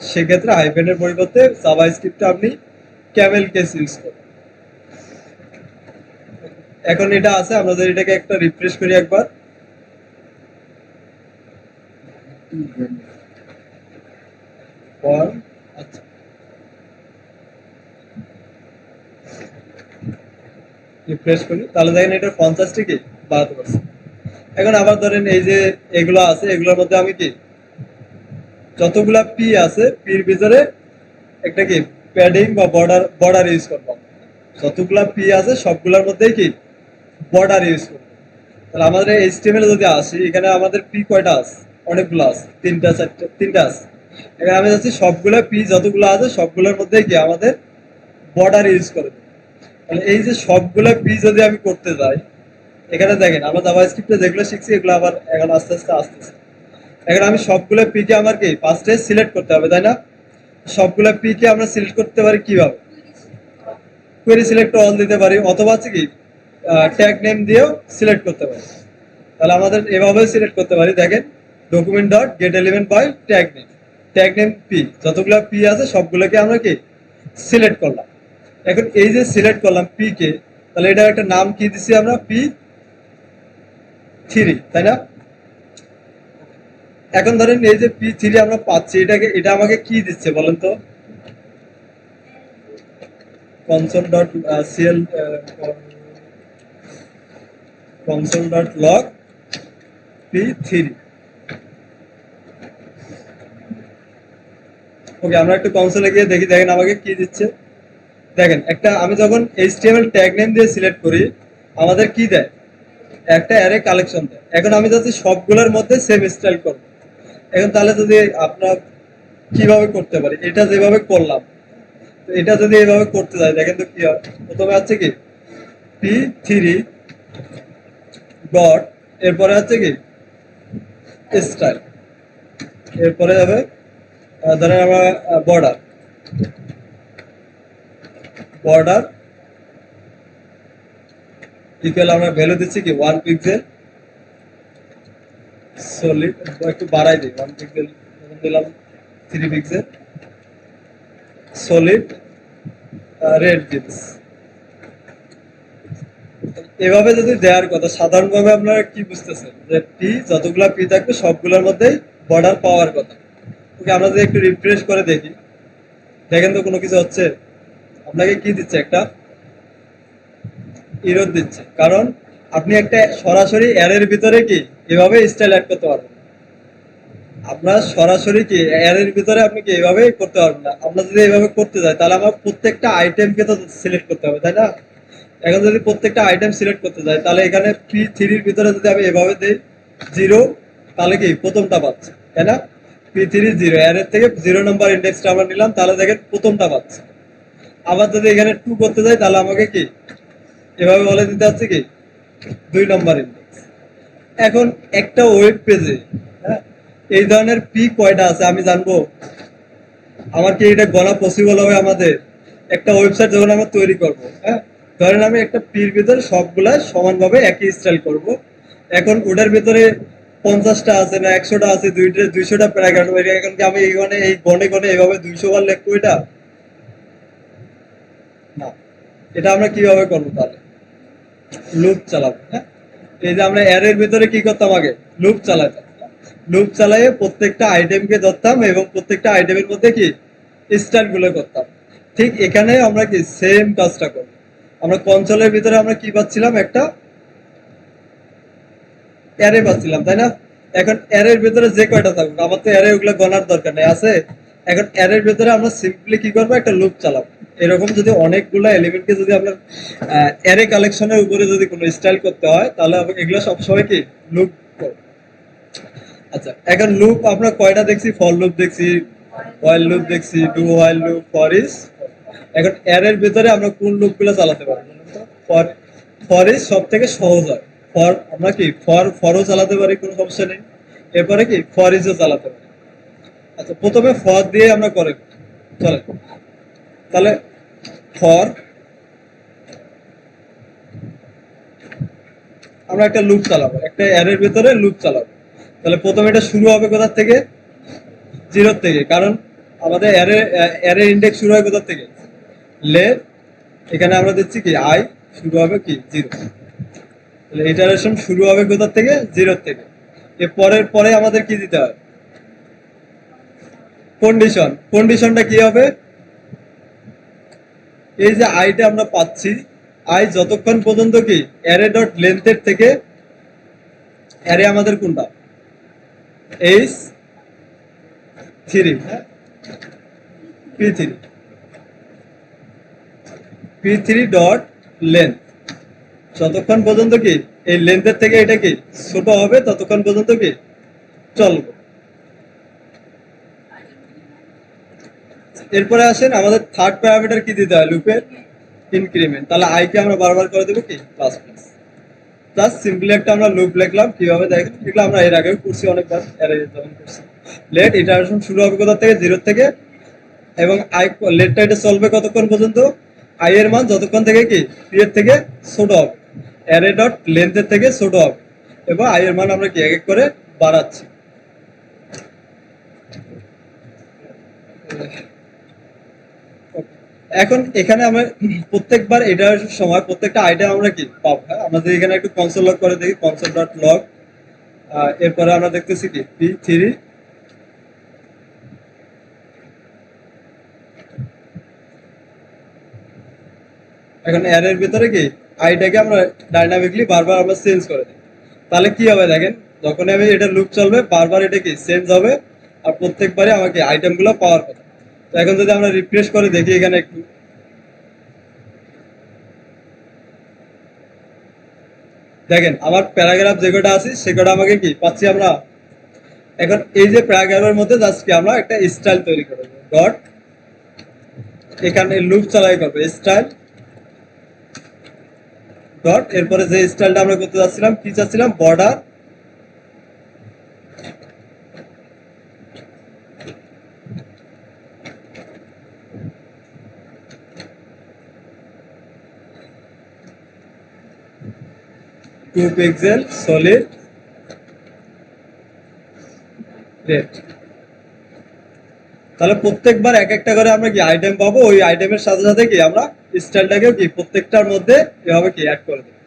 A: সেক্ষেত্রে হাইফেনের পরিবর্তে জাভা স্ক্রিপ্টে আপনি ক্যামেল কেস ইউজ করেন। এখন এটা আছে, আমরা যদি এটাকে একটা রিফ্রেশ করি একবার, আচ্ছা রিফ্রেশ করি, তাহলে দেখেন এটার 50টি কি বাড়াতে পারছি। এখন আবার ধরেন এই যে এগুলো আছে, এগুলোর মধ্যে আমি কি যতগুলা পি আছে পির ভিতরে একটা কি প্যাডিং বা বর্ডার ইউজ করবো। যতগুলা পি আছে সবগুলোর মধ্যেই কি বর্ডার ইউজ করবো। তাহলে আমাদের এইচটিএমএল যদি আসি, এখানে আমাদের পি কয়টা আছে, অনেকগুলো আছে, তিনটা আছে। এখানে আমি যাচ্ছি সবগুলো পি যতগুলো আছে সবগুলোর মধ্যেই কি আমাদের বর্ডার ইউজ করে দেবো। তাহলে এই যে সবগুলো পি যদি আমি করতে যাই, এখানে দেখেন আমরা জাভা স্ক্রিপ্টে যেগুলো শিখছি এগুলো আবার এখন আস্তে আস্তে আসতেছে। এখন আমি সবগুলো পি কে আমার কি ফার্স্টে সিলেক্ট করতে হবে, তাই না? সবগুলো পি কে আমরা সিলেক্ট করতে পারি কিভাবে? কোয়েরি সিলেক্ট অল দিতে পারি, অথবা হচ্ছে কি ট্যাগ নেম দিয়েও সিলেক্ট করতে পারি। তাহলে আমাদের এভাবে সিলেক্ট করতে পারি, দেখেন document dot get element by tag name P, যতগুলো পি আছে সবগুলোকে আমরা কি সিলেক্ট করলাম। এখন এই যে সিলেক্ট করলাম পি কে, তাহলে এটা একটা নাম কি দিছি আমরা P3, তাই না? এখন ধরেন এই যে P3 আমরা পাচ্ছি, এটা আমাকে কি দিচ্ছে বলেন তো? console.cl console.log P3। ওকে, আমরা একটু কনসোলে গিয়ে দেখি, দেখেন আমাকে কি দিচ্ছে। দেখেন একটা আমি যখন HTML ট্যাগ নেম দিয়ে সিলেক্ট করি, আমাদের কি দেয়, একটা অ্যারে কালেকশন দেয়। এখন আমি যাচ্ছি সবগুলোর মধ্যে সেম স্টাইল করব। এখন তাহলে যদি আপনার কিভাবে করতে পারি, এটা যেভাবে করলাম, তো এটা যদি এইভাবে করতে যাই দেখেন তো কি হয়। প্রথমে হচ্ছে কি P3 ডট, এরপরে হচ্ছে কি স্টাইল, এরপরে যাবে ধরেন আমরা বর্ডার ইকুয়াল আমরা ভ্যালু দিচ্ছি কি 1 পিক্সেল সলিড, একটু বাড়াই দিই 1 পিক্সেল দিলাম 3 পিক্সেল সলিড রেড দিচ্ছি। এভাবে যদি দেওয়ার কথা, সাধারণভাবে আপনারা কি বুঝতেছেন যে পি যতগুলা পি থাকবে সবগুলোর মধ্যেই বর্ডার পাওয়ার কথা। ওকে, আমরা যদি একটু রিফ্রেশ করে দেখি, দেখেন তো কোনো কিছু হচ্ছে? আপনাকে কি দিচ্ছে, একটা এরর দিচ্ছে, কারণ আপনি একটা সরাসরি অ্যারের ভিতরে কি এভাবে স্টাইল অ্যাড করতে পারবেন। আপনার সরাসরি কি অ্যারের ভিতরে আপনি কি এভাবে করতে পারবেন না। আমরা যদি এভাবে করতে যাই তাহলে আমার প্রত্যেকটা আইটেমকে তো সিলেক্ট করতে হবে, তাই না? এখন যদি প্রত্যেকটা আইটেম সিলেক্ট করতে যাই, তাহলে এখানে P3 ভিতরে যদি আমি এভাবে দিই 0, তাহলে কি প্রথমটা পাচ্ছে, তাই না? P3 0, অ্যারের থেকে 0 নম্বর ইন্ডেক্সটা আমরা নিলাম, তাহলে দেখেন প্রথমটা পাচ্ছে। আবার যদি এখানে 2 করতে যাই, তাহলে আমাকে কি এভাবে বলে দিতে হচ্ছে কি 2 নম্বর ইন্ডেক্স। এখন একটা ওয়েব পেজে হ্যাঁ এই ধরনের পি কয়টা আছে আমি জানবো? আমার কি এটা গণা পসিবল হবে? আমাদের একটা ওয়েবসাইট যখন আমরা তৈরি করব, হ্যাঁ ধরেন আমি একটা পির ভিতরে সবগুলা সমানভাবে একই স্টাইল করব। এখন ওটার ভিতরে 50টা আছে না 100টা আছে, 200টা প্যারাগ্রাফ, এখন কি আমি এখানে এই গণে গণে এইভাবে 200 বার লিখবো এটা? না। এটা আমরা কিভাবে করবো তাহলে? লুপ চালাবো, হ্যাঁ। এই যে আমরা অ্যারের ভিতরে কি করতাম আগে? লুপ চালাতাম। লুপ চালিয়ে প্রত্যেকটা আইটেমকে ধরতাম এবং প্রত্যেকটা আইটেমের মধ্যে কি স্টাইল গুলো করতাম। ঠিক এখানে আমরা কি সেম কাজটা করব। আমরা কনসোলের ভিতরে আমরা কি পাচ্ছিলাম? একটা অ্যারে পাচ্ছিলাম, তাই না? এখন অ্যারের ভিতরে যে কয়টা থাকবে, আমার তো অ্যারে ওগুলো গণার দরকার নেই, আছে। এখন অ্যারের ভিতরে আমরা সিম্পলি কি করবো? একটা লুপ চালাবো। এরকম যদি অনেকগুলো এলিমেন্টকে যদি আমরা অ্যারে কালেকশনের উপরে যদি কোনো স্টাইল করতে হয়, তাহলে এগুলো সবসময় কি লুপ করবো। আচ্ছা, এখন লুপ আমরা কয়টা দেখছি? ফর লুপ দেখছি, হোয়াইল লুপ দেখছি, do while loop, for is. এখন অ্যারের ভিতরে আমরা কোন লুপ গুলো চালাতে পারবো? ফর, ফর ইজ সব থেকে সহজ হয়। ফর আমরা কি ফরও চালাতে পারি, কোনো সমস্যা নেই। এরপরে কি ফর ইজও চালাতে পারি। আচ্ছা, প্রথমে ফর দিয়ে আমরা করে চলে, তাহলে ফর আমরা একটা লুপ চালাবো, একটা অ্যারের ভিতরে লুপ চালাবো। তাহলে প্রথমে এটা শুরু হবে কোথা থেকে? 0 থেকে, কারণ আমাদের অ্যারে ইন্ডেক্স শুরু হয় কোথা থেকে? লেট, এখানে আমরা দিচ্ছি কি আই, শুরু হবে কি 0। তাহলে ইটারেশন শুরু হবে কোথা থেকে? 0 থেকে। এর পরের পরে আমাদের কি দিতে হয়? কন্ডিশন। কন্ডিশনটা কি হবে? এই যে আইটা আমরা পাচ্ছি, আই যতক্ষণ পর্যন্ত কি অ্যারে ডট লেন্থের থেকে, অ্যারে আমাদের কোনটা? এইচ 3, হ্যাঁ, P3, P3 ডট লেন্থ, যতক্ষণ পর্যন্ত কি এই লেন্থের থেকে এটা কি ছোট হবে ততক্ষণ পর্যন্ত কি চলবে। এরপরে আসেন আমাদের থার্ড প্যারামিটার কি দিতে হয়? লুপের ইনক্রিমেন্ট। তাহলে আই কে আমরা বারবার করে দেবো কি প্লাস প্লাস প্লাস। সিম্পলি একটা আমরা লুপ লিখলাম, কিভাবে দেখেন, এগুলো আমরা এর আগেও করছি অনেকবার, অ্যারে যখন করছি। লেট ইটারেশন শুরু হবে কোথা থেকে? 0 থেকে, এবং আই লেটটা এটা চলবে কতক্ষণ পর্যন্ত? আই এর মান যতক্ষণ থেকে কি পি এর থেকে ছোট হবে, অ্যারে ডট লেন্থের থেকে ছোট হবে, এবং আই এর মান আমরা কি এক এক করে বাড়াচ্ছি। এখন এখানে আমরা প্রত্যেকবার এটার সময় প্রত্যেকটা আইটেম আমরা কি পাবো, হ্যাঁ। আমাদের এখানে একটু কনসোল লগ করে দেখি, কনসোল ডট লগ। এরপরে আমরা দেখতেছি কি P3, এখন অ্যারের ভিতরে কি আইটাকে আমরা ডাইনামিকলি বারবার আমরা চেঞ্জ করে দিই। তাহলে কি হবে দেখেন, যখন আমি এটা লুপ চলবে বারবার এটা কি চেঞ্জ হবে, আর প্রত্যেকবারে আমাকে আইটেম গুলো পাওয়ার কথা। তো এখন যদি আমরা রিফ্রেশ করে দেখি এখানে একটু, দেখেন আমার প্যারাগ্রাফ যে কটা আছে সে কটা আমাকে কি পাচ্ছি আমরা। এখন এই যে প্যারাগ্রাফের মধ্যে জাস্ট কি আমরা একটা স্টাইল তৈরি করবো, ডট, এখানে লুপ চালাই করবো স্টাইল ডট, এরপরে যে স্টাইলটা আমরা করতে যাচ্ছিলাম কি চাচ্ছিলাম? Border, two pixel solid red. তাহলে প্রত্যেকবার এক একটা করে আমরা কি আইটেম পাবো, ওই আইটেমের সাথে সাথে কি আমরা স্টাইলটাকেও কি প্রত্যেকটার মধ্যে এভাবে কি অ্যাড করে দেবো।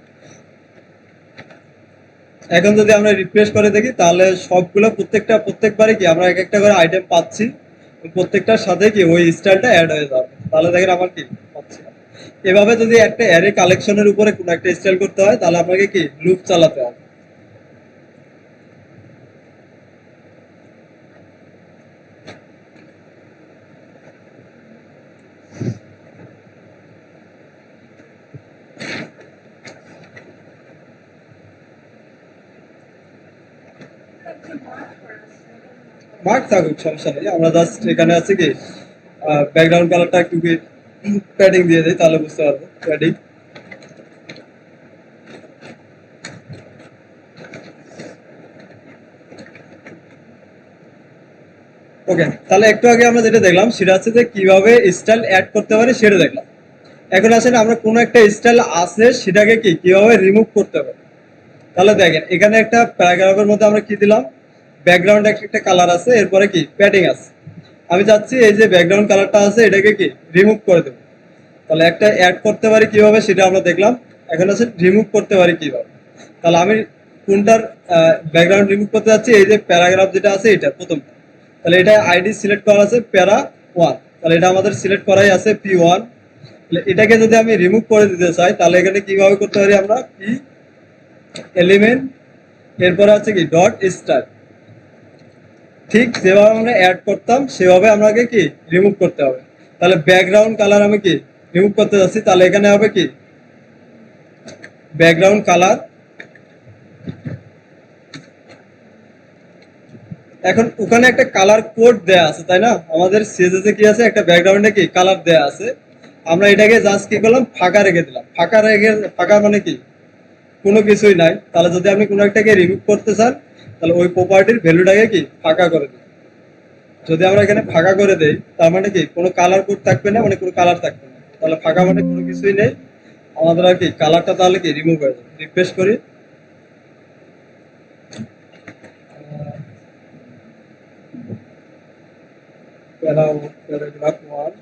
A: এখন যদি আমরা রিফ্রেশ করে দেখি তাহলে সবগুলো প্রত্যেকবারে কি আমরা এক একটা করে আইটেম পাচ্ছি, প্রত্যেকটার সাথে কি ওই স্টাইলটা অ্যাড হয়ে যাবে। তাহলে দেখেন আমার কি পাচ্ছি না। এভাবে যদি একটা অ্যারে কালেকশনের উপরে কোনো একটা স্টাইল করতে হয় তাহলে আপনাকে কি লুপ চালাতে হবে। মার্ক থাকুক, সমস্যা নেই, আমরা জাস্ট এখানে আছে কি ব্যাকগ্রাউন্ড কালারটা একটু কি প্যাডিং দিয়ে দিই, তাহলে বুঝতে পারবো প্যাডিং। ওকে, তাহলে একটু আগে আমরা যেটা দেখলাম সেটা হচ্ছে যে কিভাবে স্টাইল অ্যাড করতে পারি সেটা দেখলাম। এখন আসেন আমরা কোনো একটা স্টাইল আছে সেটাকে কি কিভাবে রিমুভ করতে পারি। তাহলে দেখেন এখানে একটা প্যারাগ্রাফের মধ্যে আমরা কি দিলাম, ব্যাকগ্রাউন্ড একটা কালার আছে, এরপরে কি প্যাডিং আছে। আমি চাচ্ছি এই যে ব্যাকগ্রাউন্ড কালারটা আছে এটাকে কি রিমুভ করে দেবো। তাহলে একটা অ্যাড করতে পারি কিভাবে সেটা আমরা দেখলাম। এখন আছে রিমুভ করতে পারি কিভাবে। তাহলে আমি কোনটার ব্যাকগ্রাউন্ড রিমুভ করতে যাচ্ছি, এই যে প্যারাগ্রাফ যেটা আছে এটা প্রথমটা। তাহলে এটা আইডি সিলেক্ট করা আছে প্যারা ওয়ান, তাহলে এটা আমাদের সিলেক্ট করাই আছে পি ওয়ান। তাহলে এটাকে যদি আমি রিমুভ করে দিতে চাই তাহলে এখানে কিভাবে করতে পারি আমরা, পি এলিমেন্ট, এরপরে আছে কি ডট স্টার। ঠিক যেভাবে আমরা অ্যাড করতাম সেভাবে আমাকে কি রিমুভ করতে হবে। তাহলে ব্যাকগ্রাউন্ড কালার আমি কি রিমুভ করতে যাচ্ছি, তাহলে এখানে হবে কি ব্যাকগ্রাউন্ড কালার। এখন ওখানে একটা কালার কোড দেয়া আছে তাই না, আমাদের সিএসএস এ কি আছে একটা ব্যাকগ্রাউন্ডে কি কালার দেয়া আছে। আমরা এটাকে জাস্ট কি করলাম ফাঁকা রেখে দিলাম। ফাঁকা রেখে, ফাঁকা মানে কি কোনো কিছুই নাই। তাহলে যদি আপনি কোনো একটাকে রিমুভ করতে চান তাহলে ওই প্রপার্টির ভ্যালুটাকে কি ফাঁকা করে দিন। যদি আমরা এখানে ফাঁকা করে দেই তার মানে কি কোনো কালার কোড থাকবে না, মানে কোনো কালার থাকবে না। তাহলে ফাঁকা মানে কোনো কিছুই নেই, আমাদের আর কি কালারটা তাহলে কি রিমুভ হয়ে যাবে। রিফ্রেশ করি, প্যারাগ্রাফ ওয়ান।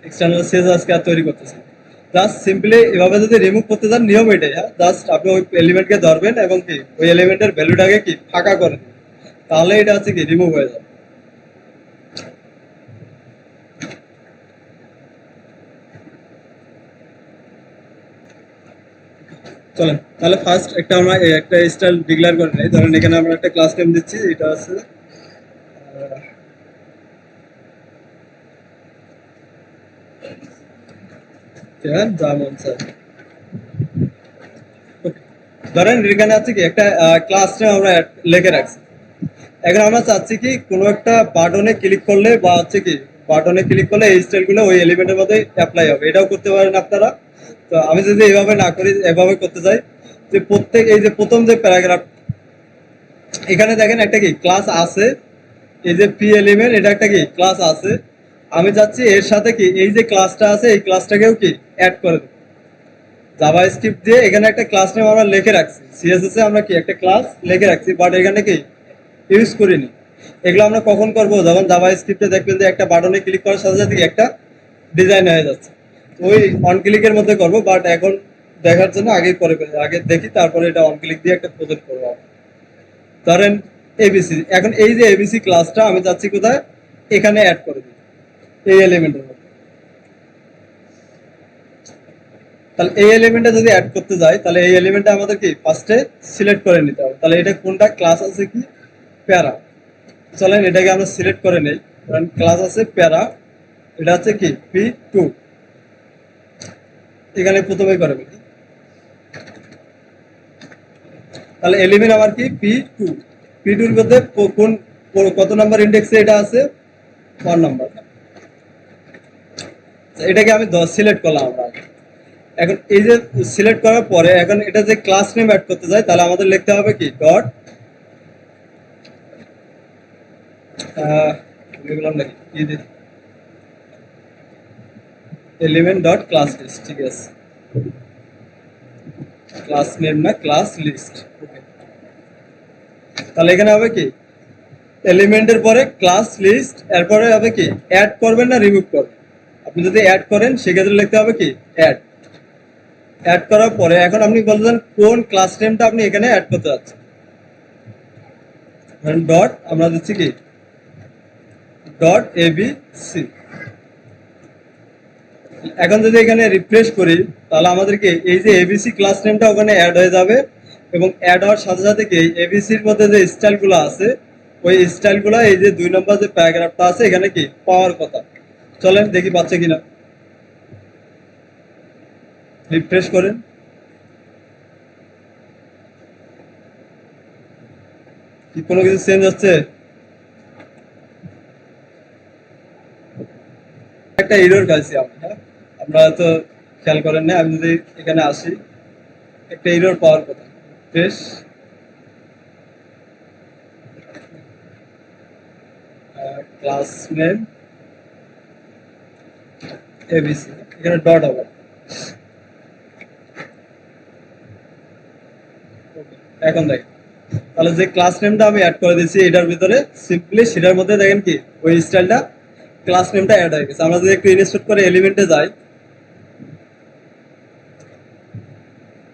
A: এক্সটার্নাল সেজ আজকে আর তৈরি করতেছি। জাস্ট সিম্পলি এভাবে যদি রিমুভ করতে চান নিয়ম এটাই। হ্যাঁ, জাস্ট আপনি ওই এলিমেন্টকে ধরবেন এবং কি ওই এলিমেন্টের ভ্যালুটাকে কি ফাঁকা করে দিবেন, তাহলে এটা হচ্ছে কি রিমুভ হয়ে যাবে। চলেন তাহলে ফার্স্ট একটা আমরা একটা স্টাইল ডিক্লেয়ার করে নিই। ধরেন এখানে আমরা একটা ক্লাস নেম দিচ্ছি, এটা আছে যেমন স্যার। ধরেন এখানে আছে কি একটা ক্লাস নেম আমরা লিখে রাখছি। এখন আমরা চাচ্ছি কি কোনো একটা বাটনে ক্লিক করলে বা হচ্ছে কি বাটনে ক্লিক করলে এই স্টাইলগুলো ওই এলিমেন্টের মধ্যে অ্যাপ্লাই হবে, এটাও করতে পারেন আপনারা। তো আমি যদি এইভাবে না করি, এভাবে করতে চাই যে প্রত্যেক এই যে প্রথম যে প্যারাগ্রাফ, এখানে দেখেন একটা কি ক্লাস আছে, এই যে পি এলিমেন্ট এটা একটা কি ক্লাস আছে। আমি চাচ্ছি এর সাথে কি এই যে ক্লাসটা আছে এই ক্লাসটাকেও কি অ্যাড করে দেবো জাভা স্ক্রিপ্ট দিয়ে। এখানে একটা ক্লাস নেম আমরা লিখে রাখছি, সিএসএস এ আমরা কি একটা ক্লাস লিখে রাখছি, বাট এখানে কি ইউজ করিনি। এগুলো আমরা কখন করবো, যখন জাভা স্ক্রিপ্টে দেখবেন যে একটা বাটনে ক্লিক করার সাথে সাথে একটা ডিজাইন হয়ে যাচ্ছে, ওই অন ক্লিকের মধ্যে করবো। বাট এখন দেখার জন্য আগে করে আগে দেখি, তারপরে এটা অন ক্লিক দিয়ে একটা প্রজেক্ট করবো। ধরেন এবিসি, এখন এই যে এবিসি ক্লাসটা আমি যাচ্ছি কোথায়, এখানে অ্যাড করে দিই এই এলিমেন্টের মধ্যে। তাহলে এই এলিমেন্টটা যদি অ্যাড করতে যাই তাহলে এই এলিমেন্টটা আমাদের কি ফার্স্টে সিলেক্ট করে নিতে হবে। তাহলে এটা কোনটা ক্লাস আছে কি প্যারা, চলেন এটাকে আমরা সিলেক্ট করে নেই। কারণ ক্লাস আছে প্যারা, এটা হচ্ছে কি পি টু, এখানে প্রথমেই করে ফেলি। তাহলে এলিমেন্ট আমার কি পি টু, পি টুর মধ্যে কোন কত নাম্বার ইন্ডেক্সে এটা আছে, 1 নাম্বার। এটাকে আমি 10 সিলেক্ট করলাম আমরা। এখন এই যে সিলেক্ট করার পরে এখন এটা যে ক্লাস নেম অ্যাড করতে যাই তাহলে আমাদের লিখতে হবে কি ডট লিখলাম নাকি এলিমেন্ট ডট ক্লাস লিস্ট, ঠিক আছে ক্লাস নেম না ক্লাস লিস্ট। ওকে, তাহলে এখানে হবে কি এলিমেন্টের পরে ক্লাস লিস্ট, এরপরে হবে কি অ্যাড করবেন না রিমুভ করবেন। আপনি যদি অ্যাড করেন সেক্ষেত্রে লিখতে হবে কি অ্যাড। অ্যাড করার পরে এখন আপনি বলবেন কোন ক্লাস নেমটা আপনি এখানে অ্যাড করতে যাচ্ছেন। ডট আমরা দিচ্ছি কি ডট এবিসি। এখন যদি এখানে রিফ্রেশ করি তাহলে আমাদেরকে এই যে এবিসি ক্লাস নেমটা ওখানে অ্যাড হয়ে যাবে, এবং অ্যাড হওয়ার সাথে সাথে কি এবিসির মধ্যে যে স্টাইলগুলো আছে ওই স্টাইলগুলো এই যে 2 নম্বর যে প্যারাগ্রাফটা আছে এখানে কি পাওয়ার কথা। চলেন দেখি পাচ্ছে কিনা, রিফ্রেশ করেন। কি কোনো কিছু চেঞ্জ হচ্ছে? একটা এরর পাইছি আমরা, হ্যাঁ? আমরা তো খেয়াল করেন না, আমি যদি এখানে আসি একটা এরর পাওয়ার কথা। বেশ, ক্লাস নেম এবিসি, এখানে ডট হবে। এখন দেখেন, তাহলে যে ক্লাস নেমটা আমি অ্যাড করে দিয়েছি এটার ভিতরে সিম্পলি সেটার মধ্যে দেখেন কি ওই স্টাইলটা ক্লাস নেমটা অ্যাড হয়ে গেছে। আমরা যদি একটু ইনস্টল করে এলিমেন্টে যাই,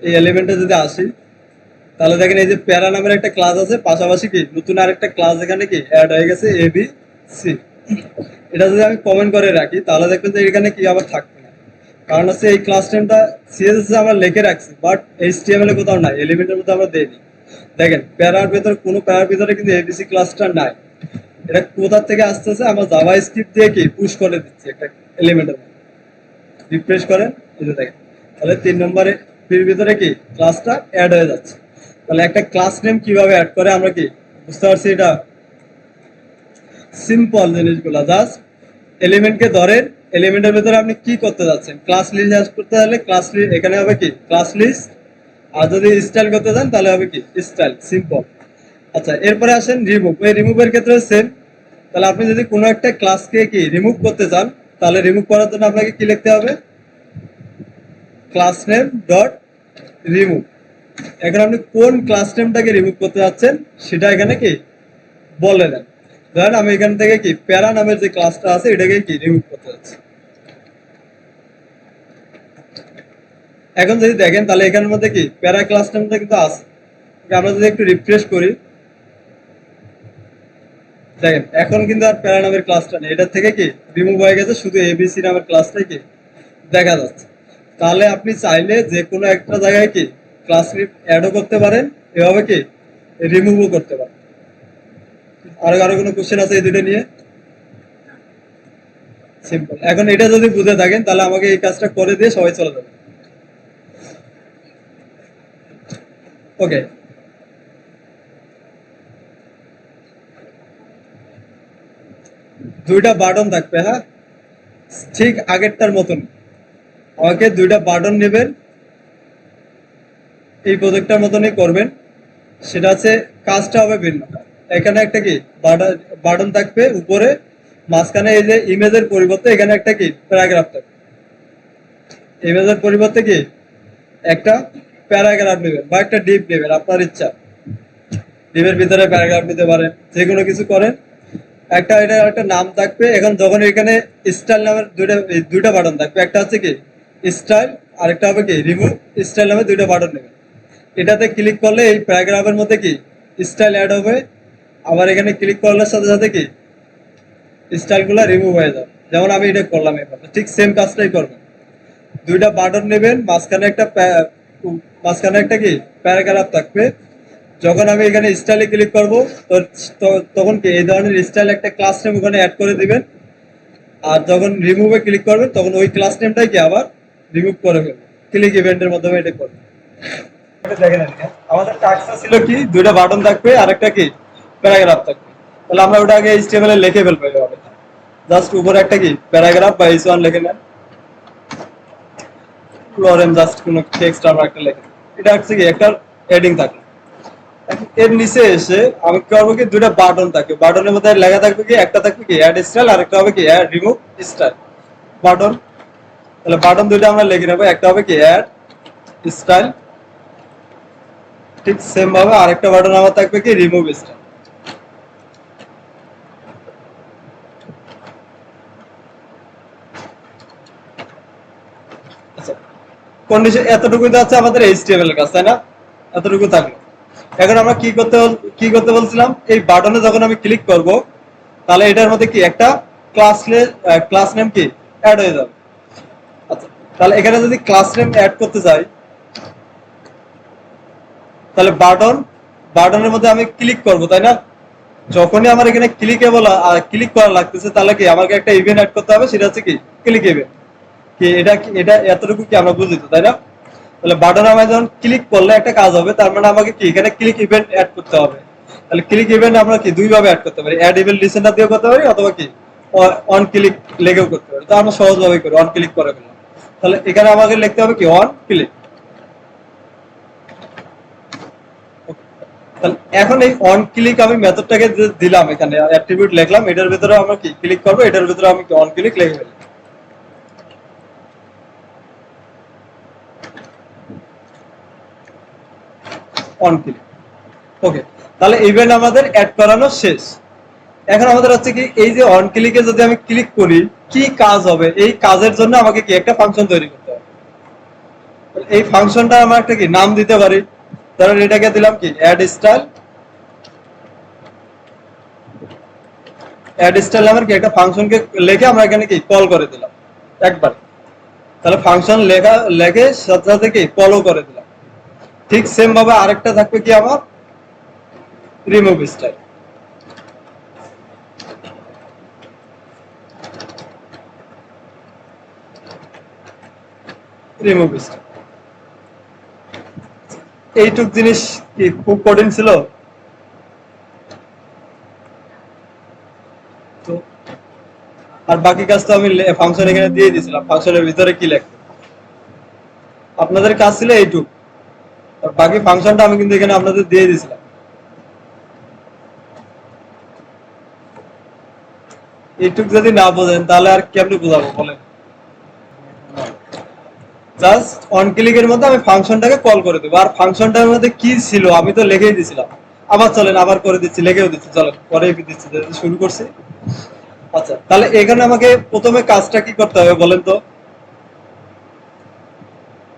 A: এই এলিমেন্টে যদি আসি তাহলে দেখেন এই যে প্যারা নামের একটা ক্লাস আছে, পাশাপাশি কি নতুন আরেকটা ক্লাস এখানে কি অ্যাড হয়ে গেছে এ বি সি। এটা যদি আমি কমেন্ট করে রাখি তাহলে দেখবেন যে এখানে কি আবার থাকবে না, কারণ হচ্ছে এই ক্লাস নেমটা সিএসএস আমরা লিখে রাখছি বাট এইচটিএমএল এ কোথাও নাই, এলিমেন্টের মধ্যে আমরা দেইনি। দেখেন প্যারার ভিতরে কোনো প্যারার ভিতরে কিন্তু এবিসি ক্লাসটা নাই। এটা কোথা থেকে আসতেছে, আমরা জাভা স্ক্রিপ্ট দিয়ে কি পুশ করে দিচ্ছি একটা এলিমেন্টের মধ্যে। রিফ্রেশ করেন, এই যে দেখেন তাহলে 3 নম্বরে এর ভিতরে কি ক্লাসটা অ্যাড হয়ে যাচ্ছে। তাহলে একটা ক্লাস নেম কিভাবে অ্যাড করে আমরা কি বুঝতে পারছি? এটা সিম্পল জিনিসগুলো, জাস্ট এলিমেন্টকে ধরেন, এলিমেন্টের ভিতরে আপনি কি করতে যাচ্ছেন, ক্লাস লিস্ট অ্যাড করতে হলে ক্লাস লিস্ট এখানে হবে কি ক্লাস লিস্ট, আর যদি স্টাইল করতে চান তাহলে হবে কি স্টাইল, সিম্পল। আচ্ছা, এরপরে আসেন রিমুভ। এই রিমুভের ক্ষেত্রে সেম। তাহলে আপনি যদি কোনো একটা ক্লাসকে কি রিমুভ করতে চান তাহলে রিমুভ করার জন্য আপনাকে কি লিখতে হবে? Class name dot remove. এখন আপনি কোন ক্লাস নেমটাকে রিমুভ করতে যাচ্ছেন সেটা এখানে কি বলে দেন। ধরেন আমি এখান থেকে কি প্যারা নামের যে ক্লাসটা আছে এটাকে কি রিমুভ করতে যাচ্ছি। এখন যদি দেখেন তাহলে এখানের মধ্যে কি প্যারা ক্লাস নেমটা কিন্তু আছে। আমরা যদি একটু রিফ্রেশ করি, দেখেন এখন কিন্তু আর প্যারা নামের ক্লাসটা নেই, এটা থেকে কি রিমুভ হয়ে গেছে, শুধু এবিসি নামের ক্লাসটাই কি দেখা যাচ্ছে। তাহলে আপনি চাইলে যে কোনো একটা জায়গায় কি ক্লাস অ্যাডও করতে পারেন, এভাবে কি রিমুভও করতে পারেন। আর কারো কোনো কোশ্চেন আছে এই দুটো নিয়ে? সিম্পল। এখন এটা যদি বুঝে থাকেন তাহলে আমাকে এই কাজটা করে দিয়ে সবাই চলে যাবে। ওকে, দুইটা বাটন থাকবে, হ্যাঁ, ঠিক আগেরটার মতন। আমাকে দুইটা বাটন নেবেন, এই প্রজেক্টটার মতনই করবেন। সেটা হচ্ছে কাজটা হবে ভিন্ন। এখানে একটা কি বাটন থাকবে উপরে, মাঝখানে এই যে ইমেজের পরিবর্তে এখানে একটা কি প্যারাগ্রাফ থাকবে। ইমেজের পরিবর্তে কি একটা প্যারাগ্রাফ নেবেন বা একটা ডিপ নেবেন, আপনার ইচ্ছা। ডিপের ভিতরে প্যারাগ্রাফ নিতে পারেন, যে কোনো কিছু করেন। একটা এটা একটা নাম থাকবে। এখন যখন এখানে স্টাইল নামের দুইটা বাটন থাকবে, একটা হচ্ছে কি স্টাইল, আরেকটা হবে কি রিমুভ। স্টাইল নামে দুইটা বাটন নেবেন, এটাতে ক্লিক করলে এই প্যারাগ্রাফের মধ্যে কি স্টাইল অ্যাড হবে। আবার এখানে ক্লিক করার সাথে সাথে কি স্টাইলগুলো রিমুভ হয়ে যাবে। যেমন আমি এটা করলাম, এবার ঠিক সেম কাজটাই করবেন। দুইটা বাটন নেবেন, মাঝখানে একটা কি প্যারাগ্রাফ থাকবে। যখন আমি এখানে স্টাইলে ক্লিক করব তখন কি এই ধরনের স্টাইল একটা ক্লাস নেম ওখানে অ্যাড করে দিবেন। আর যখন রিমুভে ক্লিক করবেন তখন ওই ক্লাস নেমটাই কি আবার রিমুভ করে ফেলবেন, ক্লিক ইভেন্টের মাধ্যমে এটা করবেন। দেখেন আমাদের টাস্কটা ছিল কি দুইটা বাটন থাকবে আর একটা কি প্যারাগ্রাফ থাকবে। তাহলে আমরা ওটা আগে এইচটিএমএল এ লিখে ফেলবো। এভাবে জাস্ট উপরে একটা কি প্যারাগ্রাফ বা এইচ1 লিখে নেন, ফ্লোরেম জাস্ট কোনো টেক্সট আমরা একটা লিখে, এটা হচ্ছে কি একটা হেডিং থাকে। এর নিচে এসে আমি কি করবো কি দুইটা বাটন থাকে, বাটনের মধ্যে লেখা থাকবে কি একটা থাকবে কি অ্যাড স্টাইল আর একটা হবে কি অ্যাড রিমুভ স্টাইল বাটন। তাহলে বাটন দুইটা আমরা লিখে নেবো, একটা হবে কি অ্যাড স্টাইল, ঠিক সেম ভাবে আরেকটা বাটন আমার থাকবে কি রিমুভ স্টাইল। আচ্ছা, কন্ডিশন এতটুকুই তো আছে আমাদের এইচটিএমএল এর কাজ, তাই না? এতটুকু থাকলো। এখন আমরা কি করতে বলছিলাম, এই বাটনে যখন আমি ক্লিক করব তাহলে এটার মধ্যে কি একটা ক্লাস নেম কি অ্যাড হয়ে যাবে। আচ্ছা, তাহলে এখানে যদি ক্লাস নেম অ্যাড করতে চাই তাহলে বাটনের মধ্যে আমি ক্লিক করব, তাই না? যখনই আমার এখানে ক্লিক করা লাগতেছে তাহলে কি আমাকে একটা ইভেন্ট অ্যাড করতে হবে, সেটা হচ্ছে কি ক্লিক ইভেন্ট। কি এটা এতটুকু কি আমরা বুঝি তো, তাই না? তাহলে বাটন আমি যখন ক্লিক করলে একটা কাজ হবে, তার মানে আমাকে কি এখানে ক্লিক ইভেন্ট অ্যাড করতে হবে। তাহলে ক্লিক ইভেন্ট আমরা কি দুই ভাবে অ্যাড করতে পারি, অ্যাড ইভেন্ট লিসেনার দিয়েও করতে পারি অথবা কি অন ক্লিক লেগেও করতে পারি। তো আমরা সহজ ভাবে করি, অন ক্লিক করে ফেললাম। তাহলে এখানে আমাকে লিখতে হবে কি অন ক্লিক। তাহলে এখন এই অন ক্লিক আমি মেথডটাকে দিলাম, এখানে অ্যাট্রিবিউট লিখলাম, এটার ভিতরে আমরা কি ক্লিক করব, এটার ভিতরে আমি কি অন ক্লিক লিখে ফেলি, অন ক্লিক। ওকে, তাহলে ইভেন্ট আমাদের অ্যাড করানো শেষ। এখন আমাদের হচ্ছে কি এই যে অন ক্লিকে যদি আমি ক্লিক করি কি কাজ হবে, এই কাজের জন্য আমাকে কি একটা ফাংশন তৈরি করতে হবে। এই ফাংশনটা আমরা একটা কি নাম দিতে পারি, ধরেন এটাকে দিলাম কি অ্যাড স্টাইল। অ্যাড স্টাইল নামের কি একটা ফাংশনকে লিখে আমরা এখানে কি কল করে দিলাম একবার। তাহলে ফাংশন লেখে সাথে সাথে কি কলও করে দিলাম। ঠিক সেম ভাবে আরেকটা থাকবে কি আমার রিমুভ স্টাইল। রিমুভ স্টাইল এইটুক জিনিস কি খুব কঠিন ছিল? তো আর বাকি কাজ তো আমি ফাংশন এখানে দিয়ে দিয়েছিলাম, ফাংশনের ভিতরে কি লিখবো, আপনাদের কাজ ছিল এইটুক। আর বাকি ফাংশনটা আমি কিন্তু এখানে আপনাদের দিয়ে দিয়েছিলাম। এইটুক যদি না বোঝেন তাহলে আর কেমনি বোঝাবো বলেন। জাস্ট অন ক্লিকের মধ্যে আমি ফাংশনটাকে কল করে দেবো, আর ফাংশনটার মধ্যে কি ছিল আমি তো লিখেই দিয়েছিলাম। আবার চলেন আবার করে দিচ্ছি, লিখেও দিচ্ছি, চলেন পরে দিচ্ছি, শুরু করছি। আচ্ছা, তাহলে এখানে আমাকে প্রথমে কাজটা কি করতে হবে বলেন তো।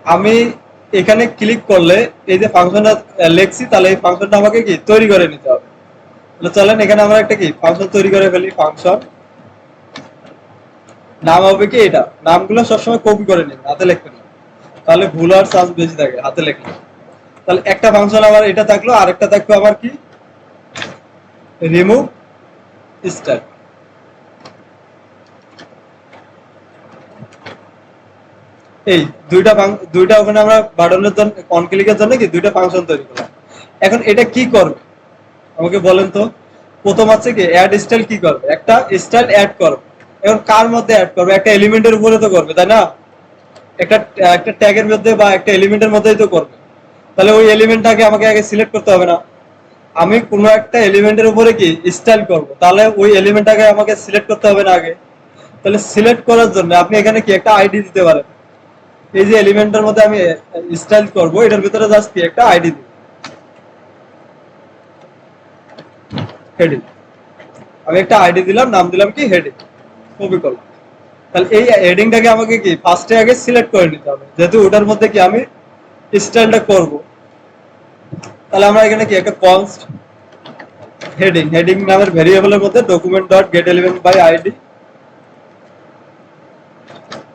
A: আমি এখানে ক্লিক করলে এই যে ফাংশনটা লিখছি, তাহলে এই ফাংশনটা আমাকে কি তৈরি করে নিতে হবে। তাহলে চলেন এখানে আমরা একটা কি ফাংশন তৈরি করে ফেলি। ফাংশন নাম হবে কি এটা, নামগুলো সবসময় কপি করে নিন, হাতে লিখবেন না, তাহলে ভুল হওয়ার চান্স বেশি থাকে হাতে লিখলে। তাহলে একটা ফাংশন আমার এটা থাকলো, আর একটা থাকলো আমার কি রিমুভ স্টাইল। এই দুইটা ওখানে আমরা বাটনের জন্য অন ক্লিকের জন্য কি দুইটা ফাংশন তৈরি করলাম। এখন এটা কি করবে আমাকে বলেন তো। প্রথম আছে কি অ্যাড স্টাইল কি করবে, একটা স্টাইল অ্যাড করবে। এখন কার মধ্যে অ্যাড করবে, একটা এলিমেন্টের উপরে তো করবে তাই না, একটা একটা ট্যাগের মধ্যে বা একটা এলিমেন্টের মধ্যেই তো করবে। তাহলে ওই এলিমেন্টটাকে আমাকে আগে সিলেক্ট করতে হবে না, আমি কোনো একটা এলিমেন্টের উপরে কি স্টাইল করব, তাহলে ওই এলিমেন্টটাকে আমাকে সিলেক্ট করতে হবে না আগে। তাহলে সিলেক্ট করার জন্য আপনি এখানে কি একটা আইডি দিতে পারেন। এই যে এলিমেন্টের মধ্যে আমি স্টাইল করব, এটার ভিতরে জাস্ট কি একটা আইডি দিব, হেডিং। আমি একটা আইডি দিলাম, নাম দিলাম কি হেডিং, কপি করলাম। তাহলে এই হেডিংটাকে আমাকে কি ফার্স্টে আগে সিলেক্ট করে নিতে হবে, যেহেতু ওটার মধ্যে কি আমি স্টাইলটা করব। তাহলে আমরা এখানে কি একটা কনস্ট হেডিং, হেডিং নামের ভেরিয়েবলের মধ্যে document dot get element by ID.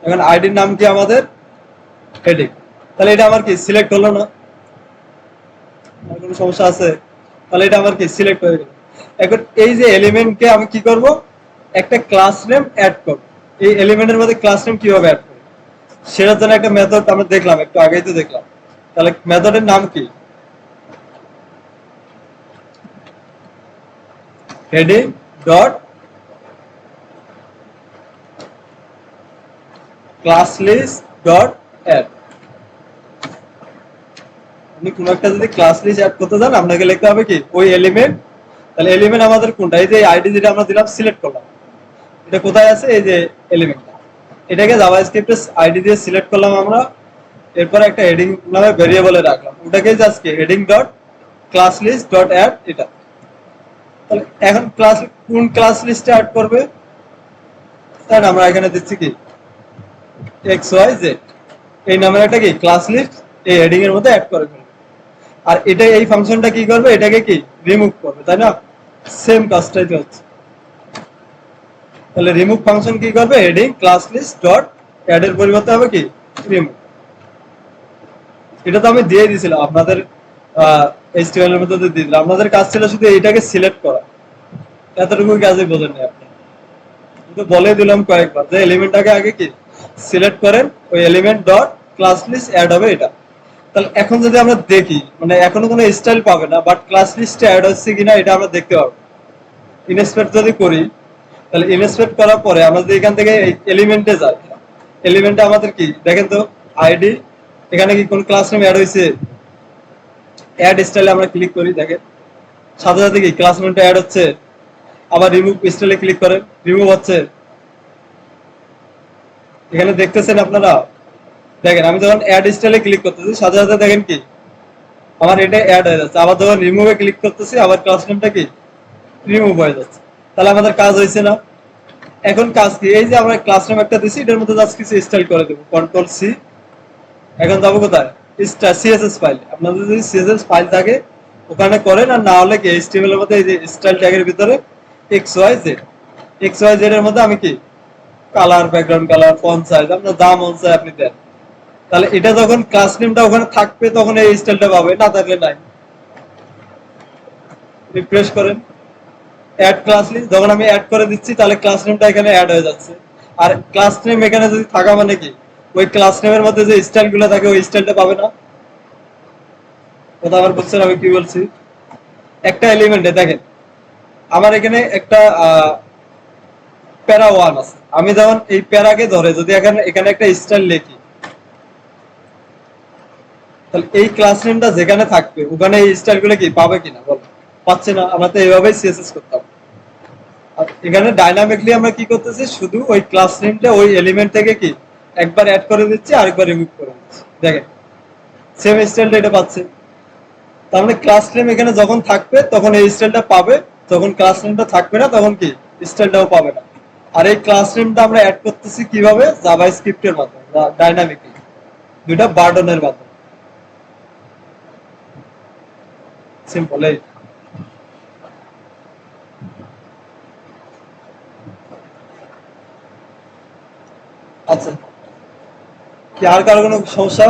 A: এখন আইডির নাম কি আমাদের হেডিং। তাহলে এটা আমার কি সিলেক্ট হলো না, আর কোনো সমস্যা আছে? তাহলে এটা আমার কি সিলেক্ট হয়ে গেল। এখন এই যে এলিমেন্টকে আমি কি করব, একটা ক্লাস নেম অ্যাড করব। এই এলিমেন্টের মধ্যে ক্লাস নেম কিভাবে অ্যাড করব সেটার জন্য একটা মেথড আমরা দেখলাম, একটু আগেই তো দেখলাম। তাহলে মেথডের নাম কি heading dot class list dot add. আপনি কোনো একটা যদি ক্লাস লিস্ট অ্যাড করতে চান আপনাকে লিখতে হবে কি ওই এলিমেন্ট। তাহলে এলিমেন্ট আমাদের কোনটা, এই যে আইডি যেটা আমরা দিলাম সিলেক্ট করলাম, এটা কোথায় আছে, এই যে এলিমেন্টটা, এটাকে জাভাস্ক্রিপ্টে আইডি দিয়ে সিলেক্ট করলাম আমরা। এরপর একটা হেডিং নামে ভেরিয়েবলে রাখলাম, ওটাকে জাস্ট কি heading dot class list dot add এটা। তাহলে এখন ক্লাস কোন ক্লাস লিস্টে অ্যাড করবে, তাই আমরা এখানে দিচ্ছি কি এক্স ওয়াই জেড, এই নামের একটা কি ক্লাস লিস্ট এই হেডিং এর মধ্যে অ্যাড করে ফেলবে। আর এটা এই ফাংশনটা কি করবে, এটাকে কি রিমুভ করবে তাই না, সেম কাজটাই তো হচ্ছে। তাহলে রিমুভ ফাংশন কি করবে, heading class list dot add এর পরিবর্তে হবে কি রিমুভ। এটা তো আমি দিয়ে দিয়েছিলাম আপনাদের এইচটিএমএল এর মধ্যে দিয়ে দিলাম, আপনাদের কাজ ছিল শুধু এইটাকে সিলেক্ট করা, এতটুকু কাজই বোঝেননি আপনি। কিন্তু বলে দিলাম কয়েকবার যে এলিমেন্টটাকে আগে কি সিলেক্ট করেন, ওই element dot class list add হবে এটা। তাহলে এখন যদি আমরা দেখি মানে এখনো কোনো স্টাইল পাবে না, বাট ক্লাস লিস্টে অ্যাড হচ্ছে কিনা এটা আমরা দেখতে পাবো। ইনস্পেক্ট যদি করি, তাহলে ইনস্পেক্ট করার পরে আমরা যদি এখান থেকে এলিমেন্টে যাই, এলিমেন্টে আমাদের কি দেখেন তো আইডি, এখানে কি কোন ক্লাস নেম অ্যাড হয়েছে? অ্যাড স্টাইলে আমরা ক্লিক করি, দেখেন সাথে সাথে কি ক্লাস নেমটা অ্যাড হচ্ছে। আবার রিমুভ স্টাইলে ক্লিক করেন, রিমুভ হচ্ছে। এখানে দেখতেছেন আপনারা, দেখেন আমি যখন অ্যাড স্টাইলে ক্লিক করতেছি সাথে সাথে দেখেন কি আমার এটা অ্যাড হয়ে যাচ্ছে। আবার যখন রিমুভে ক্লিক করতেছি আবার ক্লাস নেমটা কি রিমুভ হয়ে যাচ্ছে। তাহলে আমাদের কাজ হয়েছে না? এখন কাজ কি, এই যে আমরা ক্লাস নেম একটা দিছি এটার মধ্যে জাস্ট কিছু স্টাইল করে দেবো, কন্ট্রোল সি। এখন যাবো কোথায়? CSS file. আপনাদের যদি সিএসএস ফাইল থাকে ওখানে করেন, আর না হলে কি এইচটিএমএল এর মধ্যে এই যে স্টাইল ট্যাগের ভিতরে X Y Z, X Y Z এর মধ্যে আমি কি colour, background colour, font size আপনার দাম অনুসারে আপনি দেন। তাহলে এটা যখন ক্লাস নেমটা ওখানে থাকবে তখন এই স্টাইলটা পাবে, না থাকলে নাই। রিফ্রেশ করেন, অ্যাড ক্লাস লিস্ট, যখন আমি অ্যাড করে দিচ্ছি তাহলে ক্লাস নেমটা এখানে অ্যাড হয়ে যাচ্ছে। আর ক্লাস নেম এখানে যদি থাকা মানে কি ওই ক্লাস নেমের মধ্যে যে স্টাইল গুলো থাকে ওই স্টাইলটা পাবে না। কথা আবার বুঝছেন আমি কি বলছি? একটা এলিমেন্টে দেখেন আমার এখানে একটা প্যারা ওয়ান আছে, আমি যখন এই প্যারাকে ধরে যদি এখানে এখানে একটা স্টাইল লিখি, তাহলে এই ক্লাস নেমটা যেখানে থাকবে ওখানে এই স্টাইল গুলো কি পাবে কিনা বলো? পাচ্ছে না। আমরা তো এইভাবেই সিএসএস করতাম। আর এখানে ডাইনামিকলি আমরা কি করতেছি, শুধু ওই ক্লাস নেমটা ওই এলিমেন্ট থেকে কি একবার অ্যাড করে দিচ্ছি আরেকবার রিমুভ করে দিচ্ছি, দেখেন সেম স্টাইলটা এটা পাচ্ছে। তার মানে ক্লাস নেম এখানে যখন থাকবে তখন এই স্টাইলটা পাবে, যখন ক্লাস নেমটা থাকবে না তখন কি স্টাইলটাও পাবে না। আর এই ক্লাস নেমটা আমরা অ্যাড করতেছি কিভাবে? জাভা স্ক্রিপ্টের মাধ্যমে, ডাইনামিকলি, দুইটা বার্ডনের মাধ্যমে। সিম্পল এই। আচ্ছা, কি আর কারো কোনো সমস্যা?